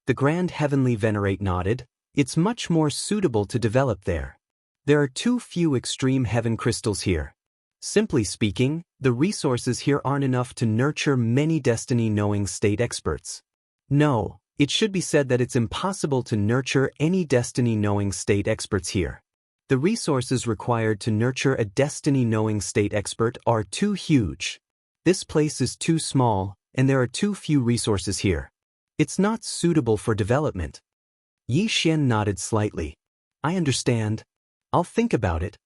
The Grand Heavenly Venerate nodded. It's much more suitable to develop there. There are too few extreme heaven crystals here. Simply speaking, the resources here aren't enough to nurture many destiny-knowing state experts. No, it should be said that it's impossible to nurture any destiny-knowing state experts here. The resources required to nurture a destiny-knowing state expert are too huge. This place is too small, and there are too few resources here. It's not suitable for development. Yi Xian nodded slightly. I understand. I'll think about it.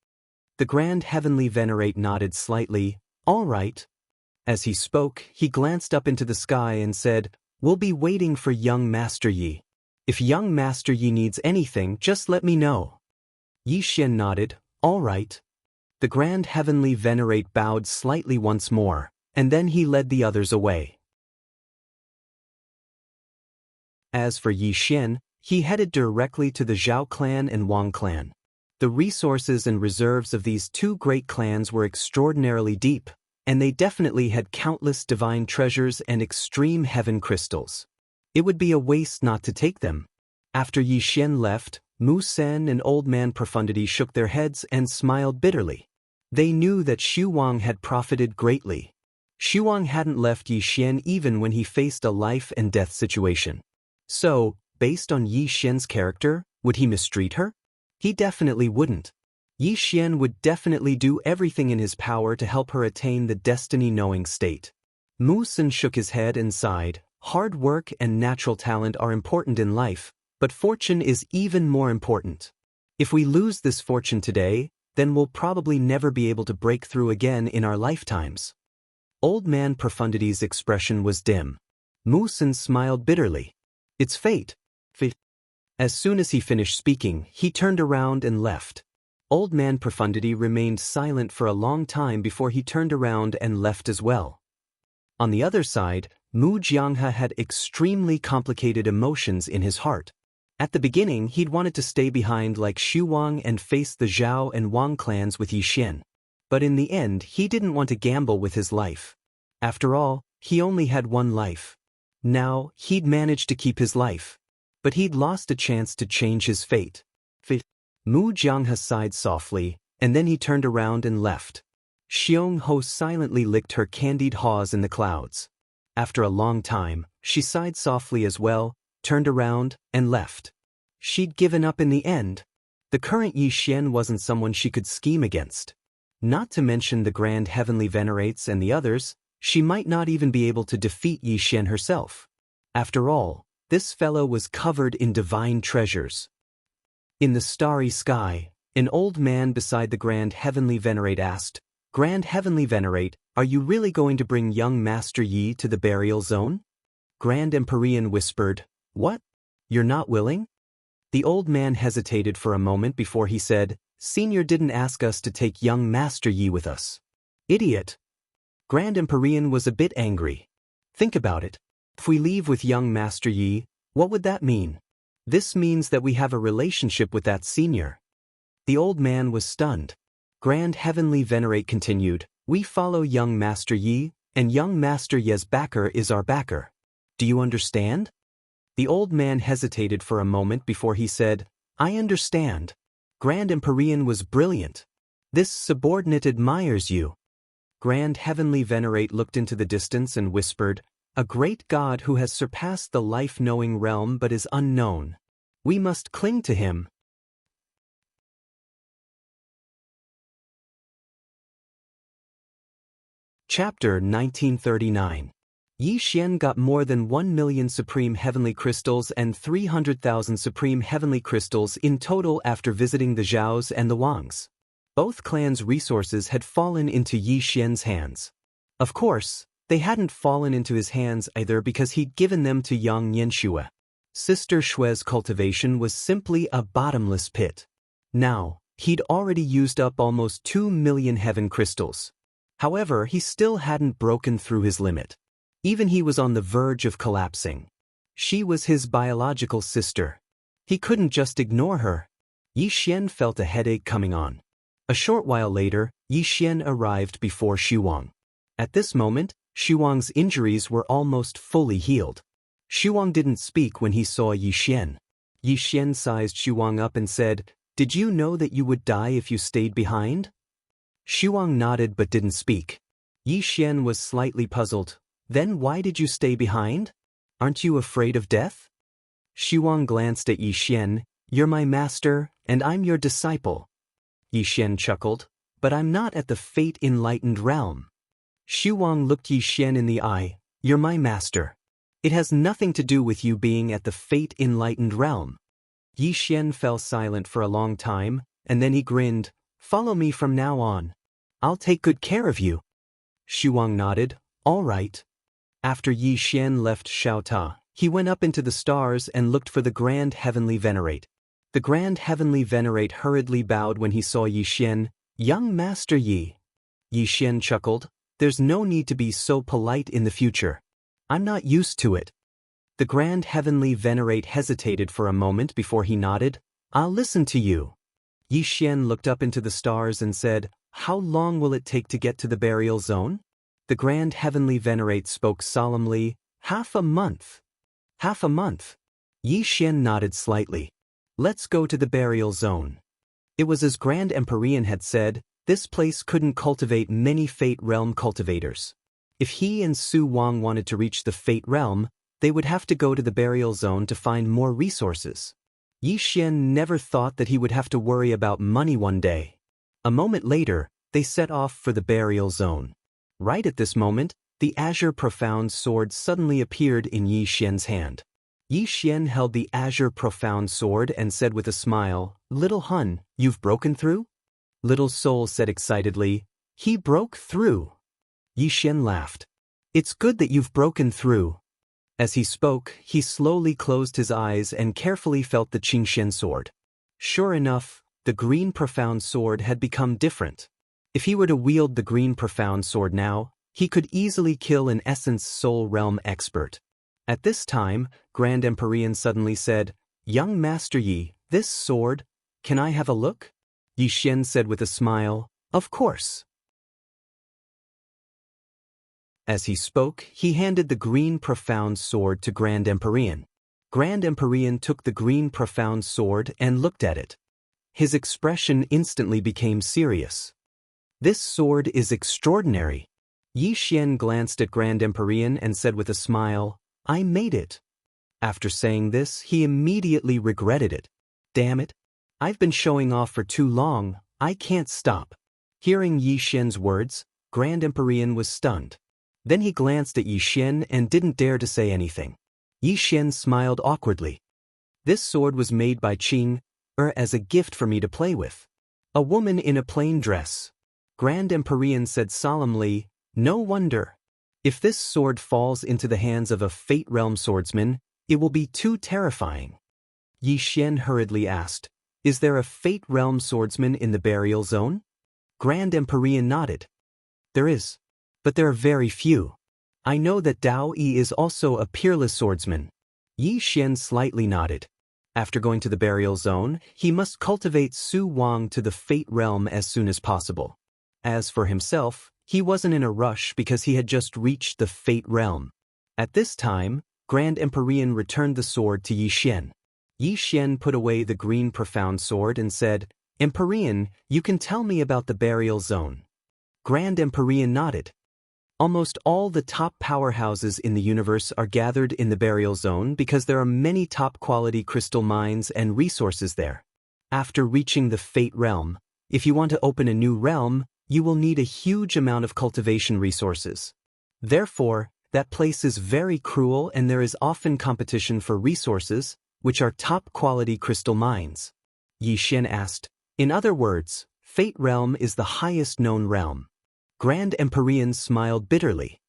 The Grand Heavenly Venerate nodded slightly. All right. As he spoke, he glanced up into the sky and said, "We'll be waiting for young Master Yi. If young Master Yi needs anything, just let me know." Yi Xian nodded. All right. The Grand Heavenly Venerate bowed slightly once more, and then he led the others away. As for Yi Xian, he headed directly to the Zhao clan and Wang clan. The resources and reserves of these two great clans were extraordinarily deep, and they definitely had countless divine treasures and extreme heaven crystals. It would be a waste not to take them. After Yi Xian left, Mu Sen and Old Man Profundity shook their heads and smiled bitterly. They knew that Xu Wang had profited greatly. Xu Wang hadn't left Yi Xian even when he faced a life-and-death situation. So, based on Yi Xian's character, would he mistreat her? He definitely wouldn't. Yi Xian would definitely do everything in his power to help her attain the destiny-knowing state. Mu Sen shook his head and sighed. Hard work and natural talent are important in life, but fortune is even more important. If we lose this fortune today, then we'll probably never be able to break through again in our lifetimes. Old Man Profundity's expression was dim. Mu Sen smiled bitterly. It's fate. As soon as he finished speaking, he turned around and left. Old Man Profundity remained silent for a long time before he turned around and left as well. On the other side, Mu Jianghe had extremely complicated emotions in his heart. At the beginning, he'd wanted to stay behind like Xu Wang and face the Zhao and Wang clans with Yi Xian. But in the end, he didn't want to gamble with his life. After all, he only had one life. Now, he'd managed to keep his life. But he'd lost a chance to change his fate. Mu Jianghe sighed softly, and then he turned around and left. Xiong Ho silently licked her candied haws in the clouds. After a long time, she sighed softly as well, turned around, and left. She'd given up in the end. The current Yi Xian wasn't someone she could scheme against. Not to mention the Grand Heavenly Venerates and the others, she might not even be able to defeat Yi Xian herself. After all, this fellow was covered in divine treasures. In the starry sky, an old man beside the Grand Heavenly Venerate asked, Grand Heavenly Venerate, are you really going to bring young Master Yi to the burial zone? Grand Empyrean whispered, What? You're not willing? The old man hesitated for a moment before he said, Senior didn't ask us to take young Master Yi with us. Idiot! Grand Empyrean was a bit angry. Think about it. If we leave with young Master Yi, what would that mean? This means that we have a relationship with that senior. The old man was stunned. Grand Heavenly Venerate continued, We follow young Master Yi, and young Master Yi's backer is our backer. Do you understand? The old man hesitated for a moment before he said, I understand. Grand Empyrean was brilliant. This subordinate admires you. Grand Heavenly Venerate looked into the distance and whispered, a great god who has surpassed the life-knowing realm but is unknown. We must cling to him. Chapter 1939. Yi Xian got more than 1 million Supreme Heavenly Crystals and 300,000 Supreme Heavenly Crystals in total after visiting the Zhaos and the Wangs. Both clans' resources had fallen into Yi Xian's hands. Of course, they hadn't fallen into his hands either because he'd given them to young Yanxue. Sister Shue's cultivation was simply a bottomless pit. Now, he'd already used up almost 2 million heaven crystals. However, he still hadn't broken through his limit. Even he was on the verge of collapsing. She was his biological sister. He couldn't just ignore her. Yi Xian felt a headache coming on. A short while later, Yi Xian arrived before Xuwang. At this moment, Xuwang's injuries were almost fully healed. Xuwang didn't speak when he saw Yi Xian. Yi Xian sized Xuwang up and said, Did you know that you would die if you stayed behind? Xuwang nodded but didn't speak. Yi Xian was slightly puzzled. Then why did you stay behind? Aren't you afraid of death? Xuwang glanced at Yi Xian. You're my master, and I'm your disciple. Yi Xian chuckled. But I'm not at the fate-enlightened realm. Xuwang looked Yi Xian in the eye. You're my master. It has nothing to do with you being at the fate-enlightened realm. Yi Xian fell silent for a long time, and then he grinned. Follow me from now on. I'll take good care of you. Xuwang nodded. All right. After Yi Xian left Xiaota, he went up into the stars and looked for the Grand Heavenly Venerate. The Grand Heavenly Venerate hurriedly bowed when he saw Yi Xian. Young Master Yi. Yi Xian chuckled. There's no need to be so polite in the future. I'm not used to it. The Grand Heavenly Venerate hesitated for a moment before he nodded. I'll listen to you. Yi Xian looked up into the stars and said, How long will it take to get to the burial zone? The Grand Heavenly Venerate spoke solemnly. Half a month. Half a month. Yi Xian nodded slightly. Let's go to the burial zone. It was as Grand Empyrean had said, this place couldn't cultivate many Fate Realm cultivators. If he and Su Wang wanted to reach the Fate Realm, they would have to go to the burial zone to find more resources. Yi Xian never thought that he would have to worry about money one day. A moment later, they set off for the burial zone. Right at this moment, the Azure Profound Sword suddenly appeared in Yi Xian's hand. Yi Xian held the Azure Profound Sword and said with a smile, Little Hun, you've broken through? Little Soul said excitedly, He broke through. Yi Xian laughed. It's good that you've broken through. As he spoke, he slowly closed his eyes and carefully felt the Qingxian sword. Sure enough, the Green Profound Sword had become different. If he were to wield the Green Profound Sword now, he could easily kill an Essence Soul Realm expert. At this time, Grand Empyrean suddenly said, Young Master Yi, this sword, can I have a look? Yi Xian said with a smile, Of course. As he spoke, he handed the Green Profound Sword to Grand Empyrean. Grand Empyrean took the Green Profound Sword and looked at it. His expression instantly became serious. This sword is extraordinary. Yi Xian glanced at Grand Empyrean and said with a smile, I made it. After saying this, he immediately regretted it. Damn it. I've been showing off for too long, I can't stop. Hearing Yi Xian's words, Grand Empyrean was stunned. Then he glanced at Yi Xian and didn't dare to say anything. Yi Xian smiled awkwardly. This sword was made by Qing as a gift for me to play with. A woman in a plain dress. Grand Empyrean said solemnly, No wonder. If this sword falls into the hands of a Fate Realm swordsman, it will be too terrifying. Yi Xian hurriedly asked, Is there a Fate Realm swordsman in the burial zone? Grand Empyrean nodded. There is. But there are very few. I know that Daoist is also a peerless swordsman. Yi Xian slightly nodded. After going to the burial zone, he must cultivate Su Wang to the Fate Realm as soon as possible. As for himself, he wasn't in a rush because he had just reached the Fate Realm. At this time, Grand Empyrean returned the sword to Yi Xian. Yi Xian put away the green profound sword and said, "Empyrean, you can tell me about the burial zone." Grand Empyrean nodded. Almost all the top powerhouses in the universe are gathered in the burial zone because there are many top-quality crystal mines and resources there. After reaching the Fate realm, if you want to open a new realm, you will need a huge amount of cultivation resources. Therefore, that place is very cruel and there is often competition for resources, which are top-quality crystal mines. Yi Xian asked, "In other words, Fate realm is the highest known realm." Grand Empyrean smiled bitterly.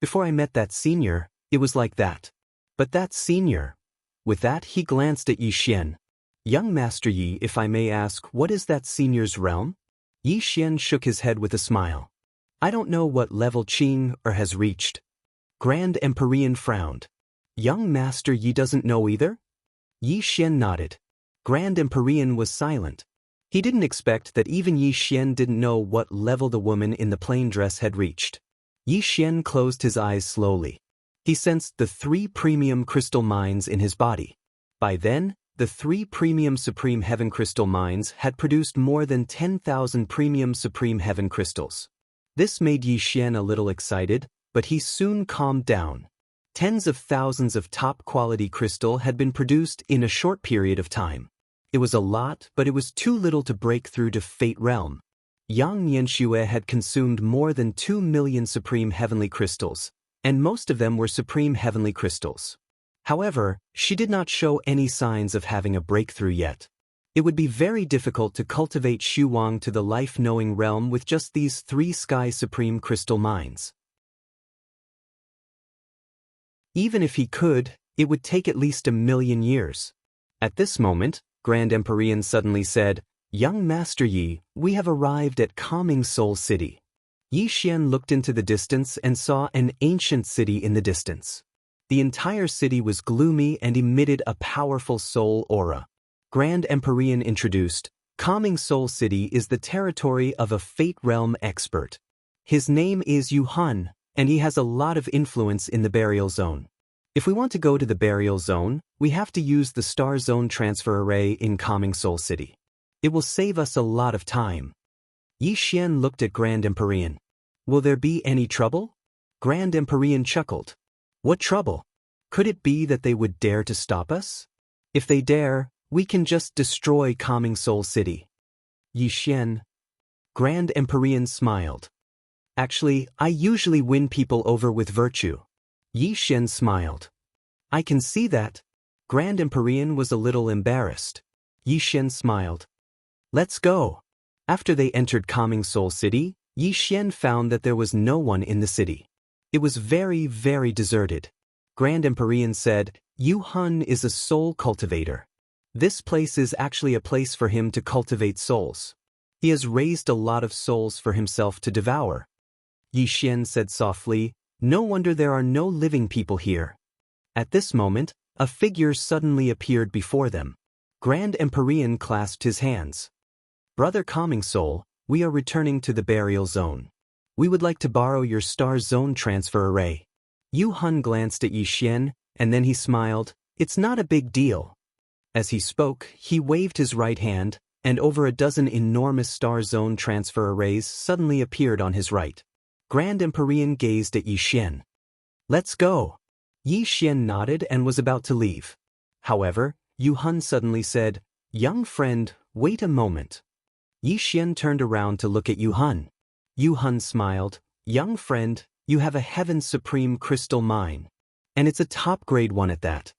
"Before I met that senior, it was like that. But that senior..." With that, he glanced at Yi Xian. "Young Master Yi, if I may ask, what is that senior's realm?" Yi Xian shook his head with a smile. "I don't know what level Qing or has reached." Grand Empyrean frowned. "Young Master Yi doesn't know either?" Yi Xian nodded. Grand Empyrean was silent. He didn't expect that even Yi Xian didn't know what level the woman in the plain dress had reached. Yi Xian closed his eyes slowly. He sensed the 3 premium crystal mines in his body. By then, the 3 premium Supreme Heaven crystal mines had produced more than 10,000 premium Supreme Heaven crystals. This made Yi Xian a little excited, but he soon calmed down. Tens of thousands of top-quality crystal had been produced in a short period of time. It was a lot, but it was too little to break through to Fate realm. Yang Nianxue had consumed more than 2 million Supreme Heavenly crystals, and most of them were Supreme Heavenly crystals. However, she did not show any signs of having a breakthrough yet. It would be very difficult to cultivate Xu Wang to the life-knowing realm with just these 3 Sky Supreme crystal mines. Even if he could, it would take at least 1,000,000 years. At this moment, Grand Empyrean suddenly said, "Young Master Yi, we have arrived at Calming Soul City." Yi Xian looked into the distance and saw an ancient city in the distance. The entire city was gloomy and emitted a powerful soul aura. Grand Empyrean introduced, "Calming Soul City is the territory of a Fate realm expert. His name is Yuhan, and he has a lot of influence in the burial zone. If we want to go to the burial zone, we have to use the Star Zone Transfer Array in Calming Soul City. It will save us a lot of time." Yi Xian looked at Grand Empyrean. "Will there be any trouble?" Grand Empyrean chuckled. "What trouble? Could it be that they would dare to stop us? If they dare, we can just destroy Calming Soul City." Yi Xian. Grand Empyrean smiled. "Actually, I usually win people over with virtue." Yi Xian smiled. "I can see that." Grand Empyrean was a little embarrassed. Yi Xian smiled. "Let's go." After they entered Calming Soul City, Yi Xian found that there was no one in the city. It was very, very deserted. Grand Empyrean said, "Yuhan is a soul cultivator. This place is actually a place for him to cultivate souls. He has raised a lot of souls for himself to devour." Yi Xian said softly, "No wonder there are no living people here." At this moment, a figure suddenly appeared before them. Grand Empyrean clasped his hands. "Brother Calming Soul, we are returning to the burial zone. We would like to borrow your Star Zone Transfer Array." Yuhan glanced at Yi Xian, and then he smiled. "It's not a big deal." As he spoke, he waved his right hand, and over a dozen enormous Star Zone Transfer Arrays suddenly appeared on his right. Grand Empyrean gazed at Yi Xian. "Let's go." Yi Xian nodded and was about to leave. However, Yuhan suddenly said, "Young friend, wait a moment." Yi Xian turned around to look at Yuhan. Yuhan smiled. "Young friend, you have a Heaven Supreme crystal mine. And it's a top-grade one at that."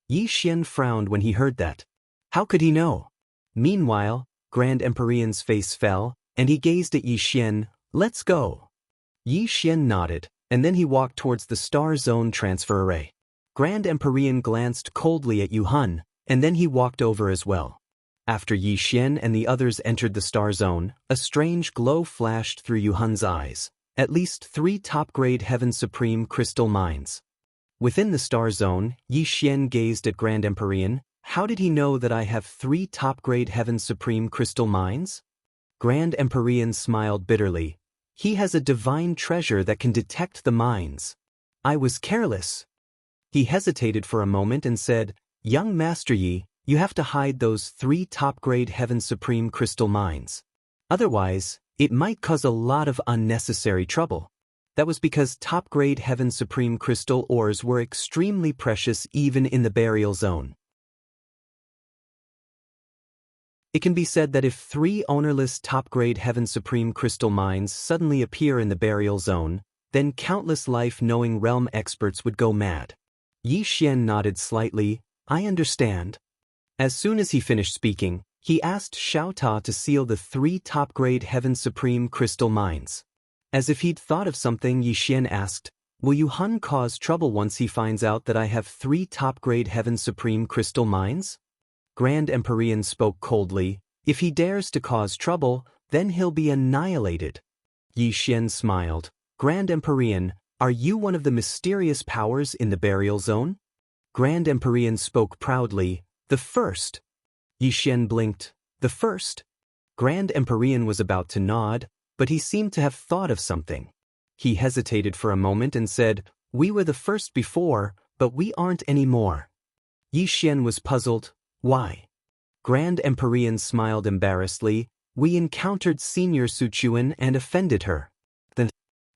Yi Xian frowned when he heard that. How could he know? Meanwhile, Grand Empyrean's face fell, and he gazed at Yi Xian. "Let's go." Yi Xian nodded, and then he walked towards the Star Zone Transfer Array. Grand Empyrean glanced coldly at Yuhan, and then he walked over as well. After Yi Xian and the others entered the Star Zone, a strange glow flashed through Yuhan's eyes. At least 3 top-grade Heaven Supreme crystal mines. Within the Star Zone, Yi Xian gazed at Grand Empyrean. How did he know that I have 3 top-grade Heaven Supreme crystal mines? Grand Empyrean smiled bitterly. He has a divine treasure that can detect the mines. I was careless. He hesitated for a moment and said, "Young Master Yi, you have to hide those 3 top-grade Heaven Supreme crystal mines. Otherwise, it might cause a lot of unnecessary trouble." That was because top-grade Heaven Supreme crystal ores were extremely precious even in the burial zone. It can be said that if 3 ownerless top-grade Heaven Supreme crystal mines suddenly appear in the burial zone, then countless life-knowing realm experts would go mad. Yi Xian nodded slightly. "I understand." As soon as he finished speaking, he asked Xiao Ta to seal the 3 top-grade Heaven Supreme crystal mines. As if he'd thought of something, Yi Xian asked, "Will Yu Hun cause trouble once he finds out that I have 3 top-grade Heaven Supreme crystal mines?" Grand Empyrean spoke coldly. "If he dares to cause trouble, then he'll be annihilated." Yi Xian smiled. "Grand Empyrean, are you one of the mysterious powers in the burial zone?" Grand Empyrean spoke proudly. "The first." Yi Xian blinked. "The first?" Grand Empyrean was about to nod, but he seemed to have thought of something. He hesitated for a moment and said, "We were the first before, but we aren't anymore." Yi Xian was puzzled. "Why?" Grand Empyrean smiled embarrassedly. "We encountered Senior Suchuan and offended her." Then,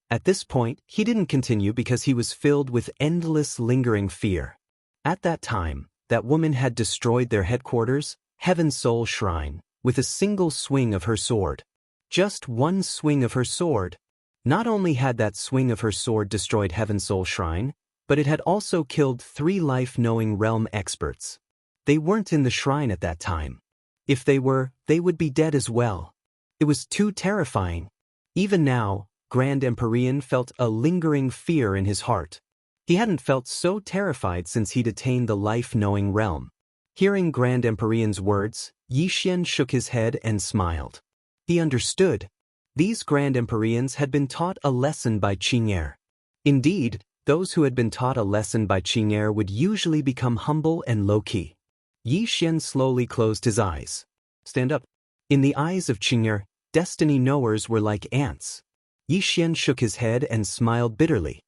at this point, he didn't continue because he was filled with endless lingering fear. At that time, that woman had destroyed their headquarters, Heaven Soul Shrine, with a single swing of her sword. Just one swing of her sword. Not only had that swing of her sword destroyed Heaven Soul Shrine, but it had also killed 3 life-knowing realm experts. They weren't in the shrine at that time. If they were, they would be dead as well. It was too terrifying. Even now, Grand Empyrean felt a lingering fear in his heart. He hadn't felt so terrified since he'd attained the life-knowing realm. Hearing Grand Empyrean's words, Yi Xian shook his head and smiled. He understood. These Grand Empyreans had been taught a lesson by Qing'er. Indeed, those who had been taught a lesson by Qing'er would usually become humble and low-key. Yi Xian slowly closed his eyes. "Stand up." In the eyes of Qing'er, destiny knowers were like ants. Yi Xian shook his head and smiled bitterly.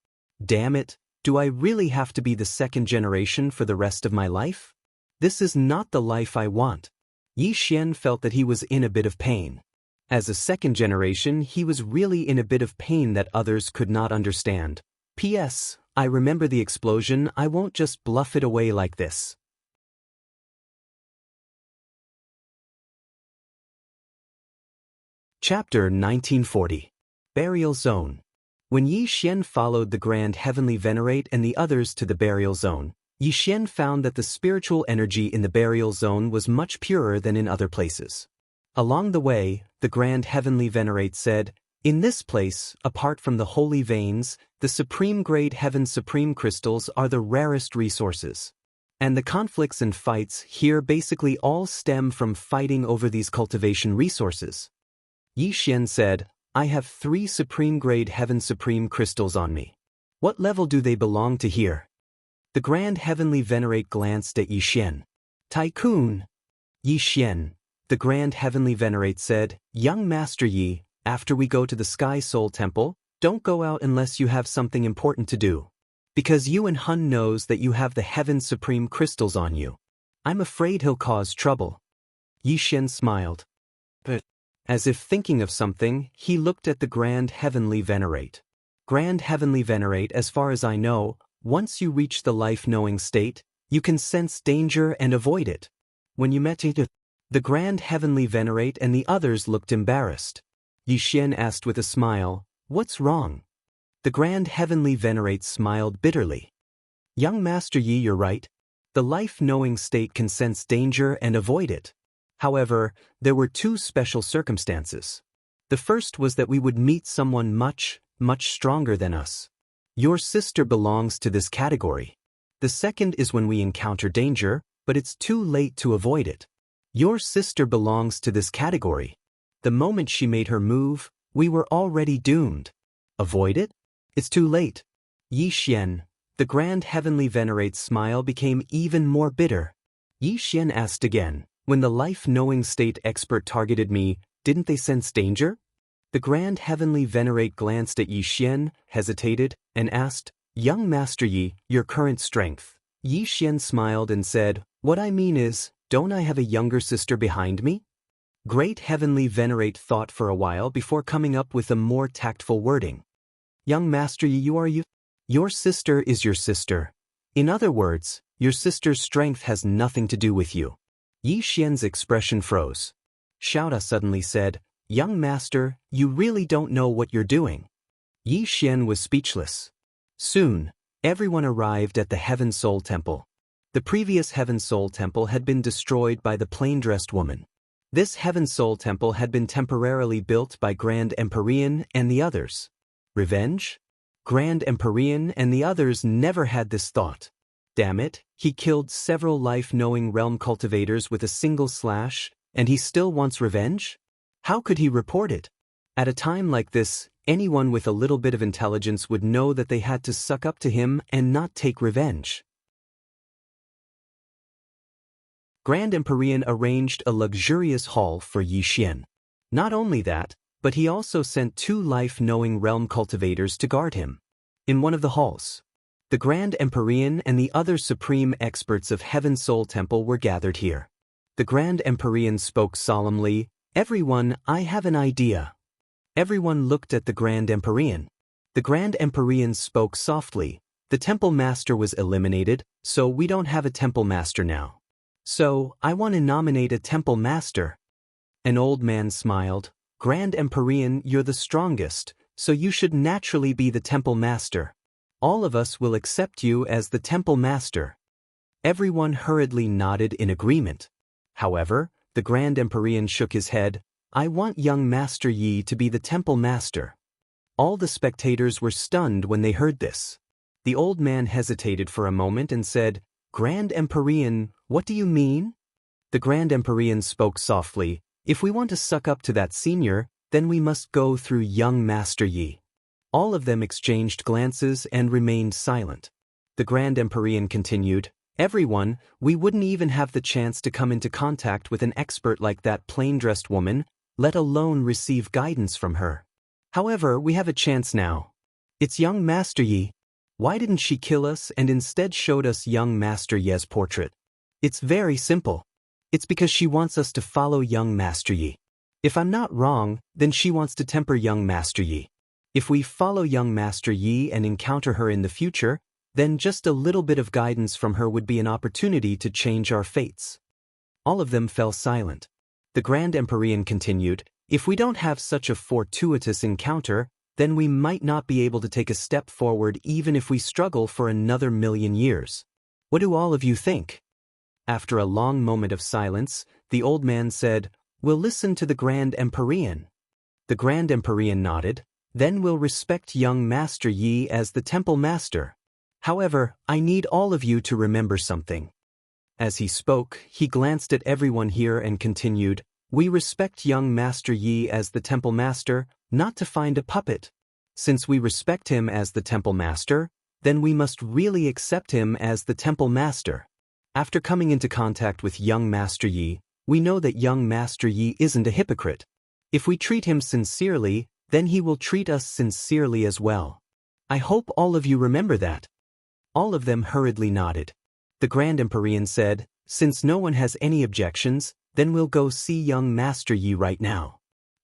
"Damn it, do I really have to be the 2nd generation for the rest of my life? This is not the life I want." Yi Xian felt that he was in a bit of pain. As a 2nd generation, he was really in a bit of pain that others could not understand. P.S. I remember the explosion. I won't just bluff it away like this. Chapter 1940. Burial Zone. When Yi Xian followed the Grand Heavenly Venerate and the others to the burial zone, Yi Xian found that the spiritual energy in the burial zone was much purer than in other places. Along the way, the Grand Heavenly Venerate said, "In this place, apart from the holy veins, the supreme grade Heaven Supreme crystals are the rarest resources. And the conflicts and fights here basically all stem from fighting over these cultivation resources." Yi Xian said, "I have 3 supreme-grade Heaven Supreme crystals on me. What level do they belong to here?" The Grand Heavenly Venerate glanced at Yi Xian. "Tycoon." Yi Xian. The Grand Heavenly Venerate said, "Young Master Yi, after we go to the Sky Soul Temple, don't go out unless you have something important to do. Because Yuan Hun knows that you have the Heaven Supreme crystals on you. I'm afraid he'll cause trouble." Yi Xian smiled. But, as if thinking of something, he looked at the Grand Heavenly Venerate. "Grand Heavenly Venerate, as far as I know, once you reach the life-knowing state, you can sense danger and avoid it. When you met the Grand Heavenly Venerate and the others looked embarrassed. Yi Xian asked with a smile, "What's wrong?" The Grand Heavenly Venerate smiled bitterly. "Young Master Yi, you're right. The life-knowing state can sense danger and avoid it. However, there were 2 special circumstances. The first was that we would meet someone much, much stronger than us. Your sister belongs to this category. The second is when we encounter danger, but it's too late to avoid it. Your sister belongs to this category. The moment she made her move, we were already doomed. Avoid it? It's too late." Yi Xian. The Grand Heavenly Venerate's smile became even more bitter. Yi Xian asked again, "When the life-knowing state expert targeted me, didn't they sense danger?" The Grand Heavenly Venerate glanced at Yi Xian, hesitated, and asked, Young Master Yi, your current strength. Yi Xian smiled and said, what I mean is, don't I have a younger sister behind me? Great Heavenly Venerate thought for a while before coming up with a more tactful wording. Young Master Yi, you are you? Your sister is your sister. In other words, your sister's strength has nothing to do with you. Yi Xian's expression froze. Xiaoda suddenly said, young master, you really don't know what you're doing. Yi Xian was speechless. Soon, everyone arrived at the Heaven Soul Temple. The previous Heaven Soul Temple had been destroyed by the plain-dressed woman. This Heaven Soul Temple had been temporarily built by Grand Empyrean and the others. Revenge? Grand Empyrean and the others never had this thought. Damn it, he killed several life-knowing realm cultivators with a single slash, and he still wants revenge? How could he report it? At a time like this, anyone with a little bit of intelligence would know that they had to suck up to him and not take revenge. Grand Empyrean arranged a luxurious hall for Yi Xian. Not only that, but he also sent 2 life-knowing realm cultivators to guard him. In one of the halls, the Grand Empyrean and the other supreme experts of Heaven Soul Temple were gathered here. The Grand Empyrean spoke solemnly, everyone, I have an idea. Everyone looked at the Grand Empyrean. The Grand Empyrean spoke softly, the Temple Master was eliminated, so we don't have a Temple Master now. So, I want to nominate a Temple Master. An old man smiled, Grand Empyrean, you're the strongest, so you should naturally be the Temple Master. All of us will accept you as the Temple Master. Everyone hurriedly nodded in agreement. However, the Grand Empyrean shook his head, I want young Master Yi to be the Temple Master. All the spectators were stunned when they heard this. The old man hesitated for a moment and said, Grand Empyrean, what do you mean? The Grand Empyrean spoke softly, if we want to suck up to that senior, then we must go through young Master Yi. All of them exchanged glances and remained silent. The Grand Empyrean continued, everyone, we wouldn't even have the chance to come into contact with an expert like that plain-dressed woman, let alone receive guidance from her. However, we have a chance now. It's young Master Yi. Why didn't she kill us and instead showed us young Master Yi's portrait? It's very simple. It's because she wants us to follow young Master Yi. If I'm not wrong, then she wants to temper young Master Yi. If we follow young Master Yi and encounter her in the future, then just a little bit of guidance from her would be an opportunity to change our fates. All of them fell silent. The Grand Empyrean continued, if we don't have such a fortuitous encounter, then we might not be able to take a step forward even if we struggle for another 1,000,000 years. What do all of you think? After a long moment of silence, the old man said, we'll listen to the Grand Empyrean. The Grand Empyrean nodded, then we'll respect young Master Yi as the Temple Master. However, I need all of you to remember something. As he spoke, he glanced at everyone here and continued, we respect young Master Yi as the Temple Master, not to find a puppet. Since we respect him as the Temple Master, then we must really accept him as the Temple Master. After coming into contact with young Master Yi, we know that young Master Yi isn't a hypocrite. If we treat him sincerely, then he will treat us sincerely as well. I hope all of you remember that. All of them hurriedly nodded. The Grand Empyrean said, since no one has any objections, then we'll go see young Master Yi right now.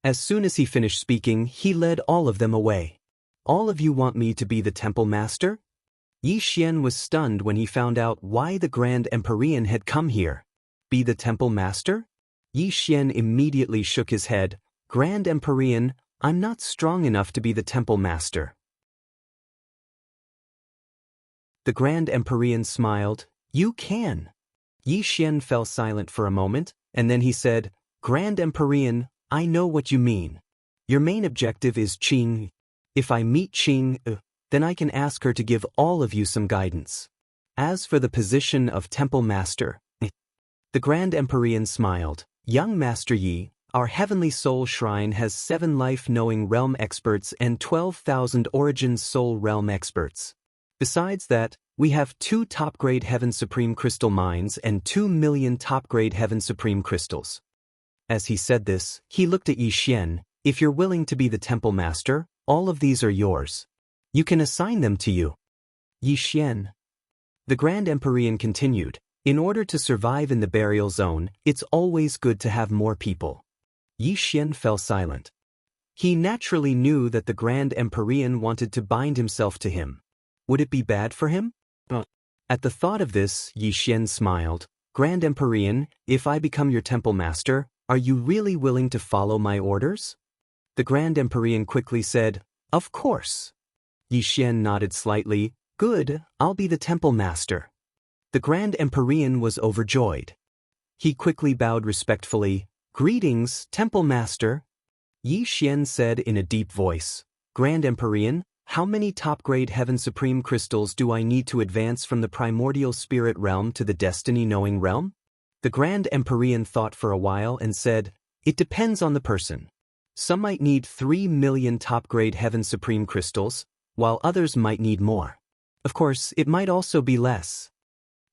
As soon as he finished speaking, he led all of them away. All of you want me to be the Temple Master? Yi Xian was stunned when he found out why the Grand Empyrean had come here. Be the Temple Master? Yi Xian immediately shook his head. Grand Empyrean, I'm not strong enough to be the Temple Master. The Grand Empyrean smiled. You can. Yi Xian fell silent for a moment, and then he said, Grand Empyrean, I know what you mean. Your main objective is Qing. If I meet Qing, then I can ask her to give all of you some guidance. As for the position of Temple Master, the Grand Empyrean smiled. Young Master Yi, our Heavenly Soul Shrine has 7 life-knowing realm experts and 12,000 Origin Soul realm experts. Besides that, we have 2 top-grade Heaven Supreme Crystal mines and 2 million top-grade Heaven Supreme Crystals. As he said this, he looked at Yi Xian. If you're willing to be the Temple Master, all of these are yours. You can assign them to you. Yi Xian. The Grand Empyrean continued, in order to survive in the burial zone, it's always good to have more people. Yi Xian fell silent. He naturally knew that the Grand Empyrean wanted to bind himself to him. Would it be bad for him? At the thought of this, Yi Xian smiled. Grand Empyrean, if I become your temple master, are you really willing to follow my orders? The Grand Empyrean quickly said, Of course. Yi Xian nodded slightly. Good, I'll be the temple master. The Grand Empyrean was overjoyed. He quickly bowed respectfully. Greetings, temple master. Yi Xian said in a deep voice. Grand Empyrean, how many top-grade Heaven Supreme crystals do I need to advance from the primordial spirit realm to the destiny-knowing realm? The Grand Empyrean thought for a while and said, It depends on the person. Some might need 3 million top-grade Heaven Supreme crystals, while others might need more. Of course, it might also be less.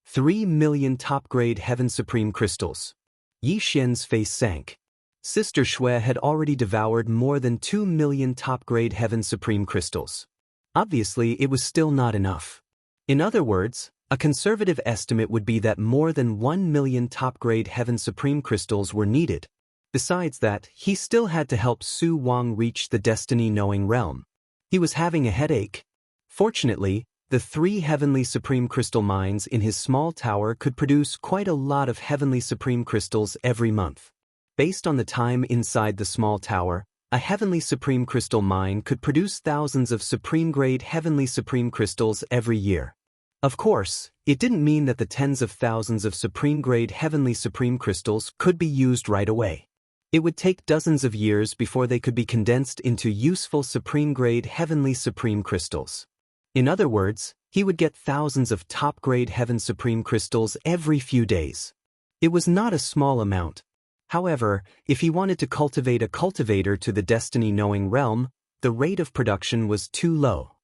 3 million top-grade Heaven Supreme crystals. Yi Xian's face sank. Sister Xue had already devoured more than 2 million top-grade Heaven Supreme crystals. Obviously, it was still not enough. In other words, a conservative estimate would be that more than 1 million top-grade Heaven Supreme crystals were needed. Besides that, he still had to help Su Wang reach the destiny-knowing realm. He was having a headache. Fortunately, the 3 Heavenly Supreme Crystal mines in his small tower could produce quite a lot of Heavenly Supreme Crystals every month. Based on the time inside the small tower, a Heavenly Supreme Crystal mine could produce thousands of Supreme-grade Heavenly Supreme Crystals every year. Of course, it didn't mean that the tens of thousands of Supreme-grade Heavenly Supreme Crystals could be used right away. It would take dozens of years before they could be condensed into useful Supreme-grade Heavenly Supreme Crystals. In other words, he would get thousands of top-grade Heaven Supreme Crystals every few days. It was not a small amount. However, if he wanted to cultivate a cultivator to the destiny-knowing realm, the rate of production was too low.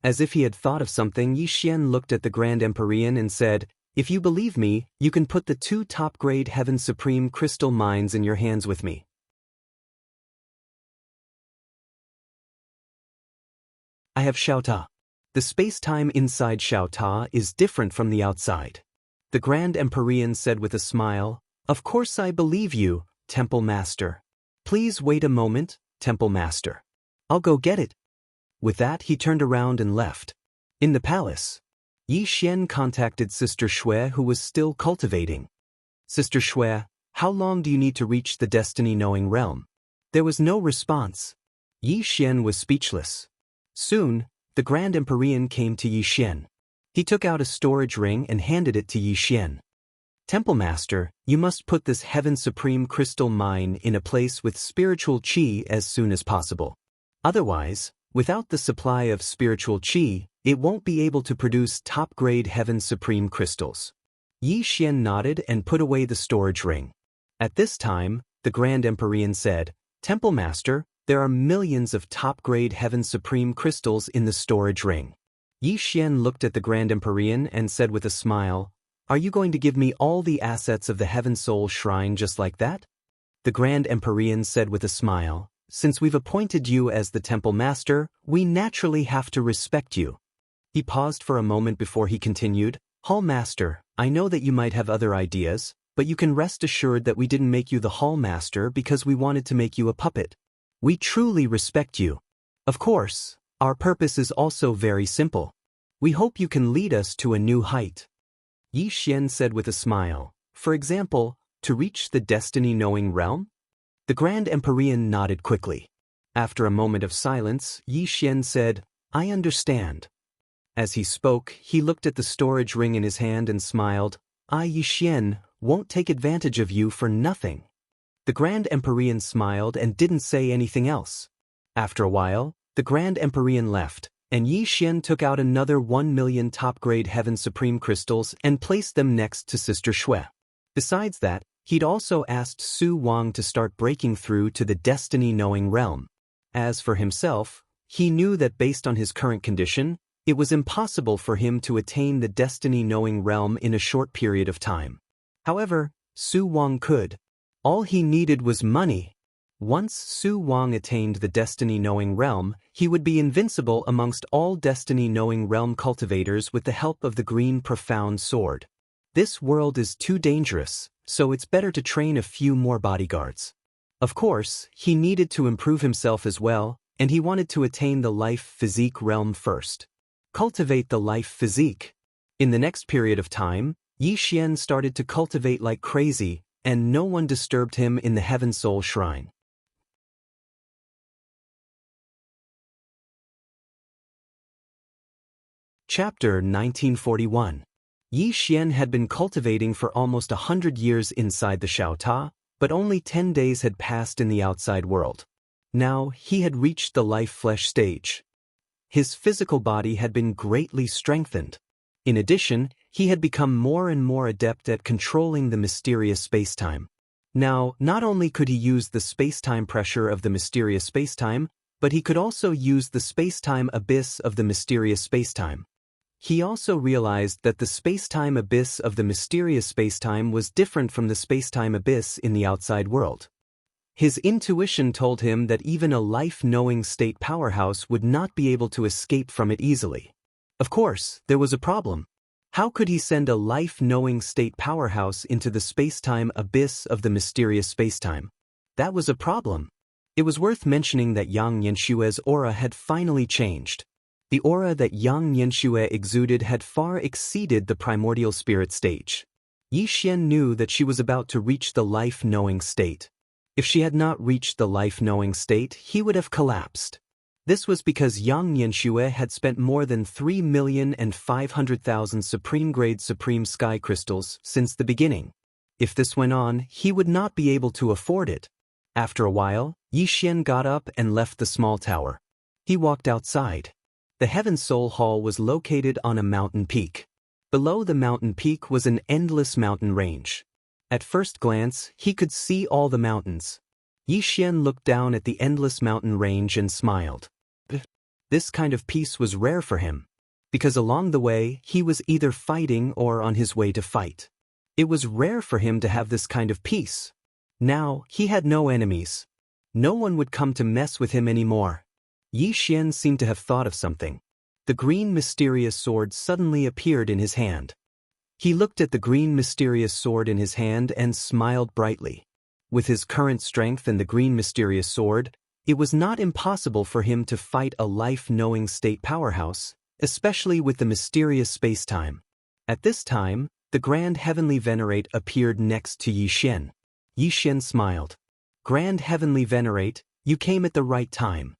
As if he had thought of something, Yi Xian looked at the Grand Empyrean and said, If you believe me, you can put the 2 top-grade Heaven Supreme crystal mines in your hands with me. I have Xiaota. The space-time inside Xiaota is different from the outside. The Grand Empyrean said with a smile, Of course I believe you, Temple Master. Please wait a moment, Temple Master. I'll go get it. With that, he turned around and left. In the palace, Yi Xian contacted Sister Xue, who was still cultivating. Sister Xue, how long do you need to reach the destiny-knowing realm? There was no response. Yi Xian was speechless. Soon, the Grand Empyrean came to Yi Xian. He took out a storage ring and handed it to Yi Xian. Temple Master, you must put this Heaven Supreme crystal mine in a place with spiritual qi as soon as possible. Otherwise, without the supply of spiritual qi, it won't be able to produce top-grade Heaven Supreme crystals. Yi Xian nodded and put away the storage ring. At this time, the Grand Empyrean said, Temple Master, there are millions of top-grade Heaven Supreme crystals in the storage ring. Yi Xian looked at the Grand Empyrean and said with a smile, Are you going to give me all the assets of the Heaven Soul Shrine just like that? The Grand Empyrean said with a smile, Since we've appointed you as the Temple Master, we naturally have to respect you. He paused for a moment before he continued, Hall Master, I know that you might have other ideas, but you can rest assured that we didn't make you the Hall Master because we wanted to make you a puppet. We truly respect you. Of course, our purpose is also very simple. We hope you can lead us to a new height. Yi Xian said with a smile, For example, to reach the destiny-knowing realm? The Grand Empyrean nodded quickly. After a moment of silence, Yi Xian said, I understand. As he spoke, he looked at the storage ring in his hand and smiled, I, Yi Xian, won't take advantage of you for nothing. The Grand Empyrean smiled and didn't say anything else. After a while, the Grand Empyrean left, and Yi Xian took out another 1 million top-grade Heaven Supreme crystals and placed them next to Sister Xue. Besides that, he'd also asked Su Wang to start breaking through to the destiny-knowing realm. As for himself, he knew that based on his current condition, it was impossible for him to attain the destiny-knowing realm in a short period of time. However, Su Wang could. All he needed was money. Once Su Wang attained the destiny-knowing realm, he would be invincible amongst all destiny-knowing realm cultivators with the help of the green profound sword. This world is too dangerous, so it's better to train a few more bodyguards. Of course, he needed to improve himself as well, and he wanted to attain the life physique realm first. Cultivate the life physique. In the next period of time, Yi Xian started to cultivate like crazy, and no one disturbed him in the Heaven Soul Shrine. Chapter 1941. Yi Xian had been cultivating for almost 100 years inside the Xiaota, but only 10 days had passed in the outside world. Now, he had reached the life-flesh stage. His physical body had been greatly strengthened. In addition, he had become more and more adept at controlling the mysterious spacetime. Now, not only could he use the spacetime pressure of the mysterious spacetime, but he could also use the spacetime abyss of the mysterious spacetime. He also realized that the spacetime abyss of the mysterious spacetime was different from the spacetime abyss in the outside world. His intuition told him that even a life-knowing state powerhouse would not be able to escape from it easily. Of course, there was a problem. How could he send a life-knowing state powerhouse into the spacetime abyss of the mysterious spacetime? That was a problem. It was worth mentioning that Yang Yanxue's aura had finally changed. The aura that Yang Yanxue exuded had far exceeded the primordial spirit stage. Yi Xian knew that she was about to reach the life-knowing state. If she had not reached the life-knowing state, he would have collapsed. This was because Yang Yanxue had spent more than 3,500,000 supreme-grade supreme sky crystals since the beginning. If this went on, he would not be able to afford it. After a while, Yi Xian got up and left the small tower. He walked outside. The Heaven Soul Hall was located on a mountain peak. Below the mountain peak was an endless mountain range. At first glance, he could see all the mountains. Yi Xian looked down at the endless mountain range and smiled. This kind of peace was rare for him, because along the way, he was either fighting or on his way to fight. It was rare for him to have this kind of peace. Now, he had no enemies. No one would come to mess with him anymore. Yi Xian seemed to have thought of something. The green mysterious sword suddenly appeared in his hand. He looked at the green mysterious sword in his hand and smiled brightly. With his current strength and the green mysterious sword, it was not impossible for him to fight a life-knowing state powerhouse, especially with the mysterious spacetime. At this time, the Grand Heavenly Venerate appeared next to Yi Xian. Yi Xian smiled. Grand Heavenly Venerate, you came at the right time.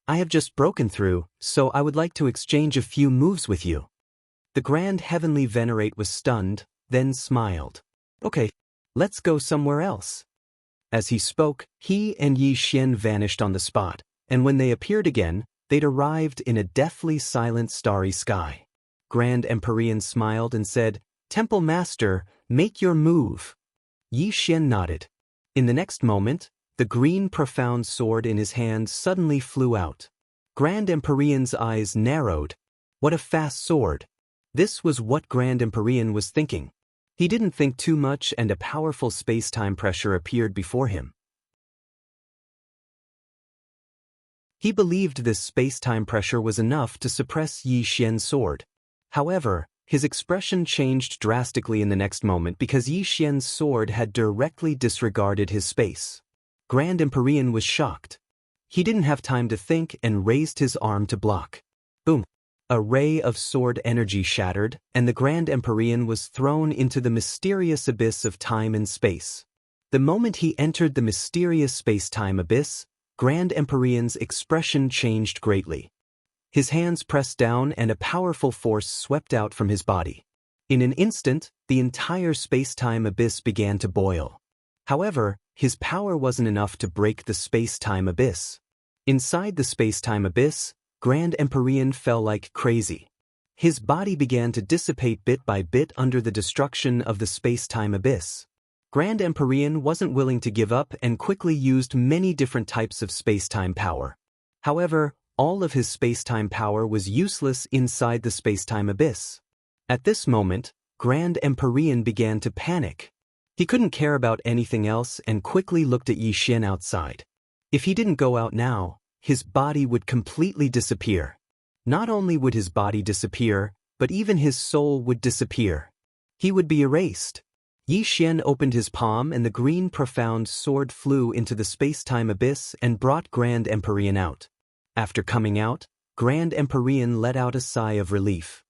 I have just broken through, so I would like to exchange a few moves with you. The Grand Heavenly Venerate was stunned, then smiled. Okay, let's go somewhere else. As he spoke, he and Yi Xian vanished on the spot, and when they appeared again, they'd arrived in a deathly silent starry sky. Grand Empyrean smiled and said, "Temple Master, make your move." Yi Xian nodded. In the next moment, the green profound sword in his hand suddenly flew out. Grand Empyrean's eyes narrowed. What a fast sword! This was what Grand Empyrean was thinking. He didn't think too much and a powerful space-time pressure appeared before him. He believed this space-time pressure was enough to suppress Yi Xian's sword. However, his expression changed drastically in the next moment because Yi Xian's sword had directly disregarded his space. Grand Empyrean was shocked. He didn't have time to think and raised his arm to block. Boom! A ray of sword energy shattered, and the Grand Empyrean was thrown into the mysterious abyss of time and space. The moment he entered the mysterious space-time abyss, Grand Empyrean's expression changed greatly. His hands pressed down and a powerful force swept out from his body. In an instant, the entire space-time abyss began to boil. However, his power wasn't enough to break the space-time abyss. Inside the space-time abyss, Grand Empyrean fell like crazy. His body began to dissipate bit by bit under the destruction of the space-time abyss. Grand Empyrean wasn't willing to give up and quickly used many different types of space-time power. However, all of his space-time power was useless inside the space-time abyss. At this moment, Grand Empyrean began to panic. He couldn't care about anything else and quickly looked at Yi Xian outside. If he didn't go out now, his body would completely disappear. Not only would his body disappear, but even his soul would disappear. He would be erased. Yi Xian opened his palm and the green profound sword flew into the space-time abyss and brought Grand Empyrean out. After coming out, Grand Empyrean let out a sigh of relief.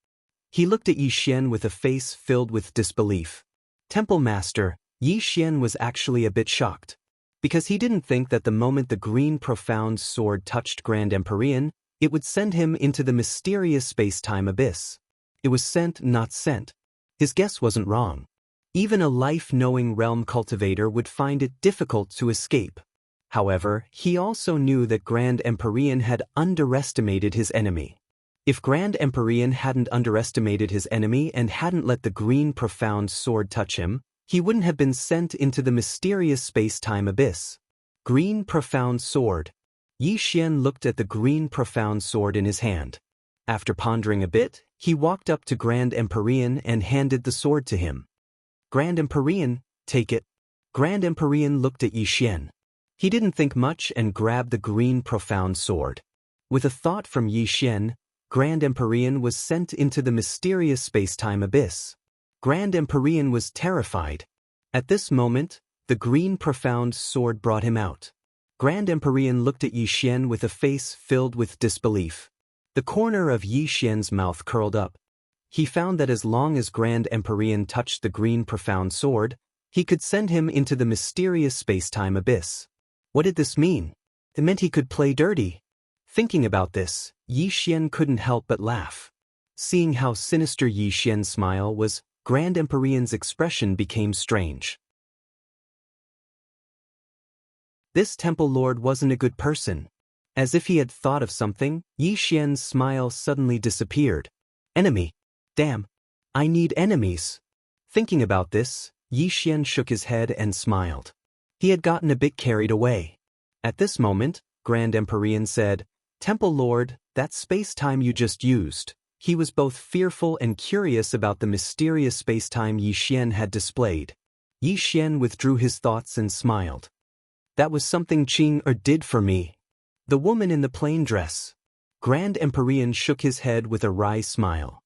He looked at Yi Xian with a face filled with disbelief. Temple Master, Yi Xian was actually a bit shocked. Because he didn't think that the moment the green profound sword touched Grand Empyrean, it would send him into the mysterious space-time abyss. It was sent, not sent. His guess wasn't wrong. Even a life-knowing realm cultivator would find it difficult to escape. However, he also knew that Grand Empyrean had underestimated his enemy. If Grand Empyrean hadn't underestimated his enemy and hadn't let the green profound sword touch him, he wouldn't have been sent into the mysterious space-time abyss. Green profound sword. Yi Xian looked at the green profound sword in his hand. After pondering a bit, he walked up to Grand Empyrean and handed the sword to him. Grand Empyrean, take it. Grand Empyrean looked at Yi Xian. He didn't think much and grabbed the green profound sword. With a thought from Yi Xian, Grand Empyrean was sent into the mysterious space-time abyss. Grand Empyrean was terrified. At this moment, the green profound sword brought him out. Grand Empyrean looked at Yi Xian with a face filled with disbelief. The corner of Yi Xian's mouth curled up. He found that as long as Grand Empyrean touched the green profound sword, he could send him into the mysterious space-time abyss. What did this mean? It meant he could play dirty. Thinking about this, Yi Xian couldn't help but laugh. Seeing how sinister Yi Xian's smile was, Grand Empyrean's expression became strange. This temple lord wasn't a good person. As if he had thought of something, Yi Xian's smile suddenly disappeared. Enemy. Damn. I need enemies. Thinking about this, Yi Xian shook his head and smiled. He had gotten a bit carried away. At this moment, Grand Empyrean said, Temple Lord, that space-time you just used. He was both fearful and curious about the mysterious space-time Yi Xian had displayed. Yi Xian withdrew his thoughts and smiled. That was something Qing did for me. The woman in the plain dress. Grand Empyrean shook his head with a wry smile.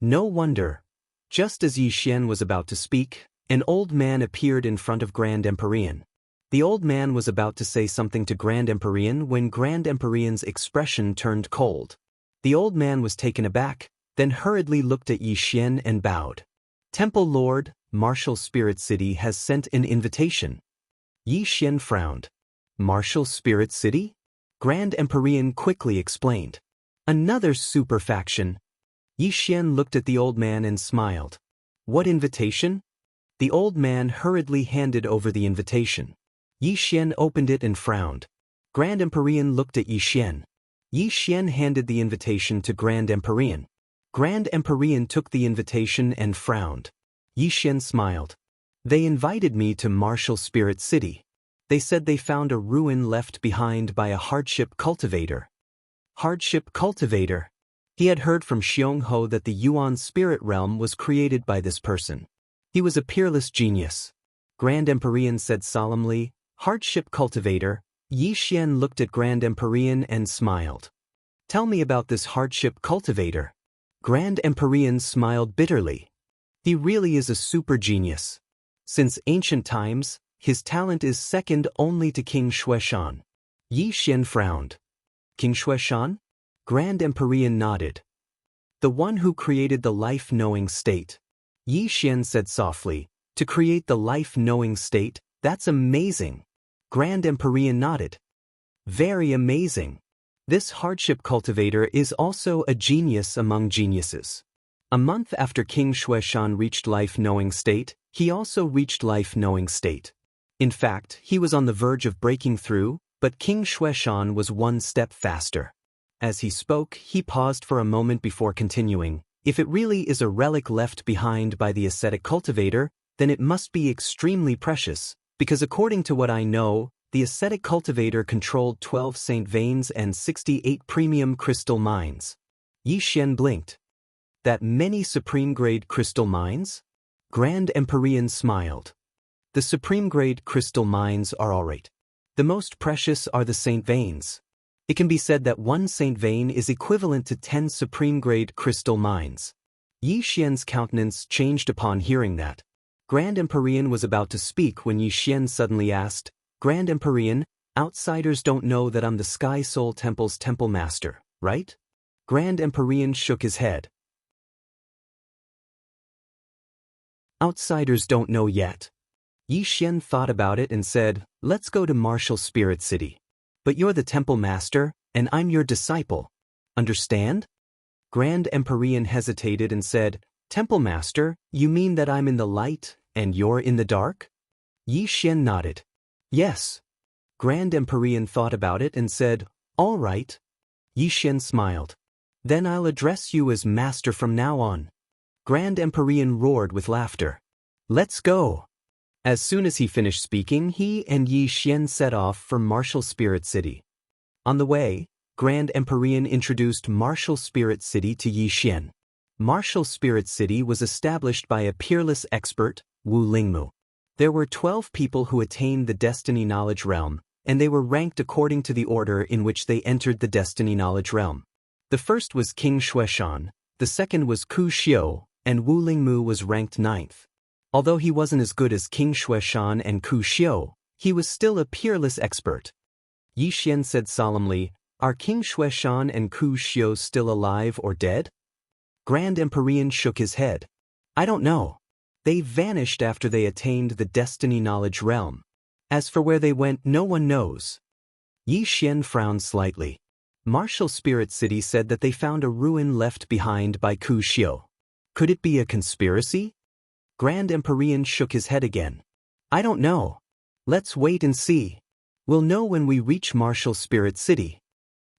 No wonder. Just as Yi Xian was about to speak, an old man appeared in front of Grand Empyrean. The old man was about to say something to Grand Empyrean when Grand Empyrean's expression turned cold. The old man was taken aback, then hurriedly looked at Yi Xian and bowed. Temple Lord, Martial Spirit City has sent an invitation. Yi Xian frowned. Martial Spirit City? Grand Empyrean quickly explained. Another super faction. Yi Xian looked at the old man and smiled. What invitation? The old man hurriedly handed over the invitation. Yi Xian opened it and frowned. Grand Empyrean looked at Yi Xian. Yi Xian handed the invitation to Grand Empyrean. Grand Empyrean took the invitation and frowned. Yi Xian smiled. They invited me to Martial Spirit City. They said they found a ruin left behind by a hardship cultivator. Hardship cultivator. He had heard from Xiongho that the Yuan spirit realm was created by this person. He was a peerless genius. Grand Empyrean said solemnly, Hardship cultivator. Yi Xian looked at Grand Empyrean and smiled. Tell me about this hardship cultivator. Grand Empyrean smiled bitterly. He really is a super genius. Since ancient times, his talent is second only to King Xueshan. Yi Xian frowned. King Xueshan? Grand Empyrean nodded. The one who created the life-knowing state. Yi Xian said softly, to create the life-knowing state, that's amazing. Grand Empyrean nodded. Very amazing. This hardship cultivator is also a genius among geniuses. A month after King Xueshan reached life-knowing state, he also reached life-knowing state. In fact, he was on the verge of breaking through, but King Xueshan was one step faster. As he spoke, he paused for a moment before continuing. If it really is a relic left behind by the ascetic cultivator, then it must be extremely precious, because according to what I know, the ascetic cultivator controlled 12 saint veins and 68 premium crystal mines. Yi Xian blinked. That many supreme-grade crystal mines? Grand Empyrean smiled. The supreme-grade crystal mines are alright. The most precious are the saint veins. It can be said that one saint vein is equivalent to 10 supreme-grade crystal mines. Yi Xian's countenance changed upon hearing that. Grand Empyrean was about to speak when Yi Xian suddenly asked, Grand Empyrean, outsiders don't know that I'm the Sky Soul Temple's temple master, right? Grand Empyrean shook his head. Outsiders don't know yet. Yi Xian thought about it and said, let's go to Martial Spirit City. But you're the temple master, and I'm your disciple. Understand? Grand Empyrean hesitated and said, Temple master, you mean that I'm in the light, and you're in the dark? Yi Xian nodded. Yes. Grand Empyrean thought about it and said, all right. Yi Xian smiled. Then I'll address you as master from now on. Grand Empyrean roared with laughter. Let's go. As soon as he finished speaking, he and Yi Xian set off for Martial Spirit City. On the way, Grand Empyrean introduced Martial Spirit City to Yi Xian. Martial Spirit City was established by a peerless expert, Wu Lingmu. There were 12 people who attained the Destiny Knowledge Realm, and they were ranked according to the order in which they entered the Destiny Knowledge Realm. The first was King Xueshan, the second was Ku Xiu, and Wu Lingmu was ranked 9th. Although he wasn't as good as King Xueshan and Ku Xiu, he was still a peerless expert. Yi Xian said solemnly, are King Xueshan and Ku Xiu still alive or dead? Grand Empyrean shook his head. I don't know. They vanished after they attained the Destiny Knowledge Realm. As for where they went, no one knows. Yi Xian frowned slightly. Martial Spirit City said that they found a ruin left behind by Ku Xiu. Could it be a conspiracy? Grand Empyrean shook his head again. I don't know. Let's wait and see. We'll know when we reach Martial Spirit City.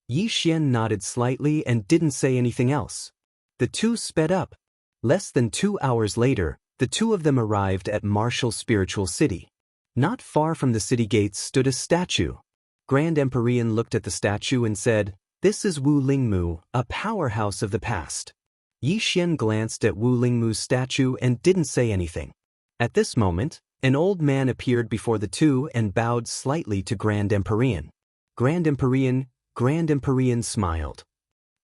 Yi Xian nodded slightly and didn't say anything else. The two sped up. Less than 2 hours later, the two of them arrived at Martial Spiritual City. Not far from the city gates stood a statue. Grand Empyrean looked at the statue and said, this is Wu Lingmu, a powerhouse of the past. Yi Xian glanced at Wu Lingmu's statue and didn't say anything. At this moment, an old man appeared before the two and bowed slightly to Grand Empyrean. Grand Empyrean smiled.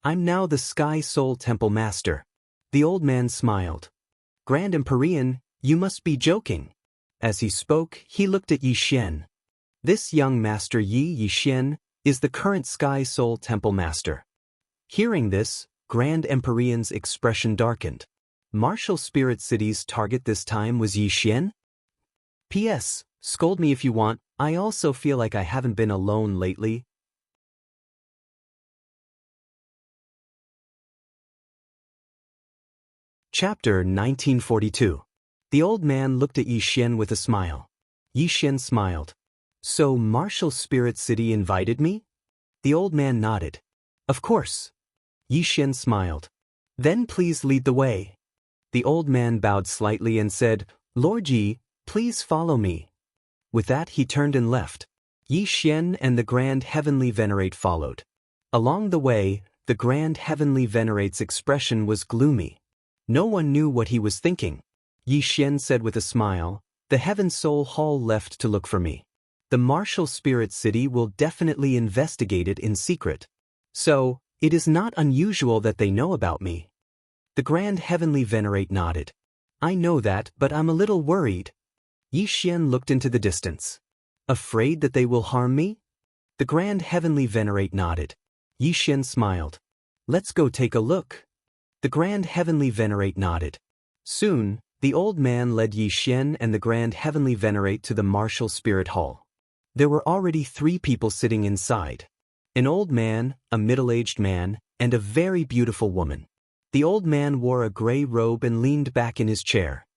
I'm now the Sky Soul Temple Master. The old man smiled. Grand Empyrean, you must be joking. As he spoke, he looked at Yi Xian. This young master Yi Xian is the current Sky Soul Temple Master. Hearing this, Grand Empyrean's expression darkened. Martial Spirit City's target this time was Yi Xian? P.S. Scold me if you want, I also feel like I haven't been alone lately. Chapter 1942. The old man looked at Yi Xian with a smile. Yi Xian smiled. So Martial Spirit City invited me? The old man nodded. Of course. Yi Xian smiled. Then please lead the way. The old man bowed slightly and said, Lord Yi, please follow me. With that he turned and left. Yi Xian and the Grand Heavenly Venerate followed. Along the way, the Grand Heavenly Venerate's expression was gloomy. No one knew what he was thinking. Yi Xian said with a smile, the Heaven Soul Hall left to look for me. The Martial Spirit City will definitely investigate it in secret. So, it is not unusual that they know about me. The Grand Heavenly Venerate nodded. I know that, but I'm a little worried. Yi Xian looked into the distance. Afraid that they will harm me? The Grand Heavenly Venerate nodded. Yi Xian smiled. Let's go take a look. The Grand Heavenly Venerate nodded. Soon, the old man led Yi Xian and the Grand Heavenly Venerate to the Martial Spirit Hall. There were already 3 people sitting inside. An old man, a middle-aged man, and a very beautiful woman. The old man wore a gray robe and leaned back in his chair.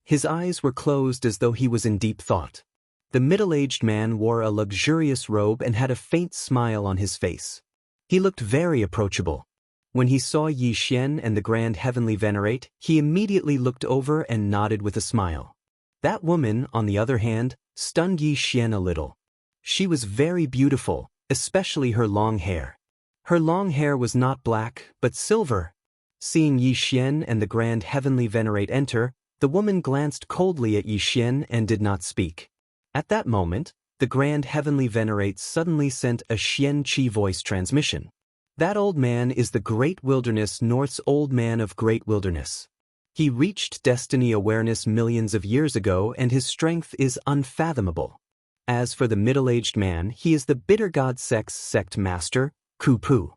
His eyes were closed as though he was in deep thought. The middle-aged man wore a luxurious robe and had a faint smile on his face. He looked very approachable. When he saw Yi Xian and the Grand Heavenly Venerate, he immediately looked over and nodded with a smile. That woman, on the other hand, stunned Yi Xian a little. She was very beautiful, especially her long hair. Her long hair was not black, but silver. Seeing Yi Xian and the Grand Heavenly Venerate enter, the woman glanced coldly at Yi Xian and did not speak. At that moment, The Grand Heavenly Venerate suddenly sent a Xianqi voice transmission. That old man is the Great Wilderness North's Old Man of Great Wilderness. He reached destiny awareness millions of years ago and his strength is unfathomable. As for the middle-aged man, he is the Bitter God sect master, Kupu.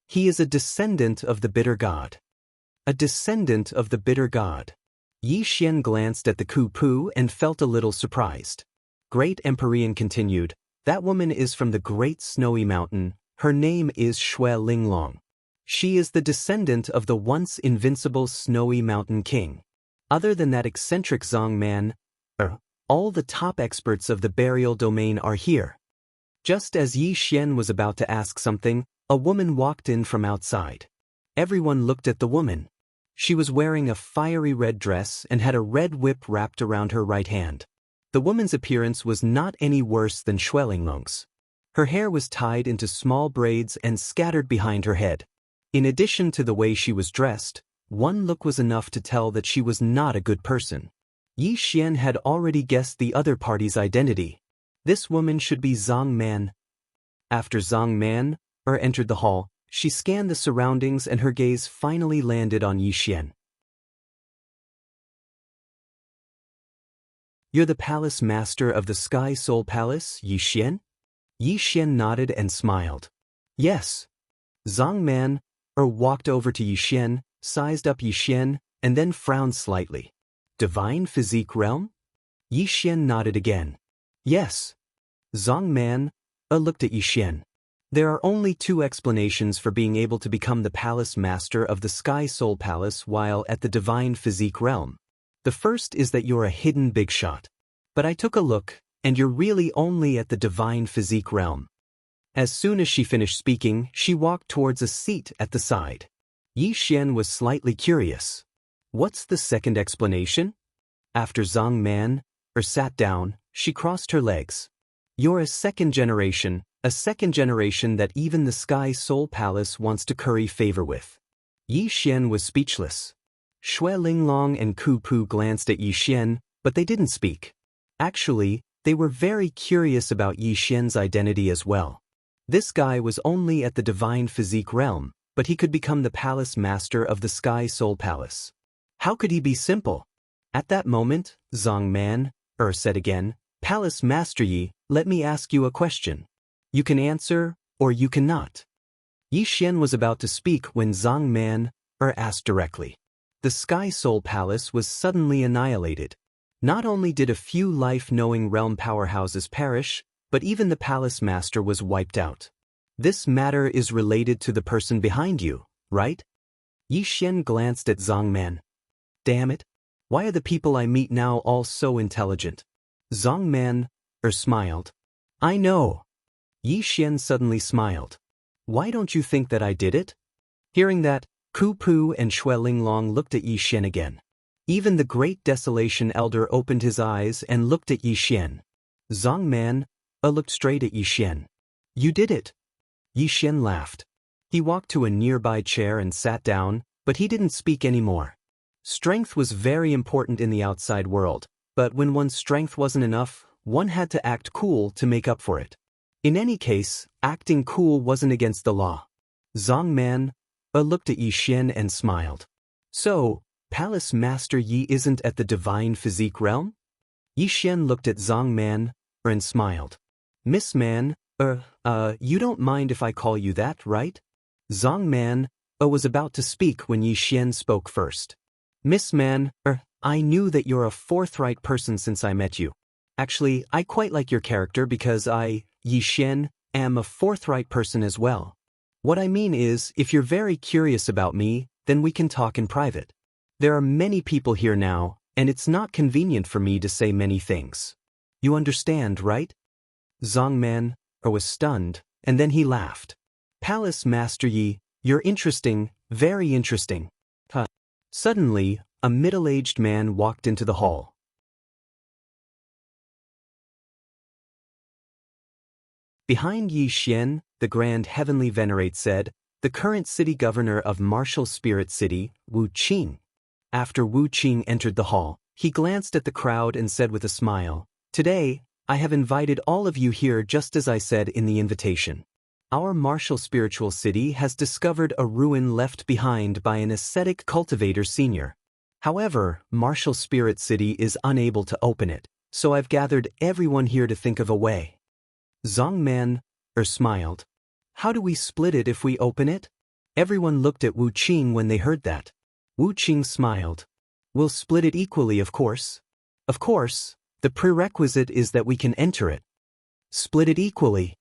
He is a descendant of the Bitter God. A descendant of the Bitter God. Yi Xian glanced at the Kupu and felt a little surprised. Great Empyrean continued, that woman is from the Great Snowy Mountain, her name is Shui Linglong. She is the descendant of the once invincible Snowy Mountain King. Other than that eccentric Zong man, all the top experts of the burial domain are here. Just as Yi Xian was about to ask something, a woman walked in from outside. Everyone looked at the woman. She was wearing a fiery red dress and had a red whip wrapped around her right hand. The woman's appearance was not any worse than Shui Linglong's. Her hair was tied into small braids and scattered behind her head. In addition to the way she was dressed, one look was enough to tell that she was not a good person. Yi Xian had already guessed the other party's identity. This woman should be Zong Man. After Zong Man entered the hall, she scanned the surroundings and her gaze finally landed on Yi Xian. You're the palace master of the Sky Soul Palace, Yi Xian? Yi Xian nodded and smiled. Yes. Zong Man walked over to Yi Xian, sized up Yi Xian, and then frowned slightly. Divine Physique Realm? Yi Xian nodded again. Yes. Zong Man looked at Yi Xian. There are only two explanations for being able to become the palace master of the Sky Soul Palace while at the Divine Physique Realm. The first is that you're a hidden big shot. But I took a look, and you're really only at the Divine Physique Realm. As soon as she finished speaking, she walked towards a seat at the side. Yi Xian was slightly curious. What's the second explanation? After Zong Man sat down, she crossed her legs. You're a second generation that even the Sky Soul Palace wants to curry favor with. Yi Xian was speechless. Shui Linglong and Kupu glanced at Yi Xian, but they didn't speak. Actually, they were very curious about Yi Xian's identity as well. This guy was only at the Divine Physique Realm, but he could become the palace master of the Sky Soul Palace. How could he be simple? At that moment, Zong Man said again, Palace Master Yi, let me ask you a question. You can answer, or you cannot. Yi Xian was about to speak when Zong Man asked directly. The Sky Soul Palace was suddenly annihilated. Not only did a few life-knowing realm powerhouses perish, but even the palace master was wiped out. This matter is related to the person behind you, right? Yi Xian glanced at Zong Man. Damn it. Why are the people I meet now all so intelligent? Zong Man smiled. I know. Yi Xian suddenly smiled. Why don't you think that I did it? Hearing that, Kupu and Shui Linglong looked at Yi Xian again. Even the Great Desolation Elder opened his eyes and looked at Yi Xian. Zong Man looked straight at Yi Xian. You did it. Yi Xian laughed. He walked to a nearby chair and sat down, but he didn't speak anymore. Strength was very important in the outside world, but when one's strength wasn't enough, one had to act cool to make up for it. In any case, acting cool wasn't against the law. Zong Man looked at Yi Xian and smiled. So, Palace Master Yi isn't at the Divine Physique Realm? Yi Xian looked at Zong Man and smiled. Miss Man, you don't mind if I call you that, right? Zong Man was about to speak when Yi Xian spoke first. Miss Man, I knew that you're a forthright person since I met you. Actually, I quite like your character because I, Yi Xian, am a forthright person as well. What I mean is, if you're very curious about me, then we can talk in private. There are many people here now, and it's not convenient for me to say many things. You understand, right? Zong Man was stunned, and then he laughed. Palace Master Yi, you're interesting, very interesting. Suddenly, a middle-aged man walked into the hall. Behind Yi Xian, the Grand Heavenly Venerate said, the current city governor of Martial Spirit City, Wu Qing. After Wu Qing entered the hall, he glanced at the crowd and said with a smile, Today, I have invited all of you here just as I said in the invitation. Our martial spiritual city has discovered a ruin left behind by an ascetic cultivator senior. However, Martial Spirit City is unable to open it, so I've gathered everyone here to think of a way. Zongman smiled. How do we split it if we open it? Everyone looked at Wu Qing when they heard that. Wu Qing smiled. We'll split it equally, of course. Of course, the prerequisite is that we can enter it. Split it equally.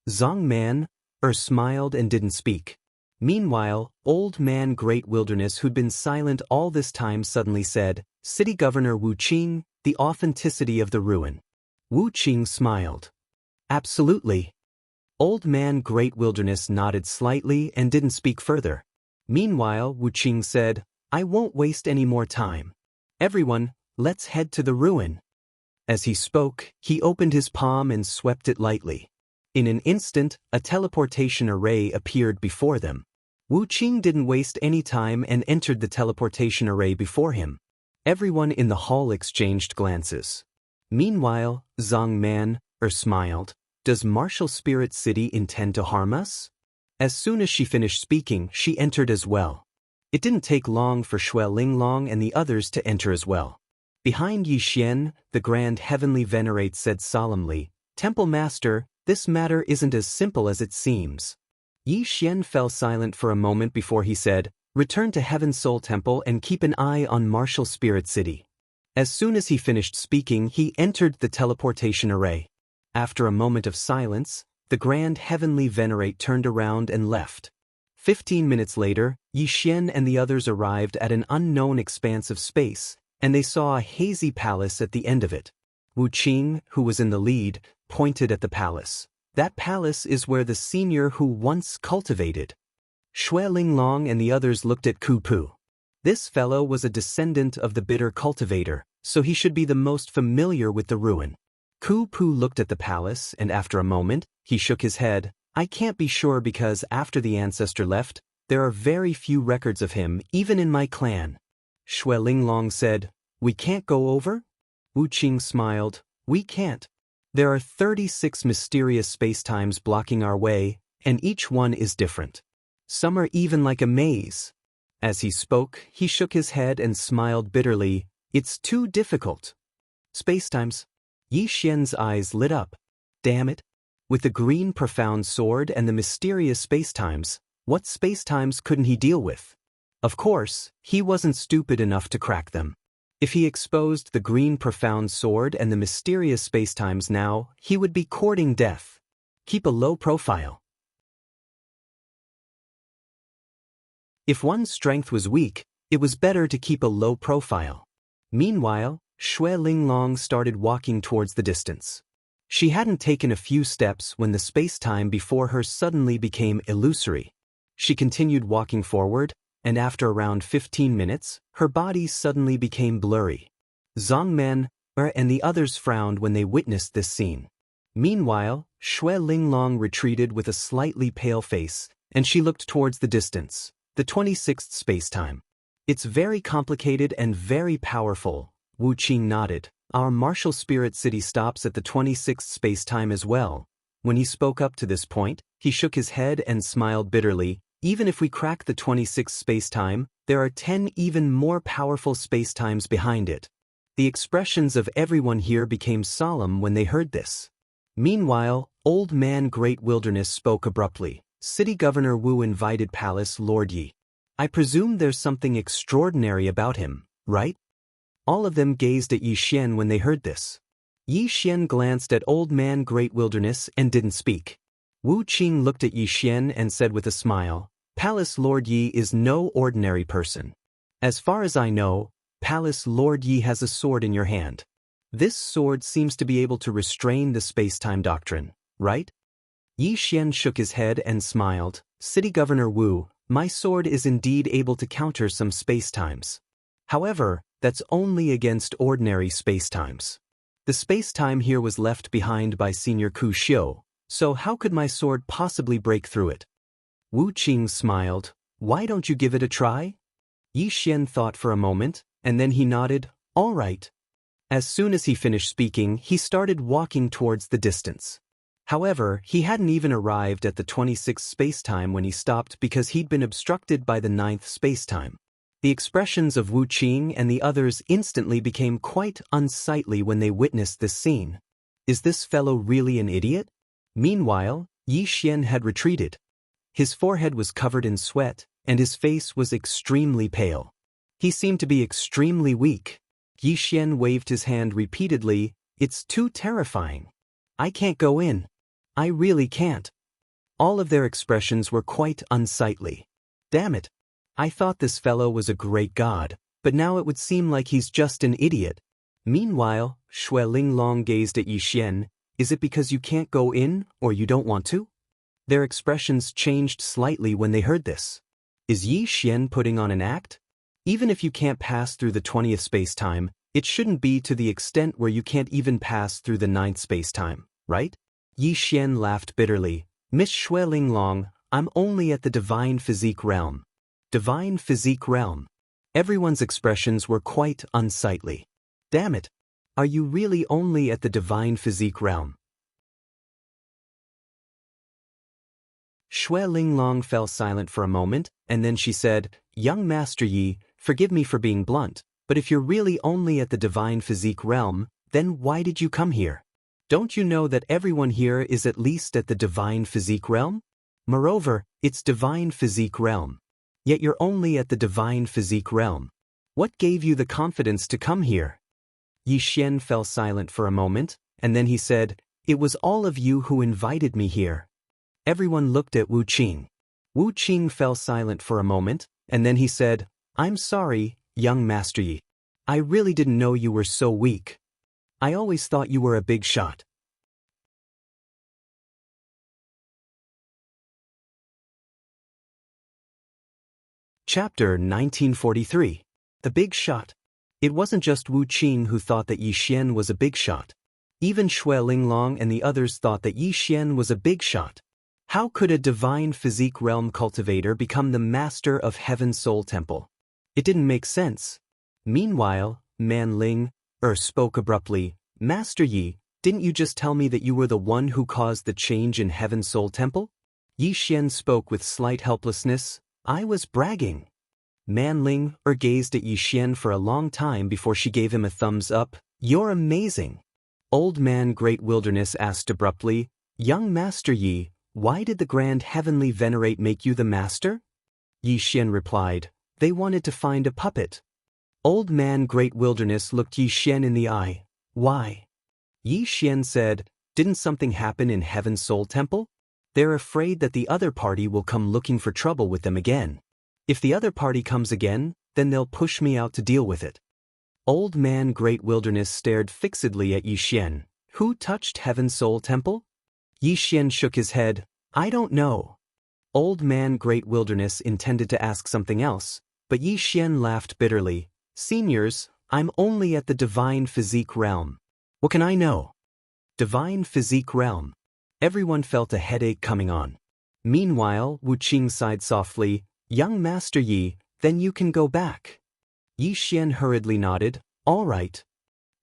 Zongman smiled and didn't speak. Meanwhile, Old Man Great Wilderness, who'd been silent all this time, suddenly said, City Governor Wu Qing, the authenticity of the ruin. Wu Qing smiled. Absolutely. Old Man Great Wilderness nodded slightly and didn't speak further. Meanwhile, Wu Qing said, I won't waste any more time. Everyone, let's head to the ruin. As he spoke, he opened his palm and swept it lightly. In an instant, a teleportation array appeared before them. Wu Qing didn't waste any time and entered the teleportation array before him. Everyone in the hall exchanged glances. Meanwhile, Zongman smiled. Does Martial Spirit City intend to harm us? As soon as she finished speaking, she entered as well. It didn't take long for Shui Linglong and the others to enter as well. Behind Yi Xian, the Grand Heavenly Venerate said solemnly, Temple Master, this matter isn't as simple as it seems. Yi Xian fell silent for a moment before he said, Return to Heaven's Soul Temple and keep an eye on Martial Spirit City. As soon as he finished speaking, he entered the teleportation array. After a moment of silence, the Grand Heavenly Venerate turned around and left. 15 minutes later, Yi Xian and the others arrived at an unknown expanse of space, and they saw a hazy palace at the end of it. Wu Qing, who was in the lead, pointed at the palace. That palace is where the senior who once cultivated. Shui Linglong and the others looked at Ku Pu. This fellow was a descendant of the bitter cultivator, so he should be the most familiar with the ruin. Ku Pu looked at the palace and after a moment, he shook his head. I can't be sure because after the ancestor left, there are very few records of him even in my clan. Shui Linglong said, We can't go over? Wu Qing smiled. We can't. There are 36 mysterious spacetimes blocking our way, and each one is different. Some are even like a maze. As he spoke, he shook his head and smiled bitterly. It's too difficult. Spacetimes. Yi Xian's eyes lit up. Damn it. With the green profound sword and the mysterious spacetimes, what spacetimes couldn't he deal with? Of course, he wasn't stupid enough to crack them. If he exposed the green profound sword and the mysterious spacetimes now, he would be courting death. Keep a low profile. If one's strength was weak, it was better to keep a low profile. Meanwhile, Shui Linglong started walking towards the distance. She hadn't taken a few steps when the spacetime before her suddenly became illusory. She continued walking forward, and after around 15 minutes, her body suddenly became blurry. Zongman and the others frowned when they witnessed this scene. Meanwhile, Shui Linglong retreated with a slightly pale face, and she looked towards the distance, the 26th spacetime. It's very complicated and very powerful. Wu Qing nodded. Our Martial Spirit City stops at the 26th spacetime as well. When he spoke up to this point, he shook his head and smiled bitterly. Even if we crack the 26th spacetime, there are 10 even more powerful spacetimes behind it. The expressions of everyone here became solemn when they heard this. Meanwhile, Old Man Great Wilderness spoke abruptly. City Governor Wu invited Palace Lord Yi. I presume there's something extraordinary about him, right? All of them gazed at Yi Xian when they heard this. Yi Xian glanced at Old Man Great Wilderness and didn't speak. Wu Qing looked at Yi Xian and said with a smile, Palace Lord Yi is no ordinary person. As far as I know, Palace Lord Yi has a sword in your hand. This sword seems to be able to restrain the space-time doctrine, right? Yi Xian shook his head and smiled. City Governor Wu, my sword is indeed able to counter some spacetimes. However, that's only against ordinary spacetimes. The spacetime here was left behind by Senior Ku Xiu, so how could my sword possibly break through it? Wu Qing smiled. Why don't you give it a try? Yi Xian thought for a moment, and then he nodded. All right. As soon as he finished speaking, he started walking towards the distance. However, he hadn't even arrived at the 26th spacetime when he stopped because he'd been obstructed by the 9th spacetime. The expressions of Wu Qing and the others instantly became quite unsightly when they witnessed this scene. Is this fellow really an idiot? Meanwhile, Yi Xian had retreated. His forehead was covered in sweat, and his face was extremely pale. He seemed to be extremely weak. Yi Xian waved his hand repeatedly. It's too terrifying. I can't go in. I really can't. All of their expressions were quite unsightly. Damn it. I thought this fellow was a great god, but now it would seem like he's just an idiot. Meanwhile, Shui Linglong gazed at Yi Xian. Is it because you can't go in, or you don't want to? Their expressions changed slightly when they heard this. Is Yi Xian putting on an act? Even if you can't pass through the 20th spacetime, it shouldn't be to the extent where you can't even pass through the 9th spacetime, right? Yi Xian laughed bitterly. Miss Shui Linglong, I'm only at the divine physique realm. Divine physique realm. Everyone's expressions were quite unsightly. Damn it. Are you really only at the divine physique realm? Shui Linglong fell silent for a moment, and then she said, Young Master Yi, forgive me for being blunt, but if you're really only at the divine physique realm, then why did you come here? Don't you know that everyone here is at least at the divine physique realm? Moreover, it's divine physique realm. Yet you're only at the divine physique realm. What gave you the confidence to come here? Yi Xian fell silent for a moment, and then he said, It was all of you who invited me here. Everyone looked at Wu Qing. Wu Qing fell silent for a moment, and then he said, I'm sorry, young Master Yi. I really didn't know you were so weak. I always thought you were a big shot. Chapter 1943. The Big Shot. It wasn't just Wu Qing who thought that Yi Xian was a big shot. Even Shui Linglong and the others thought that Yi Xian was a big shot. How could a divine physique realm cultivator become the master of Heaven's Soul Temple? It didn't make sense. Meanwhile, Man Ling spoke abruptly. Master Yi, didn't you just tell me that you were the one who caused the change in Heaven's Soul Temple? Yi Xian spoke with slight helplessness. I was bragging. Man Ling gazed at Yi Xian for a long time before she gave him a thumbs up. You're amazing. Old Man Great Wilderness asked abruptly, Young Master Yi, why did the Grand Heavenly Venerate make you the master? Yi Xian replied, They wanted to find a puppet. Old Man Great Wilderness looked Yi Xian in the eye. Why? Yi Xian said, Didn't something happen in Heaven's Soul Temple? They're afraid that the other party will come looking for trouble with them again. If the other party comes again, then they'll push me out to deal with it. Old Man Great Wilderness stared fixedly at Yi Xian. Who touched Heaven's Soul Temple? Yi Xian shook his head. I don't know. Old Man Great Wilderness intended to ask something else, but Yi Xian laughed bitterly. Seniors, I'm only at the divine physique realm. What can I know? Divine physique realm. Everyone felt a headache coming on. Meanwhile, Wu Qing sighed softly. Young Master Yi, then you can go back. Yi Xian hurriedly nodded. All right.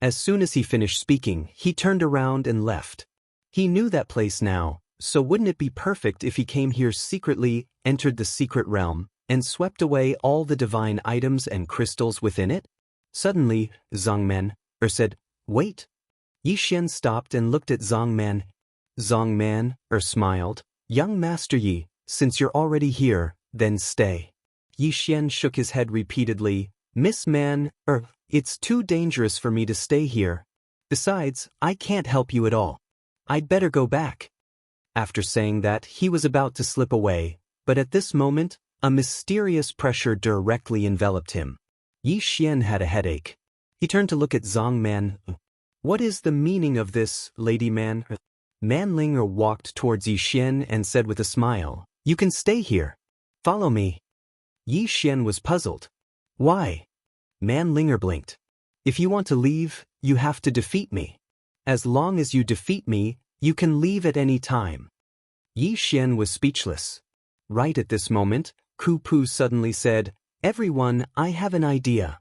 As soon as he finished speaking, he turned around and left. He knew that place now, so wouldn't it be perfect if he came here secretly, entered the secret realm, and swept away all the divine items and crystals within it? Suddenly, Zongman said, Wait. Yi Xian stopped and looked at Zongman. Zongman smiled. Young Master Yi, since you're already here, then stay. Yi Xian shook his head repeatedly. Miss Man, it's too dangerous for me to stay here. Besides, I can't help you at all. I'd better go back. After saying that, he was about to slip away, but at this moment, a mysterious pressure directly enveloped him. Yi Xian had a headache. He turned to look at Zongman. What is the meaning of this, Lady Man? Manlinger walked towards Yi Xian and said with a smile, You can stay here. Follow me. Yi Xian was puzzled. Why? Manlinger blinked. If you want to leave, you have to defeat me. As long as you defeat me, you can leave at any time. Yi Xian was speechless. Right at this moment, Ku Pu suddenly said, Everyone, I have an idea.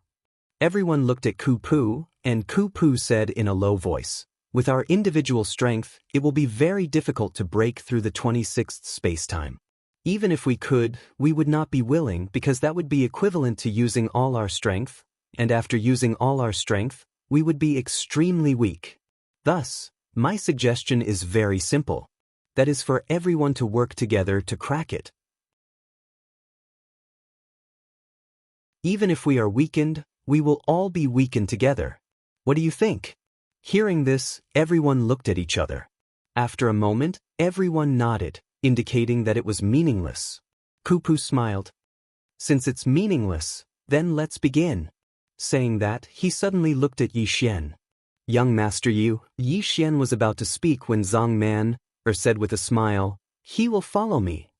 Everyone looked at Ku Pu, and Ku Pu said in a low voice, "With our individual strength, it will be very difficult to break through the 26th spacetime. Even if we could, we would not be willing because that would be equivalent to using all our strength, and after using all our strength, we would be extremely weak. Thus, my suggestion is very simple. That is for everyone to work together to crack it. Even if we are weakened, we will all be weakened together. What do you think?" Hearing this, everyone looked at each other. After a moment, everyone nodded, indicating that it was meaningless. Ku Pu smiled. "Since it's meaningless, then let's begin." Saying that, he suddenly looked at Yi Xian. "Young Master Yu," Yi Xian was about to speak when Zhang Man said with a smile, "He will follow me."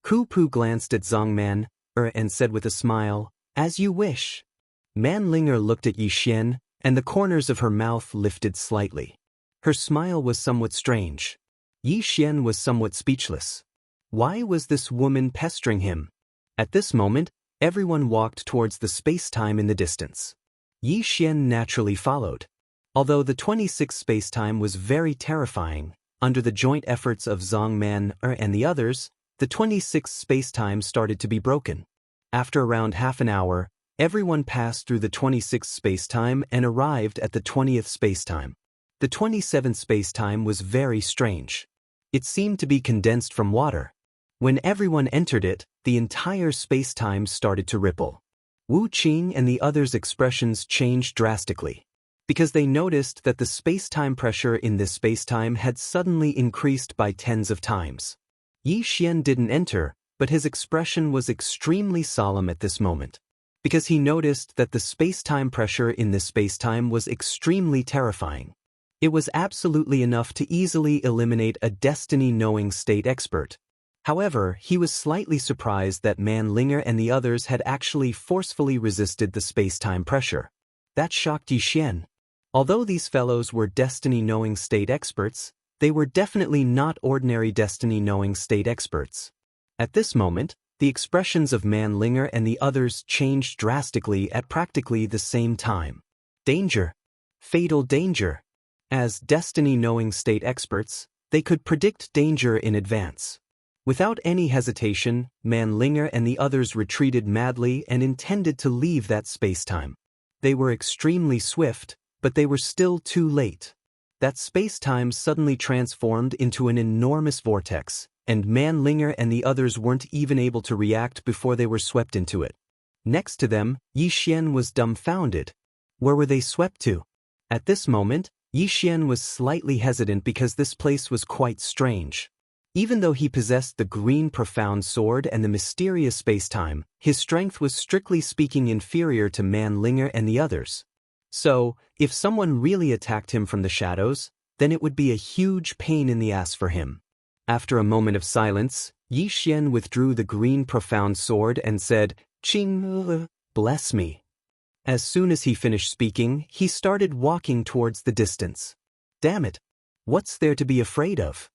Ku Pu glanced at Zhang Man and said with a smile, "As you wish." Man Linger looked at Yi Xian, and the corners of her mouth lifted slightly. Her smile was somewhat strange. Yi Xian was somewhat speechless. Why was this woman pestering him? At this moment, everyone walked towards the space-time in the distance. Yi Xian naturally followed. Although the 26th space-time was very terrifying, under the joint efforts of Zhang Man and the others, the 26th space-time started to be broken. After around half an hour, everyone passed through the 26th space-time and arrived at the 20th space-time. The 27th space-time was very strange. It seemed to be condensed from water. When everyone entered it, the entire space-time started to ripple. Wu Qing and the others' expressions changed drastically, because they noticed that the space-time pressure in this space-time had suddenly increased by tens of times. Yi Xian didn't enter, but his expression was extremely solemn at this moment, because he noticed that the space-time pressure in this space-time was extremely terrifying. It was absolutely enough to easily eliminate a destiny-knowing state expert. However, he was slightly surprised that Man Linger and the others had actually forcefully resisted the space-time pressure. That shocked Yi Xian. Although these fellows were destiny-knowing state experts, they were definitely not ordinary destiny-knowing state experts. At this moment, the expressions of Man Linger and the others changed drastically at practically the same time. Danger. Fatal danger. As destiny-knowing state experts, they could predict danger in advance. Without any hesitation, Man Linger and the others retreated madly and intended to leave that space-time. They were extremely swift, but they were still too late. That space-time suddenly transformed into an enormous vortex, and Man Linger and the others weren't even able to react before they were swept into it. Next to them, Yi Xian was dumbfounded. Where were they swept to? At this moment, Yi Xian was slightly hesitant because this place was quite strange. Even though he possessed the green profound sword and the mysterious space-time, his strength was strictly speaking inferior to Man Linger and the others. So, if someone really attacked him from the shadows, then it would be a huge pain in the ass for him. After a moment of silence, Yi Xian withdrew the green profound sword and said, "Qing, bless me." As soon as he finished speaking, he started walking towards the distance. Damn it! What's there to be afraid of?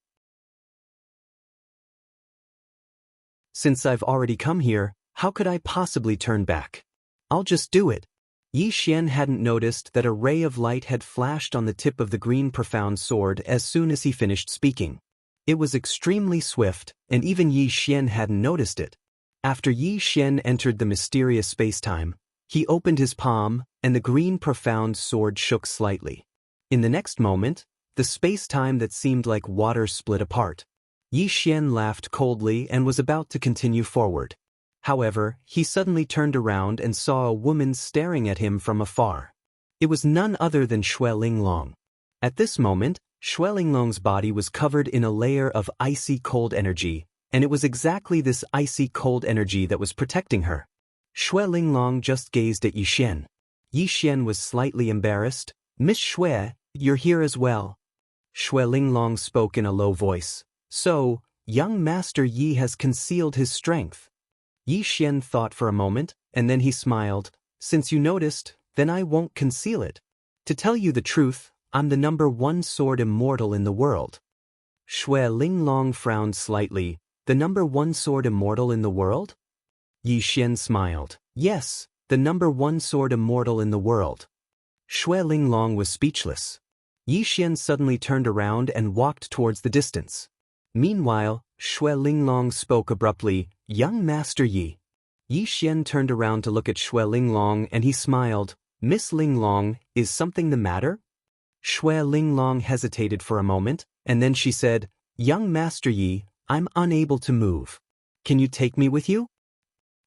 Since I've already come here, how could I possibly turn back? I'll just do it. Yi Xian hadn't noticed that a ray of light had flashed on the tip of the green profound sword as soon as he finished speaking. It was extremely swift, and even Yi Xian hadn't noticed it. After Yi Xian entered the mysterious space-time, he opened his palm, and the green profound sword shook slightly. In the next moment, the space-time that seemed like water split apart. Yi Xian laughed coldly and was about to continue forward. However, he suddenly turned around and saw a woman staring at him from afar. It was none other than Xue Linglong. At this moment, Xue Linglong's body was covered in a layer of icy cold energy, and it was exactly this icy cold energy that was protecting her. Xue Linglong just gazed at Yi Xian. Yi Xian was slightly embarrassed. "Miss Xue, you're here as well." Xue Linglong spoke in a low voice. "So, young Master Yi has concealed his strength." Yi Xian thought for a moment, and then he smiled. "Since you noticed, then I won't conceal it. To tell you the truth, I'm the #1 sword immortal in the world." Xue Linglong frowned slightly. "The #1 sword immortal in the world?" Yi Xian smiled. "Yes, the #1 sword immortal in the world. Xue Linglong was speechless. Yi Xian suddenly turned around and walked towards the distance. Meanwhile, Xue Linglong spoke abruptly, "Young Master Yi." Yi Xian turned around to look at Xue Linglong and he smiled. "Miss Linglong, is something the matter?" Xue Linglong hesitated for a moment, and then she said, "Young Master Yi, I'm unable to move. Can you take me with you?"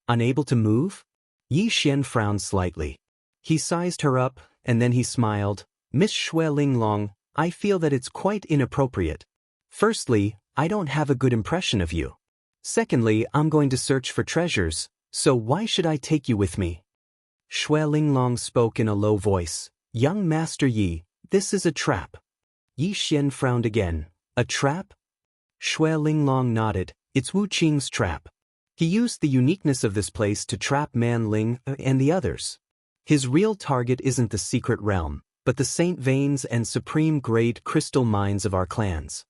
Unable to move? Yi Xian frowned slightly. He sized her up, and then he smiled. "Miss Xue Linglong, I feel that it's quite inappropriate. Firstly, I don't have a good impression of you. Secondly, I'm going to search for treasures, so why should I take you with me?" Xue Linglong spoke in a low voice. "Young Master Yi, this is a trap." Yi Xian frowned again. "A trap?" Xue Linglong nodded. "It's Wu Qing's trap. He used the uniqueness of this place to trap Man Ling and the others. His real target isn't the secret realm, but the Saint Veins and supreme-grade crystal mines of our clans."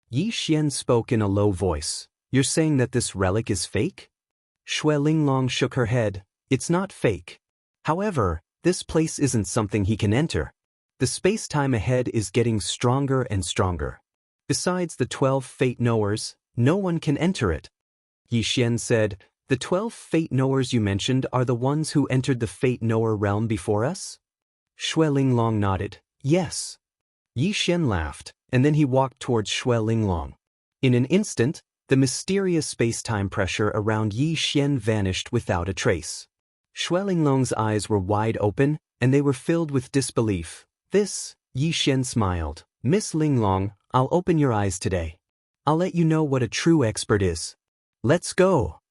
Yi Xian spoke in a low voice. "You're saying that this relic is fake?" Xue Linglong shook her head. "It's not fake. However, this place isn't something he can enter. The space-time ahead is getting stronger and stronger. Besides the 12 fate knowers, no one can enter it." Yi Xian said, "The 12 fate knowers you mentioned are the ones who entered the fate knower realm before us?" Xue Linglong nodded. "Yes." Yi Xian laughed, and then he walked towards Xue Linglong. In an instant, the mysterious space-time pressure around Yi Xian vanished without a trace. Xue Linglong's eyes were wide open, and they were filled with disbelief. "This," Yi Xian smiled. "Miss Linglong, I'll open your eyes today. I'll let you know what a true expert is. Let's go."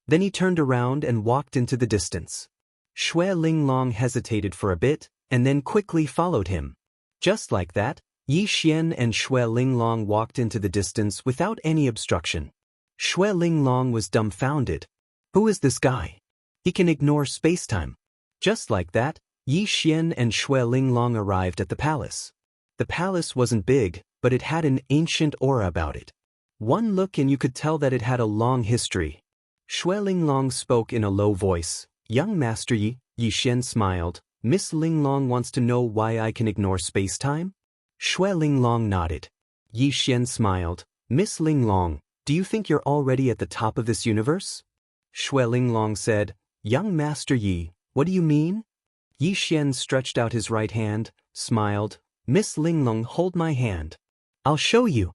Then he turned around and walked into the distance. Xue Linglong hesitated for a bit, and then quickly followed him. Just like that, Yi Xian and Xue Linglong walked into the distance without any obstruction. Xue Linglong was dumbfounded. Who is this guy? He can ignore space-time. Just like that, Yi Xian and Xue Linglong arrived at the palace. The palace wasn't big, but it had an ancient aura about it. One look and you could tell that it had a long history. Xue Linglong spoke in a low voice. "Young Master Yi," Yi Xian smiled. "Miss Linglong wants to know why I can ignore space-time?" Xue Linglong nodded. Yi Xian smiled. "Miss Linglong, do you think you're already at the top of this universe?" Xue Linglong said, "Young Master Yi, what do you mean?" Yi Xian stretched out his right hand, smiled. "Miss Linglong, hold my hand. I'll show you."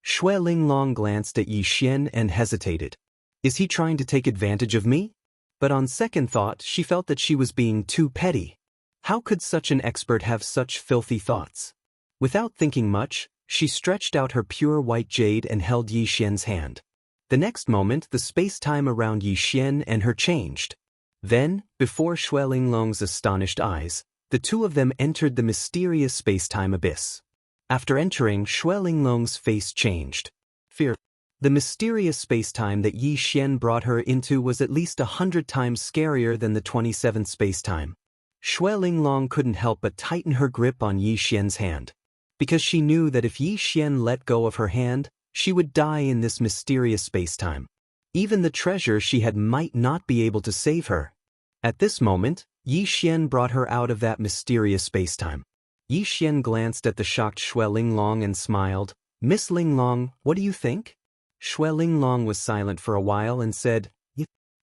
Xue Linglong glanced at Yi Xian and hesitated. Is he trying to take advantage of me? But on second thought, she felt that she was being too petty. How could such an expert have such filthy thoughts? Without thinking much, she stretched out her pure white jade and held Yi Xian's hand. The next moment, the space-time around Yi Xian and her changed. Then, before Xue Linglong's astonished eyes, the two of them entered the mysterious space-time abyss. After entering, Xue Linglong's face changed. Fear. The mysterious space-time that Yi Xian brought her into was at least 100 times scarier than the 27th space-time. Xue Linglong couldn't help but tighten her grip on Yi Xian's hand. Because she knew that if Yi Xian let go of her hand, she would die in this mysterious space-time. Even the treasure she had might not be able to save her. At this moment, Yi Xian brought her out of that mysterious space-time. Yi Xian glanced at the shocked Xue Linglong and smiled. "Miss Linglong, what do you think?" Xue Linglong was silent for a while and said,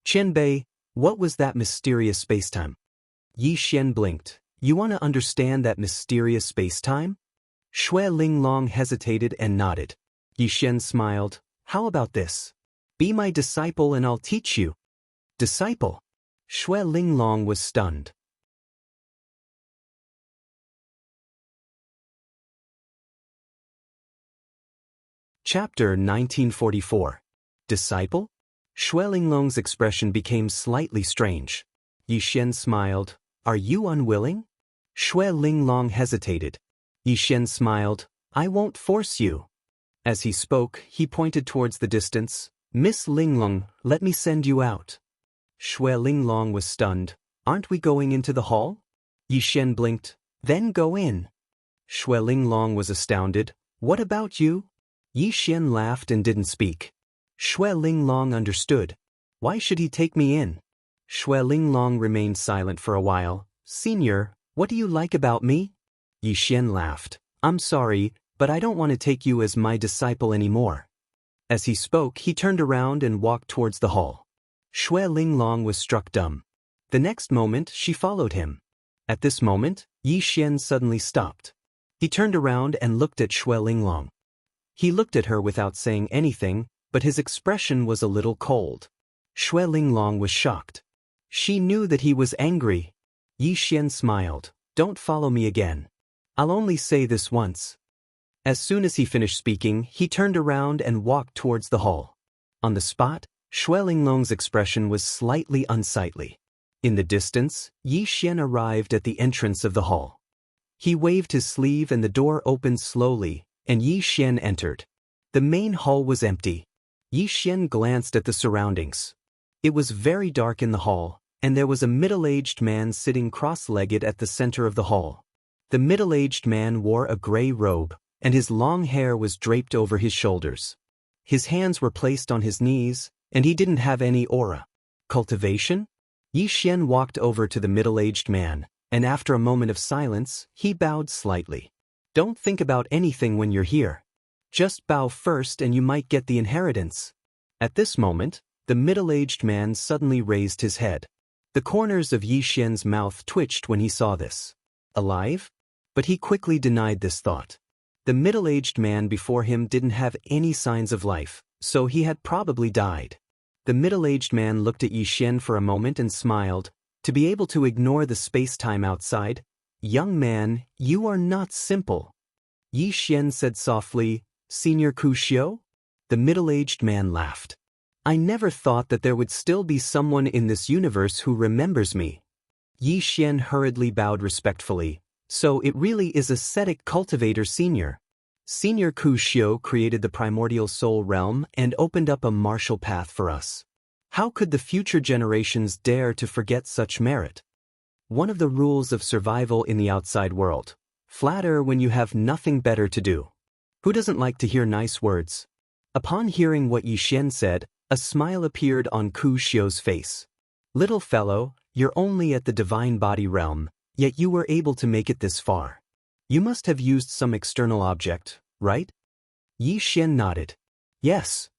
"Qianbei, what was that mysterious space-time?" Yi Xian blinked. "You want to understand that mysterious space-time?" Xue Linglong hesitated and nodded. Yi Xian smiled. "How about this? Be my disciple and I'll teach you." Disciple? Xue Linglong was stunned. Chapter 1944. Disciple? Xue Linglong's expression became slightly strange. Yi Xian smiled. "Are you unwilling?" Xue Linglong hesitated. Yi Xian smiled. "I won't force you." As he spoke, he pointed towards the distance. "Miss Linglong, let me send you out." Xue Linglong was stunned. "Aren't we going into the hall?" Yi Xian blinked. "Then go in." Xue Linglong was astounded. "What about you?" Yi Xian laughed and didn't speak. Xue Linglong understood. Why should he take me in? Shui Linglong remained silent for a while. Senior, what do you like about me? Yi Xian laughed. I'm sorry, but I don't want to take you as my disciple anymore. As he spoke, he turned around and walked towards the hall. Shui Linglong was struck dumb. The next moment, she followed him. At this moment, Yi Xian suddenly stopped. He turned around and looked at Shui Linglong. He looked at her without saying anything, but his expression was a little cold. Shui Linglong was shocked. She knew that he was angry. Yi Xian smiled. Don't follow me again. I'll only say this once. As soon as he finished speaking, he turned around and walked towards the hall. On the spot, Shui Linglong's expression was slightly unsightly. In the distance, Yi Xian arrived at the entrance of the hall. He waved his sleeve and the door opened slowly, and Yi Xian entered. The main hall was empty. Yi Xian glanced at the surroundings. It was very dark in the hall, and there was a middle-aged man sitting cross-legged at the center of the hall. The middle-aged man wore a gray robe, and his long hair was draped over his shoulders. His hands were placed on his knees, and he didn't have any aura. Cultivation? Yi Xian walked over to the middle-aged man, and after a moment of silence, he bowed slightly. Don't think about anything when you're here. Just bow first and you might get the inheritance. At this moment, the middle-aged man suddenly raised his head. The corners of Yi Xian's mouth twitched when he saw this. Alive? But he quickly denied this thought. The middle-aged man before him didn't have any signs of life, so he had probably died. The middle-aged man looked at Yi Xian for a moment and smiled. To be able to ignore the space-time outside, young man, you are not simple. Yi Xian said softly, Senior Ku Xiu? The middle-aged man laughed. I never thought that there would still be someone in this universe who remembers me. Yi Xian hurriedly bowed respectfully. So it really is ascetic cultivator Senior. Senior Ku Xiu created the primordial soul realm and opened up a martial path for us. How could the future generations dare to forget such merit? One of the rules of survival in the outside world. Flatter when you have nothing better to do. Who doesn't like to hear nice words? Upon hearing what Yi Xian said, a smile appeared on Ku Xiu's face. Little fellow, you're only at the divine body realm, yet you were able to make it this far. You must have used some external object, right? Yi Xian nodded. Yes.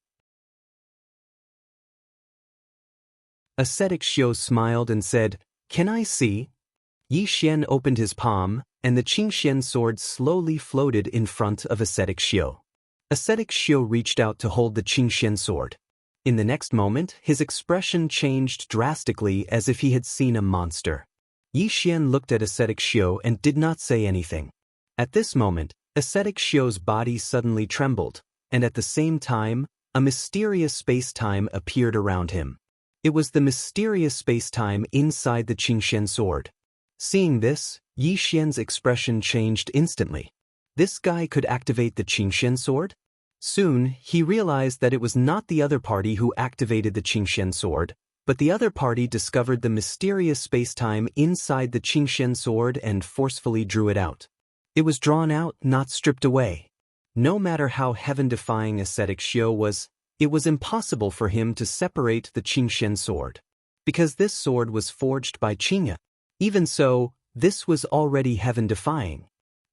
Ascetic Xiu smiled and said, Can I see? Yi Xian opened his palm, and the Qingxian sword slowly floated in front of Ascetic Xiu. Ascetic Xiu reached out to hold the Qingxian sword. In the next moment, his expression changed drastically as if he had seen a monster. Yi Xian looked at Ascetic Xiu and did not say anything. At this moment, Ascetic Xiu's body suddenly trembled, and at the same time, a mysterious space-time appeared around him. It was the mysterious space-time inside the Qingxian sword. Seeing this, Yi Xian's expression changed instantly. This guy could activate the Qingxian sword? Soon, he realized that it was not the other party who activated the Qingxian sword, but the other party discovered the mysterious space-time inside the Qingxian sword and forcefully drew it out. It was drawn out, not stripped away. No matter how heaven-defying Ascetic Xiu was, it was impossible for him to separate the Qingxian sword. Because this sword was forged by Qingya. Even so, this was already heaven-defying.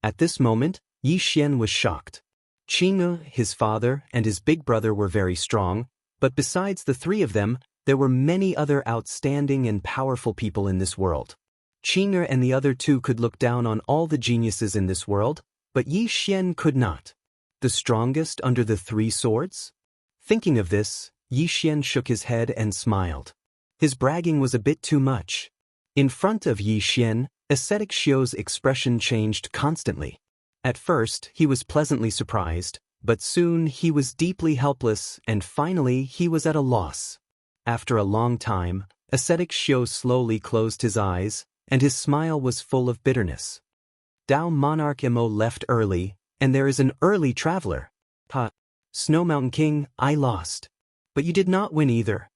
At this moment, Yi Xian was shocked. Qingya, his father, and his big brother were very strong, but besides the three of them, there were many other outstanding and powerful people in this world. Qingya and the other two could look down on all the geniuses in this world, but Yi Xian could not. The strongest under the three swords? Thinking of this, Yi Xian shook his head and smiled. His bragging was a bit too much. In front of Yi Xian, Ascetic Xiu's expression changed constantly. At first, he was pleasantly surprised, but soon he was deeply helpless and finally he was at a loss. After a long time, Ascetic Xiu slowly closed his eyes, and his smile was full of bitterness. Dao Monarch Mo left early, and there is an early traveler. Ha! Snow Mountain King, I lost. But you did not win either.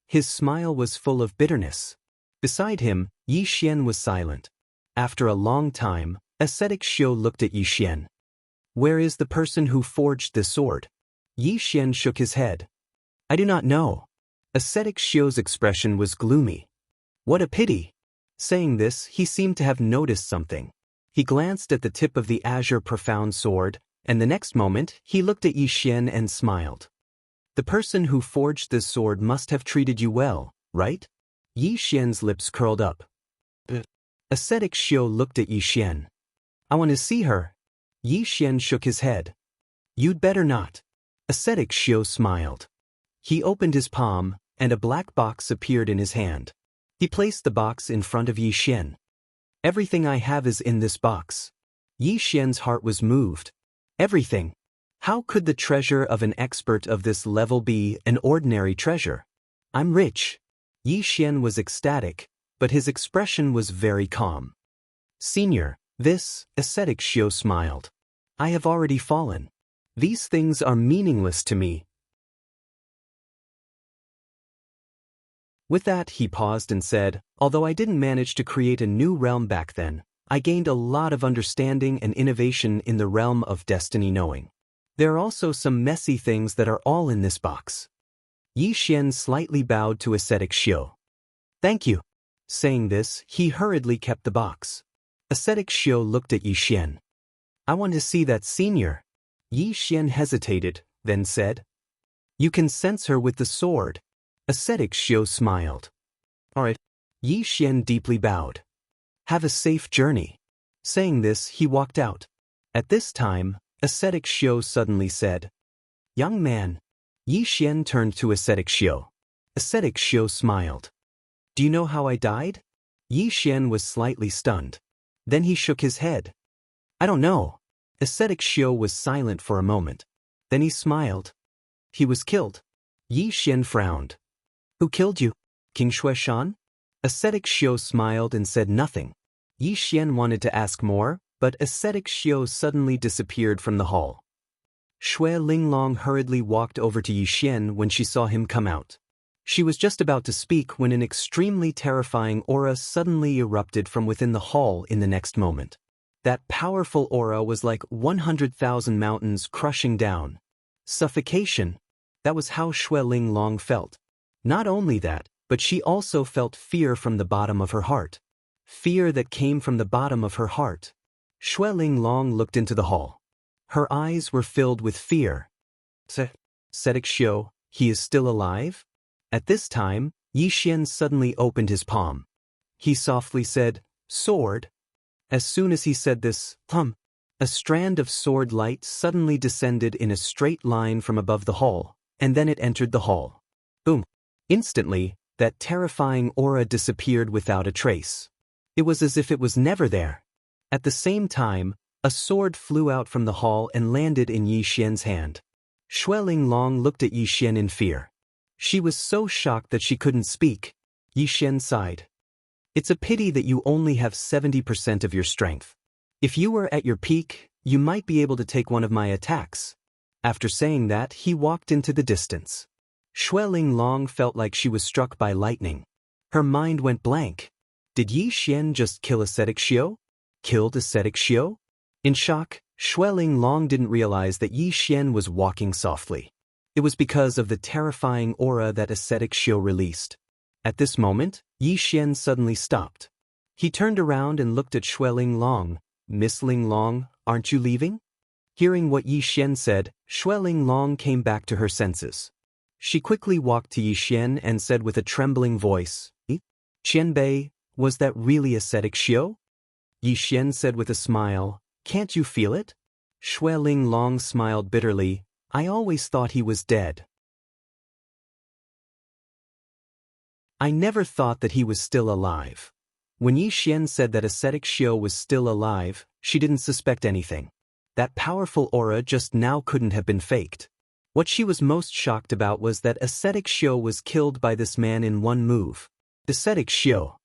His smile was full of bitterness. Beside him, Yi Xian was silent. After a long time, Ascetic Xiu looked at Yi Xian. Where is the person who forged this sword? Yi Xian shook his head. I do not know. Ascetic Xiu's expression was gloomy. What a pity. Saying this, he seemed to have noticed something. He glanced at the tip of the azure profound sword, and the next moment, he looked at Yi Xian and smiled. The person who forged this sword must have treated you well, right? Yi Xian's lips curled up. Ascetic Xiu looked at Yi Xian. I want to see her. Yi Xian shook his head. You'd better not. Ascetic Xiu smiled. He opened his palm, and a black box appeared in his hand. He placed the box in front of Yi Xian. Everything I have is in this box. Yi Xian's heart was moved. Everything. How could the treasure of an expert of this level be an ordinary treasure? I'm rich. Yi Xian was ecstatic, but his expression was very calm. Senior, this, Ascetic Xiu smiled. I have already fallen. These things are meaningless to me. With that, he paused and said, although I didn't manage to create a new realm back then, I gained a lot of understanding and innovation in the realm of destiny knowing. There are also some messy things that are all in this box. Yi Xian slightly bowed to Ascetic Xiu. Thank you. Saying this, he hurriedly kept the box. Ascetic Xiu looked at Yi Xian. I want to see that senior. Yi Xian hesitated, then said. You can sense her with the sword. Ascetic Xiu smiled. All right. Yi Xian deeply bowed. Have a safe journey. Saying this, he walked out. At this time, Ascetic Xiu suddenly said, Young man. Yi Xian turned to Ascetic Xiu. Ascetic Xiu smiled. Do you know how I died? Yi Xian was slightly stunned. Then he shook his head. I don't know. Ascetic Xiu was silent for a moment. Then he smiled. He was killed. Yi Xian frowned. Who killed you? King Shuai? Ascetic Xiu smiled and said nothing. Yi Xian wanted to ask more, but Ascetic Xiu suddenly disappeared from the hall. Shui Linglong hurriedly walked over to Yi Xian when she saw him come out. She was just about to speak when an extremely terrifying aura suddenly erupted from within the hall in the next moment. That powerful aura was like 100,000 mountains crushing down. Suffocation. That was how Shui Linglong felt. Not only that, but she also felt fear from the bottom of her heart. Fear that came from the bottom of her heart. Shui Linglong looked into the hall. Her eyes were filled with fear. Ascetic Xiu, he is still alive? At this time, Yi Xian suddenly opened his palm. He softly said, Sword. As soon as he said this, a strand of sword light suddenly descended in a straight line from above the hall, and then it entered the hall. Boom. Instantly, that terrifying aura disappeared without a trace. It was as if it was never there. At the same time, a sword flew out from the hall and landed in Yi Xian's hand. Shui Linglong looked at Yi Xian in fear. She was so shocked that she couldn't speak. Yi Xian sighed. It's a pity that you only have 70% of your strength. If you were at your peak, you might be able to take one of my attacks. After saying that, he walked into the distance. Shui Linglong felt like she was struck by lightning. Her mind went blank. Did Yi Xian just kill Ascetic Xiu? Killed Ascetic Xiu? In shock, Shui Linglong didn't realize that Yi Xian was walking softly. It was because of the terrifying aura that Ascetic Xiu released. At this moment, Yi Xian suddenly stopped. He turned around and looked at Shui Linglong. Miss Linglong, aren't you leaving? Hearing what Yi Xian said, Shui Linglong came back to her senses. She quickly walked to Yi Xian and said with a trembling voice, Qianbei, was that really Ascetic Xiu? Yi Xian said with a smile, Can't you feel it? Shui Linglong smiled bitterly. I always thought he was dead. I never thought that he was still alive. When Yi Xian said that Ascetic Xiu was still alive, she didn't suspect anything. That powerful aura just now couldn't have been faked. What she was most shocked about was that Ascetic Xiu was killed by this man in one move. Ascetic Xiu.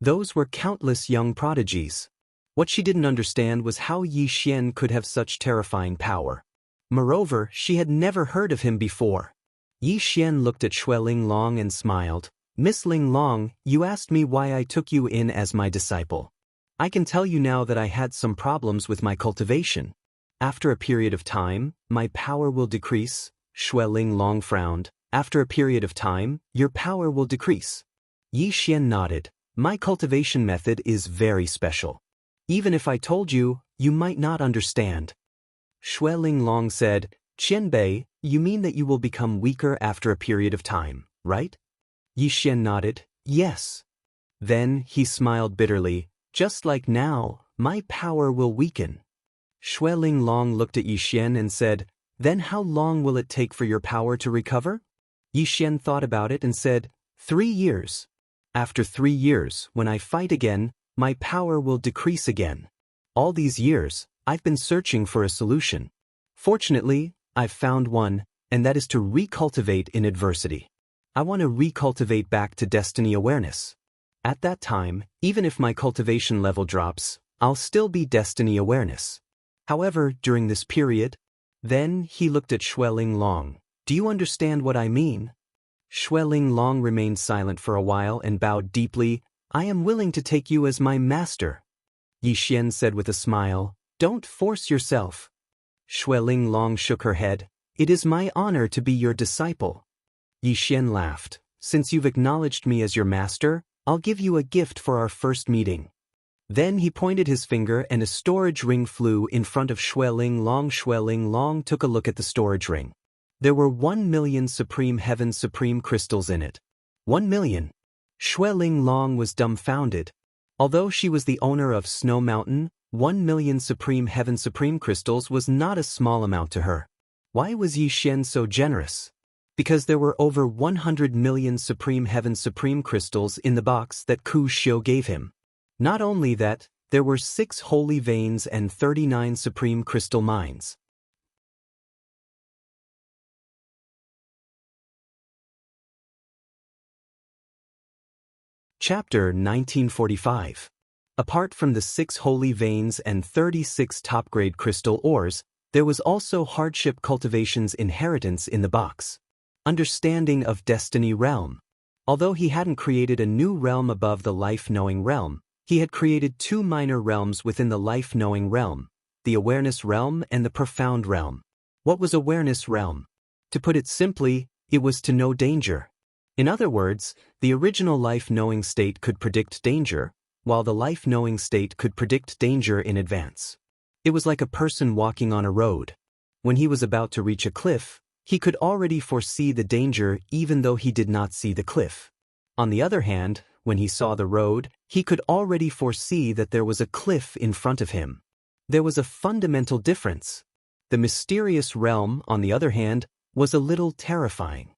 Those were countless young prodigies. What she didn't understand was how Yi Xian could have such terrifying power. Moreover, she had never heard of him before. Yi Xian looked at Shui Linglong and smiled. Miss Linglong, you asked me why I took you in as my disciple. I can tell you now that I had some problems with my cultivation. After a period of time, my power will decrease. Shui Linglong frowned. After a period of time, your power will decrease. Yi Xian nodded. My cultivation method is very special. Even if I told you, you might not understand. Shui Linglong said, Qianbei, you mean that you will become weaker after a period of time, right? Yi Xian nodded, yes. Then he smiled bitterly, just like now, my power will weaken. Shui Linglong looked at Yi Xian and said, then how long will it take for your power to recover? Yi Xian thought about it and said, 3 years. After 3 years, when I fight again, my power will decrease again. All these years, I've been searching for a solution. Fortunately, I've found one, and that is to recultivate in adversity. I want to recultivate back to destiny awareness. At that time, even if my cultivation level drops, I'll still be destiny awareness. However, during this period, then he looked at Shui Linglong. Do you understand what I mean? Shui Linglong remained silent for a while and bowed deeply. I am willing to take you as my master. Yi Xian said with a smile, don't force yourself. Shui Linglong shook her head. It is my honor to be your disciple. Yi Xian laughed. Since you've acknowledged me as your master, I'll give you a gift for our first meeting. Then he pointed his finger and a storage ring flew in front of Shui Linglong. Shui Linglong took a look at the storage ring. There were 1 million Supreme Heaven Supreme crystals in it. 1 million. Shui Linglong was dumbfounded. Although she was the owner of Snow Mountain, 1 million Supreme Heaven Supreme crystals was not a small amount to her. Why was Yi Xian so generous? Because there were over 100 million Supreme Heaven Supreme crystals in the box that Ku Xiu gave him. Not only that, there were 6 holy veins and 39 supreme crystal mines. Chapter 1945. Apart from the 6 holy veins and 36 top-grade crystal ores, there was also hardship cultivation's inheritance in the box. Understanding of Destiny Realm. Although he hadn't created a new realm above the life-knowing realm, he had created 2 minor realms within the life-knowing realm, the awareness realm and the profound realm. What was awareness realm? To put it simply, it was to know danger. In other words, the original life-knowing state could predict danger, while the life-knowing state could predict danger in advance. It was like a person walking on a road. When he was about to reach a cliff, he could already foresee the danger even though he did not see the cliff. On the other hand, when he saw the road, he could already foresee that there was a cliff in front of him. There was a fundamental difference. The mysterious realm, on the other hand, was a little terrifying.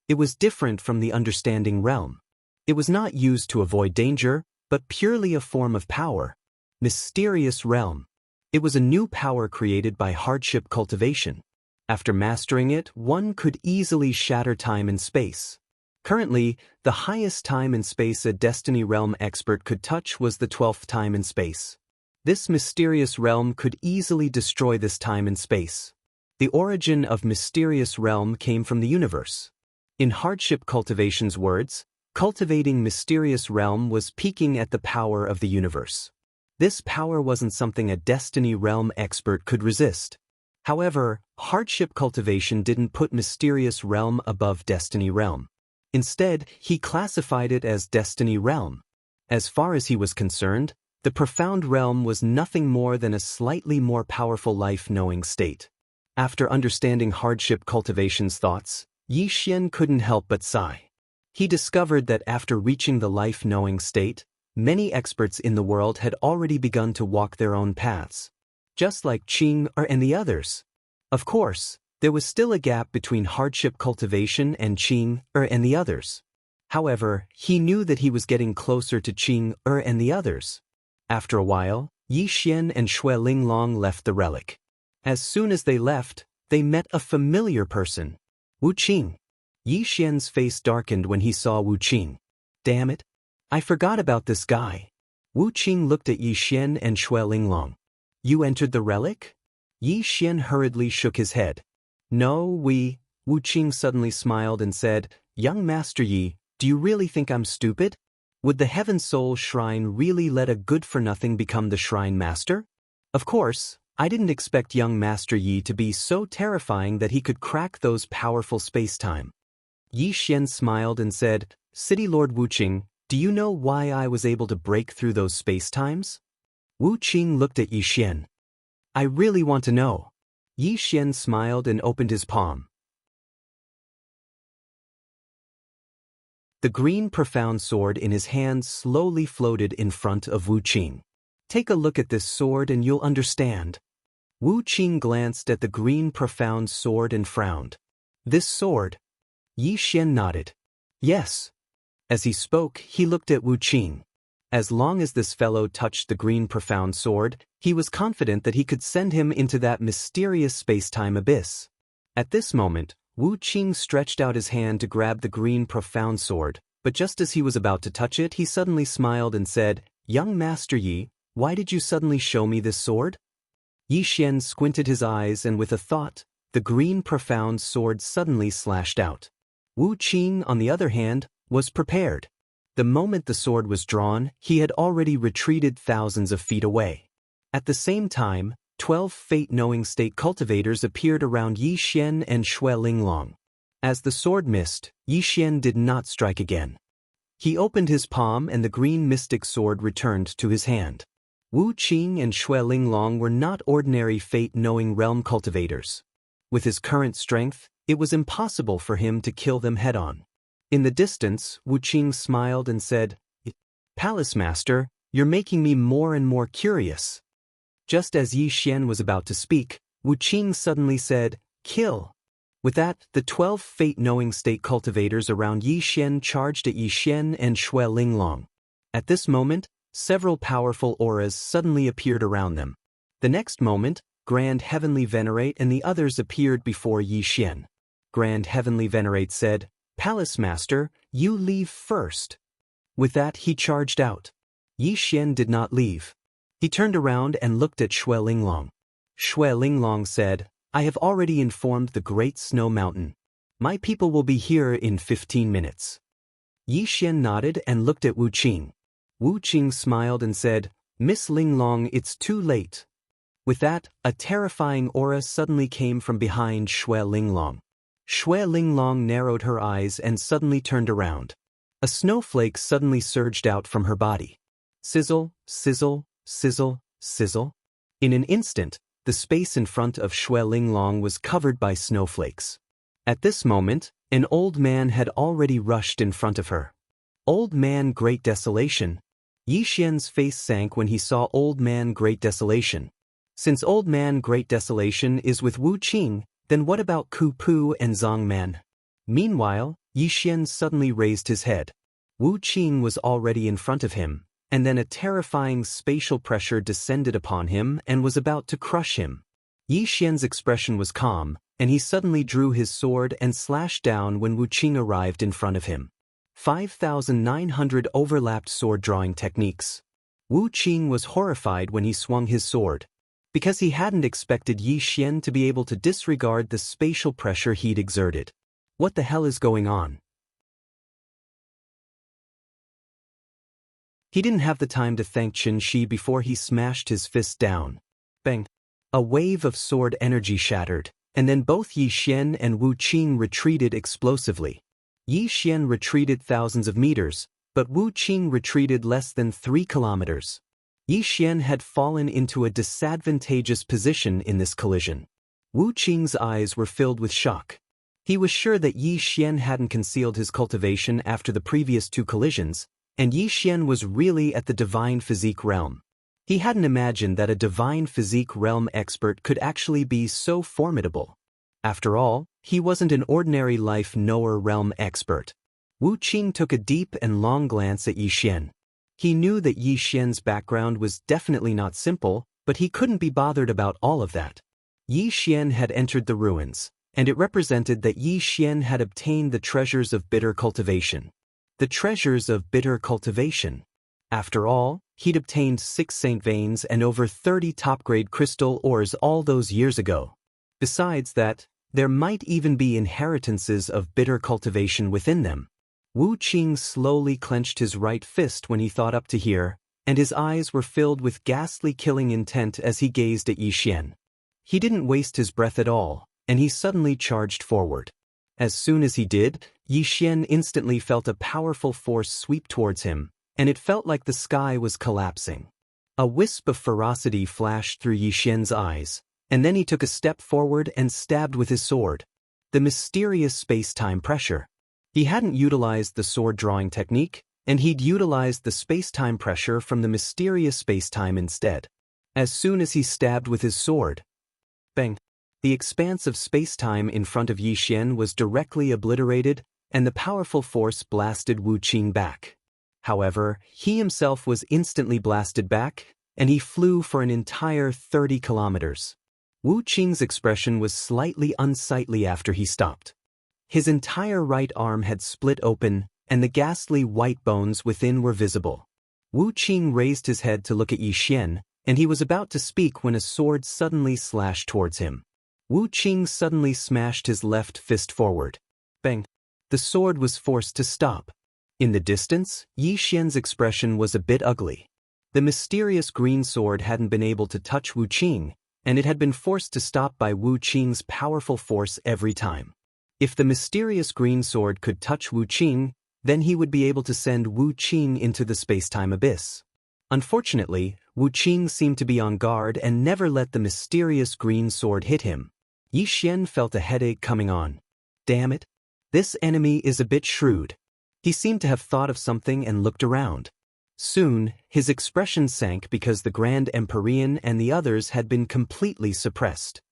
It was different from the understanding realm. It was not used to avoid danger, but purely a form of power. Mysterious realm. It was a new power created by hardship cultivation. After mastering it, one could easily shatter time and space. Currently, the highest time and space a Destiny Realm expert could touch was the 12th time and space. This mysterious realm could easily destroy this time and space. The origin of mysterious realm came from the universe. In hardship cultivation's words, cultivating mysterious realm was peaking at the power of the universe. This power wasn't something a Destiny Realm expert could resist. However, hardship cultivation didn't put mysterious realm above Destiny Realm. Instead, he classified it as Destiny Realm. As far as he was concerned, the profound realm was nothing more than a slightly more powerful life-knowing state. After understanding hardship cultivation's thoughts, Yi Xian couldn't help but sigh. He discovered that after reaching the life-knowing state, many experts in the world had already begun to walk their own paths. Just like Qing and the others. Of course, there was still a gap between hardship cultivation and Qing and the others. However, he knew that he was getting closer to Qing and the others. After a while, Yi Xian and Shui Linglong left the relic. As soon as they left, they met a familiar person. Wu Qing. Yi Xian's face darkened when he saw Wu Qing. Damn it. I forgot about this guy. Wu Qing looked at Yi Xian and Shui Linglong. You entered the relic? Yi Xian hurriedly shook his head. No, Wu Qing suddenly smiled and said, Young Master Yi, do you really think I'm stupid? Would the Heaven Soul Shrine really let a good-for-nothing become the Shrine Master? Of course, I didn't expect young Master Yi to be so terrifying that he could crack those powerful space-time. Yi Xian smiled and said, City Lord Wuqing, do you know why I was able to break through those space-times? Wuqing looked at Yi Xian. I really want to know. Yi Xian smiled and opened his palm. The green profound sword in his hand slowly floated in front of Wuqing. Take a look at this sword and you'll understand. Wuqing glanced at the green profound sword and frowned. This sword? Yi Xian nodded. Yes. As he spoke, he looked at Wuqing. As long as this fellow touched the green profound sword, he was confident that he could send him into that mysterious space-time abyss. At this moment, Wuqing stretched out his hand to grab the green profound sword, but just as he was about to touch it, he suddenly smiled and said, Young Master Yi, why did you suddenly show me this sword? Yi Xian squinted his eyes and with a thought, the green profound sword suddenly slashed out. Wuqing, on the other hand, was prepared. The moment the sword was drawn, he had already retreated thousands of feet away. At the same time, 12 fate-knowing state cultivators appeared around Yi Xian and Xue Linglong. As the sword missed, Yi Xian did not strike again. He opened his palm and the green mystic sword returned to his hand. Wuqing and Xue Linglong were not ordinary fate-knowing realm cultivators. With his current strength, it was impossible for him to kill them head-on. In the distance, Wuqing smiled and said, Palace Master, you're making me more and more curious. Just as Yi Xian was about to speak, Wuqing suddenly said, Kill. With that, the 12 fate-knowing state cultivators around Yi Xian charged at Yi Xian and Xue Linglong. At this moment, several powerful auras suddenly appeared around them. The next moment, Grand Heavenly Venerate and the others appeared before Yi Xian. Grand Heavenly Venerate said, Palace Master, you leave first. With that, he charged out. Yi Xian did not leave. He turned around and looked at Xue Linglong. Xue Linglong said, I have already informed the Great Snow Mountain. My people will be here in 15 minutes. Yi Xian nodded and looked at Wuqing. Wuqing smiled and said, Miss Linglong, it's too late. With that, a terrifying aura suddenly came from behind Xue Linglong. Xue Linglong narrowed her eyes and suddenly turned around. A snowflake suddenly surged out from her body. Sizzle, sizzle, sizzle, sizzle. In an instant, the space in front of Xue Linglong was covered by snowflakes. At this moment, an old man had already rushed in front of her. Old Man Great Desolation. Yi Xian's face sank when he saw Old Man Great Desolation. Since Old Man Great Desolation is with Wuqing, then what about Ku Pu and Zhang Man? Meanwhile, Yi Xian suddenly raised his head. Wuqing was already in front of him, and then a terrifying spatial pressure descended upon him and was about to crush him. Yi Xian's expression was calm, and he suddenly drew his sword and slashed down when Wuqing arrived in front of him. 5,900 overlapped sword-drawing techniques. Wuqing was horrified when he swung his sword, because he hadn't expected Yi Xian to be able to disregard the spatial pressure he'd exerted. What the hell is going on? He didn't have the time to thank Qin Shi before he smashed his fist down. Bang! A wave of sword energy shattered, and then both Yi Xian and Wuqing retreated explosively. Yi Xian retreated thousands of meters, but Wuqing retreated less than 3 kilometers. Yi Xian had fallen into a disadvantageous position in this collision. Wuqing's eyes were filled with shock. He was sure that Yi Xian hadn't concealed his cultivation after the previous 2 collisions, and Yi Xian was really at the divine physique realm. He hadn't imagined that a divine physique realm expert could actually be so formidable. After all, he wasn't an ordinary life knower realm expert. Wuqing took a deep and long glance at Yi Xian. He knew that Yi Xian's background was definitely not simple, but he couldn't be bothered about all of that. Yi Xian had entered the ruins, and it represented that Yi Xian had obtained the treasures of bitter cultivation. The treasures of bitter cultivation. After all, he'd obtained 6 saint veins and over 30 top-grade crystal ores all those years ago. Besides that, there might even be inheritances of bitter cultivation within them. Wuqing slowly clenched his right fist when he thought up to here, and his eyes were filled with ghastly killing intent as he gazed at Yi Xian. He didn't waste his breath at all, and he suddenly charged forward. As soon as he did, Yi Xian instantly felt a powerful force sweep towards him, and it felt like the sky was collapsing. A wisp of ferocity flashed through Yi Xian's eyes, and then he took a step forward and stabbed with his sword. The mysterious space-time pressure. He hadn't utilized the sword-drawing technique, and he'd utilized the space-time pressure from the mysterious space-time instead. As soon as he stabbed with his sword, bang! The expanse of space-time in front of Yi Xian was directly obliterated, and the powerful force blasted Wu Qing back. However, he himself was instantly blasted back, and he flew for an entire 30 kilometers. Wu Qing's expression was slightly unsightly after he stopped. His entire right arm had split open, and the ghastly white bones within were visible. Wu Qing raised his head to look at Yi Xian, and he was about to speak when a sword suddenly slashed towards him. Wu Qing suddenly smashed his left fist forward. Bang! The sword was forced to stop. In the distance, Yi Xian's expression was a bit ugly. The mysterious green sword hadn't been able to touch Wu Qing, and it had been forced to stop by Wu Qing's powerful force every time. If the mysterious green sword could touch Wu Qing, then he would be able to send Wu Qing into the space-time abyss. Unfortunately, Wu Qing seemed to be on guard and never let the mysterious green sword hit him. Yi Xian felt a headache coming on. Damn it! This enemy is a bit shrewd. He seemed to have thought of something and looked around. Soon, his expression sank because the Grand Empyrean and the others had been completely suppressed.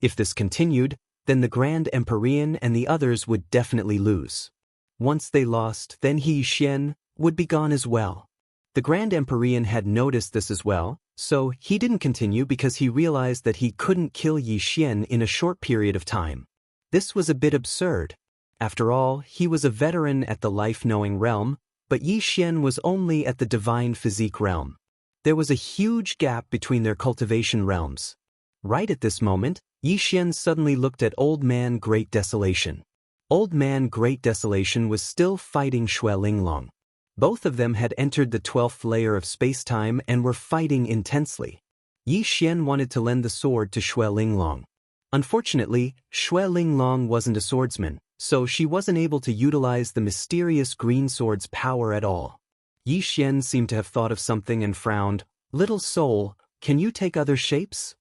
If this continued, then the Grand Empyrean and the others would definitely lose. Once they lost, then Yi Xian would be gone as well. The Grand Empyrean had noticed this as well, so he didn't continue because he realized that he couldn't kill Yi Xian in a short period of time. This was a bit absurd. After all, he was a veteran at the life-knowing realm, but Yi Xian was only at the divine physique realm. There was a huge gap between their cultivation realms. Right at this moment, Yi Xian suddenly looked at Old Man Great Desolation. Old Man Great Desolation was still fighting Xue Linglong. Both of them had entered the 12th layer of space-time and were fighting intensely. Yi Xian wanted to lend the sword to Xue Linglong. Unfortunately, Xue Linglong wasn't a swordsman, so she wasn't able to utilize the mysterious green sword's power at all. Yi Xian seemed to have thought of something and frowned. "Little soul, can you take other shapes?"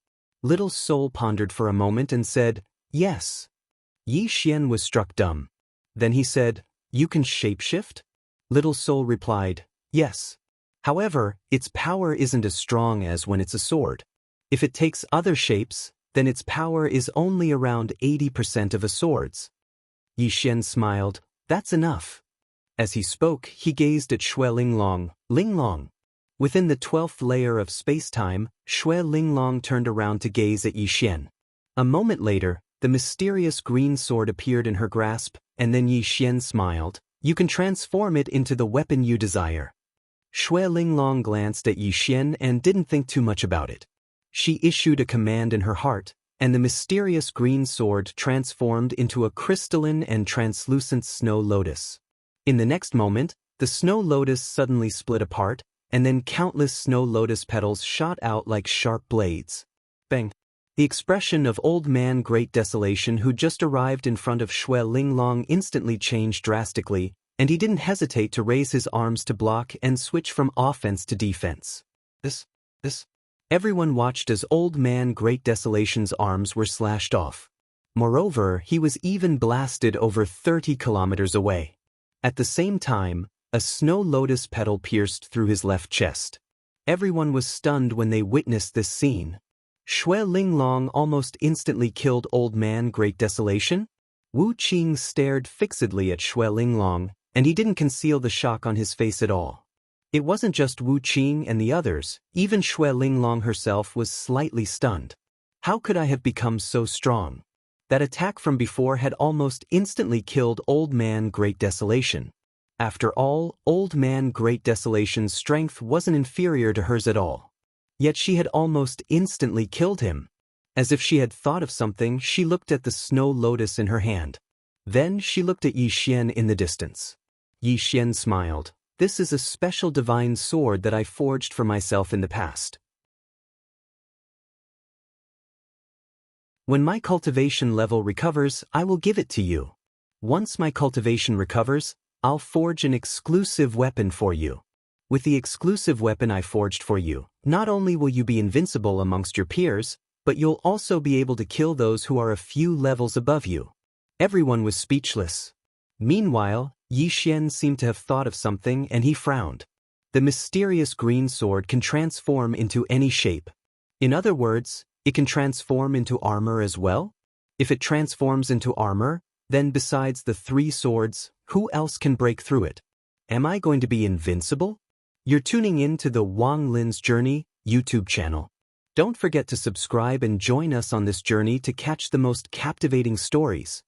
Little soul pondered for a moment and said, "Yes." Yi Xian was struck dumb. Then he said, "You can shapeshift?" Little soul replied, "Yes. However, its power isn't as strong as when it's a sword. If it takes other shapes, then its power is only around 80% of a sword's." Yi Xian smiled. "That's enough." As he spoke, he gazed at Xue Linglong. Linglong. Within the 12th layer of space-time, Xue Linglong turned around to gaze at Yi Xian. A moment later, the mysterious green sword appeared in her grasp, and then Yi Xian smiled. "You can transform it into the weapon you desire." Xue Linglong glanced at Yi Xian and didn't think too much about it. She issued a command in her heart, and the mysterious green sword transformed into a crystalline and translucent snow lotus. In the next moment, the snow lotus suddenly split apart, and then countless snow lotus petals shot out like sharp blades. Bang! The expression of Old Man Great Desolation, who just arrived in front of Xue Linglong, instantly changed drastically, and he didn't hesitate to raise his arms to block and switch from offense to defense. This. Everyone watched as Old Man Great Desolation's arms were slashed off. Moreover, he was even blasted over 30 kilometers away. At the same time, a snow lotus petal pierced through his left chest. Everyone was stunned when they witnessed this scene. Xue Linglong almost instantly killed Old Man Great Desolation. Wu Qing stared fixedly at Xue Linglong, and he didn't conceal the shock on his face at all. It wasn't just Wu Qing and the others, even Xue Linglong herself was slightly stunned. How could I have become so strong? That attack from before had almost instantly killed Old Man Great Desolation. After all, Old Man Great Desolation's strength wasn't inferior to hers at all. Yet she had almost instantly killed him. As if she had thought of something, she looked at the snow lotus in her hand. Then she looked at Yi Xian in the distance. Yi Xian smiled. "This is a special divine sword that I forged for myself in the past." When my cultivation level recovers, I will give it to you. Once my cultivation recovers, I'll forge an exclusive weapon for you. With the exclusive weapon I forged for you, not only will you be invincible amongst your peers, but you'll also be able to kill those who are a few levels above you. Everyone was speechless. Meanwhile, Yi Xian seemed to have thought of something and he frowned. The mysterious green sword can transform into any shape. In other words, it can transform into armor as well? If it transforms into armor, then besides the 3 swords, who else can break through it? Am I going to be invincible? You're tuning in to the Wang Lin's Journey YouTube channel. Don't forget to subscribe and join us on this journey to catch the most captivating stories.